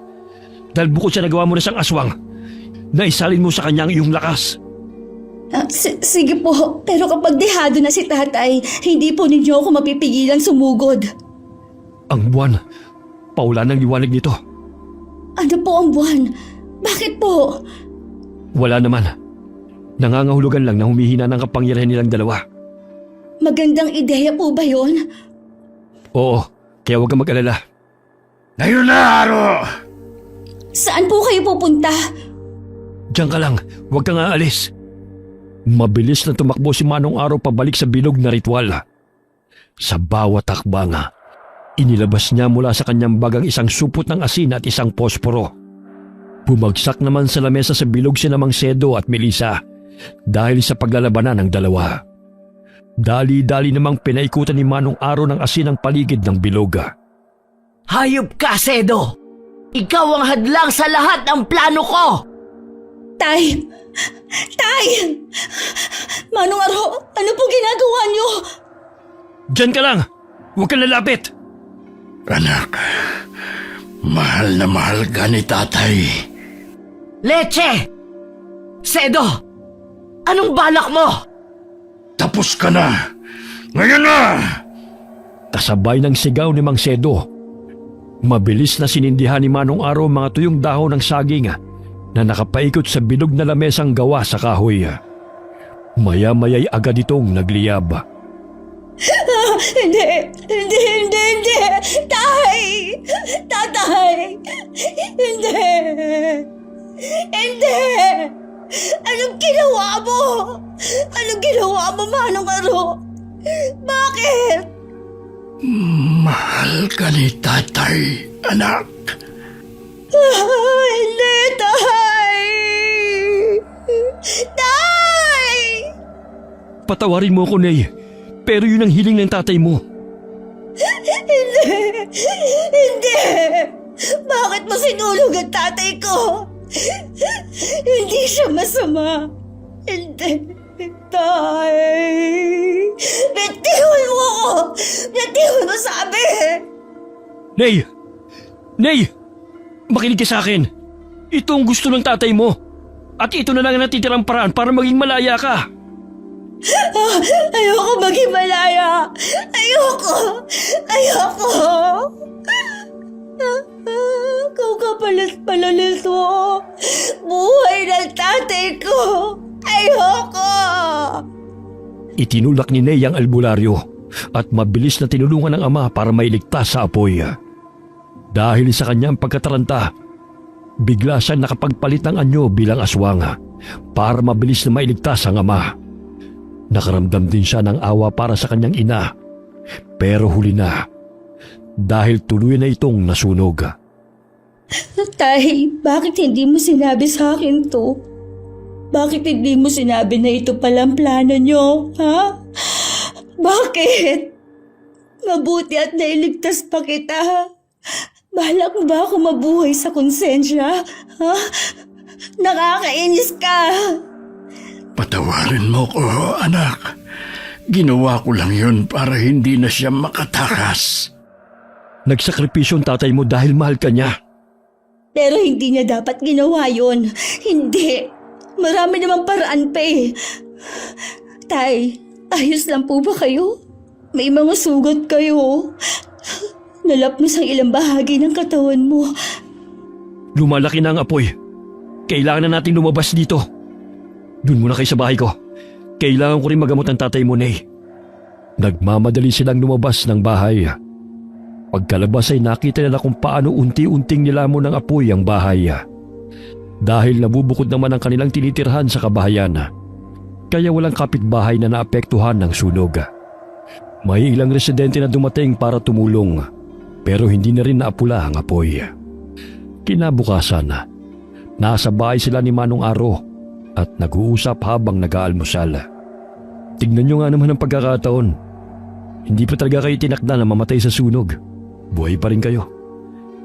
Dahil bukod sa nagawa mo na siyang aswang, naisalin mo sa kanya ang iyong lakas. Sige po, pero kapag dehado na si tatay, hindi po ninyo ako mapipigilang sumugod. Ang buwan, paula ng liwanag nito. Ano po ang buwan? Bakit po? Wala naman. Nangangahulugan lang na humihina ng kapangyarihan nilang dalawa. Magandang ideya po ba yon? Oo, kaya huwag kang mag-alala. Ngayon na, Aro! Saan po kayo pupunta? Diyan ka lang, huwag kang aalis. Mabilis na tumakbo si Manong Araw pabalik sa bilog na ritual. Sa bawat hakbang, inilabas niya mula sa kanyang bagang isang supot ng asin at isang posporo. Bumagsak naman sa lamesa sa bilog si Mang Sedo at Melissa dahil sa paglalabanan ng dalawa. Dali-dali namang pinaikutan ni Manong Araw ng asin ang paligid ng bilog. Hayop ka, Sedo! Ikaw ang hadlang sa lahat ng plano ko! Tay! Tay! Manong Aro, ano po ginagawa niyo? Diyan ka lang! Huwag kang lalapit! Anak, mahal na mahal ka ni tatay. Leche! Sedo! Anong balak mo? Tapos ka na! Ngayon na! Kasabay ng sigaw ni Mang Sedo. Mabilis na sinindihan ni Manong Araw mga tuyong dahon ng saging na nakapaikot sa bilog na lamesang gawa sa kahoy. Maya-maya'y agad itong nagliyab. Hindi! Tay! Tatay! Hindi! Hindi! Anong ginawa mo? Anong ginawa mo, Manong Aro? Bakit? Mahal ka ni tatay, anak. Hindi, Tay! Tay! Patawarin mo ako, Nay. Pero yun ang hiling ng tatay mo. Hindi! Bakit mo sinulog ang tatay ko? Hindi siya masama. Hindi, Tay. Bitiwan mo ako! Bitiwan mo sabi! Nay! Nay! Makinig ka sa akin. Ito ang gusto ng tatay mo. At ito na lang ang natitirang paraan para maging malaya ka. Ayoko maging malaya! Ayoko! Kung kapalit-pala nito, buhay ng tatay ko! Ayoko! Itinulak ni Ney ang albularyo at mabilis na tinulungan ng ama para mailigtas sa apoy. Dahil sa kanyang pagkataranta, bigla siyang nakapagpalit ng anyo bilang aswang para mabilis na mailigtas ang ama. Nakaramdam din siya ng awa para sa kanyang ina, pero huli na dahil tuloy na itong nasunog. Tay, bakit hindi mo sinabi sa akin to? Bakit hindi mo sinabi na ito palang plano nyo, ha? Bakit? Mabuti at nailigtas pa kita. Balak mo ba ako mabuhay sa konsensya? Ha? Nakakainis ka. Patawarin mo ko, anak. Ginawa ko lang yun para hindi na siya makatakas. Nagsakripisyo ang tatay mo dahil mahal ka niya. Pero hindi niya dapat ginawa yon. Hindi. Marami namang paraan pa eh. Tay, ayos lang po ba kayo? May mga sugat kayo. Nalapnos ang ilang bahagi ng katawan mo. Lumalaki na ang apoy. Kailangan na natin lumabas dito. Doon muna kayo sa bahay ko. Kailangan ko rin magamot ang tatay mo, Nay. Nagmamadali silang lumabas ng bahay. Pagkalabas ay nakita nila kung paano unti-unting nilamon ng apoy ang bahay. Dahil nabubukod naman ang kanilang tinitirhan sa kabahayan. Kaya walang kapitbahay na naapektuhan ng sunog. May ilang residente na dumating para tumulong, pero hindi na rin naapula ang apoy. Kinabukasan, nasa bahay sila ni Manong Aro at nag-uusap habang nag-aalmusal. Tignan nyo nga naman ang pagkakataon. Hindi pa talaga kayo tinakda na mamatay sa sunog. Buhay pa rin kayo.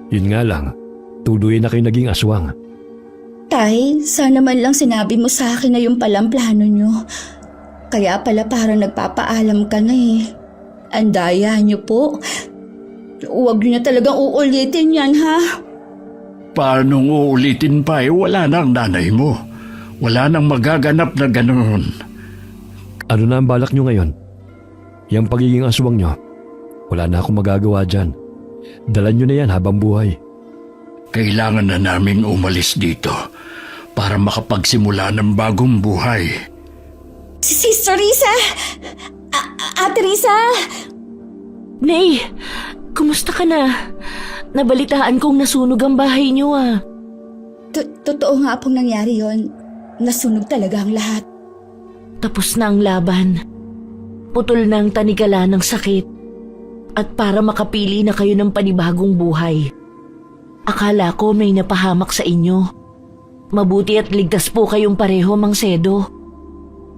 Yun nga lang, tuloy na kayo naging aswang. Tay, sana man lang sinabi mo sa akin na yung palang plano nyo. Kaya pala parang nagpapaalam ka na eh. Andaya nyo po. Huwag nyo na talagang uulitin yan, ha? Paano uulitin pa wala na ang nanay mo. Wala nang magaganap na ganoon. Ano na ang balak nyo ngayon? Yang pagiging aswang nyo, wala na akong magagawa dyan. Dalan nyo na yan habang buhay. Kailangan na naming umalis dito para makapagsimula ng bagong buhay. Sister Risa! Ate Risa! Nay, kumusta ka na? Nabalitaan kong nasunog ang bahay niyo ah. Totoo nga pong nangyari yon. Nasunog talaga ang lahat. Tapos na ang laban. Putol na ang tanikala ng sakit. At para makapili na kayo ng panibagong buhay. Akala ko may napahamak sa inyo. Mabuti at ligtas po kayong pareho, Mang Sedo.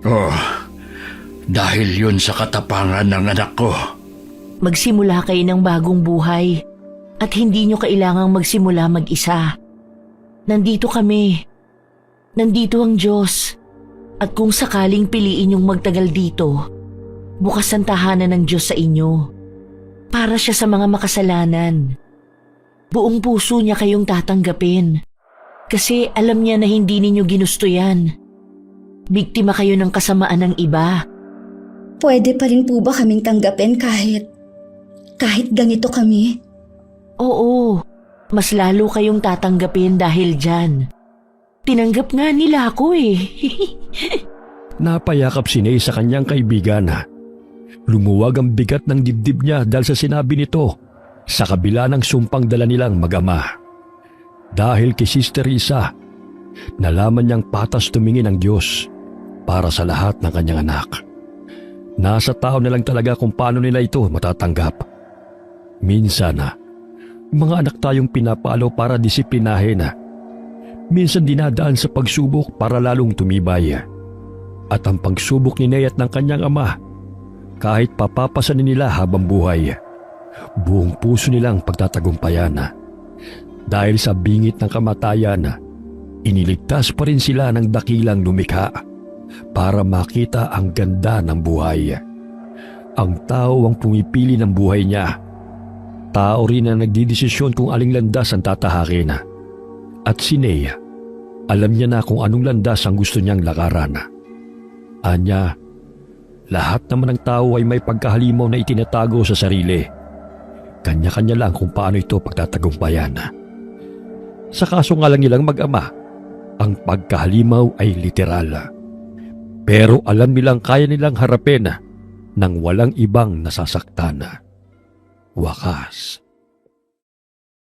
Oh, dahil yun sa katapangan ng anak ko. Magsimula kayo ng bagong buhay. At hindi nyo kailangang magsimula mag-isa. Nandito kami. Nandito ang Diyos. At kung sakaling piliin yung magtagal dito, bukas ang tahanan ng Diyos sa inyo. Para siya sa mga makasalanan. Buong puso niya kayong tatanggapin. Kasi alam niya na hindi ninyo ginusto yan. Biktima kayo ng kasamaan ng iba. Pwede pa rin po ba kaming tanggapin kahit ganito kami? Oo, mas lalo kayong tatanggapin dahil dyan. Tinanggap nga nila ako eh. Napayakap si Nay sa kanyang kaibigan. Lumuwag ang bigat ng dibdib niya dahil sa sinabi nito sa kabila ng sumpang dala nilang mag-ama. Dahil kay Sister Risa, nalaman niyang patas tumingin ang Diyos para sa lahat ng kanyang anak. Nasa tao na lang talaga kung paano nila ito matatanggap. Minsan, mga anak tayong pinapalo para disiplinahin. Minsan dinadaan sa pagsubok para lalong tumibay. At ang pagsubok ni Nay at ng kanyang ama, kahit papapasanin nila habang buhay, buong puso nilang pagtatagumpayan. Dahil sa bingit ng kamatayan, iniligtas pa rin sila ng dakilang lumikha para makita ang ganda ng buhay. Ang tao ang pumipili ng buhay niya. Tao rin ang nagdidesisyon kung aling landas ang tatahakin. At si Nay, alam niya na kung anong landas ang gusto niyang lakaran. Anya, lahat naman ng tao ay may pagkahalimaw na itinatago sa sarili. Kanya-kanya lang kung paano ito pagtatagumpayan. Sa kaso nga lang nilang mag-ama, ang pagkahalimaw ay literal. Pero alam nilang kaya nilang harapin nang walang ibang nasasaktan. Wakas.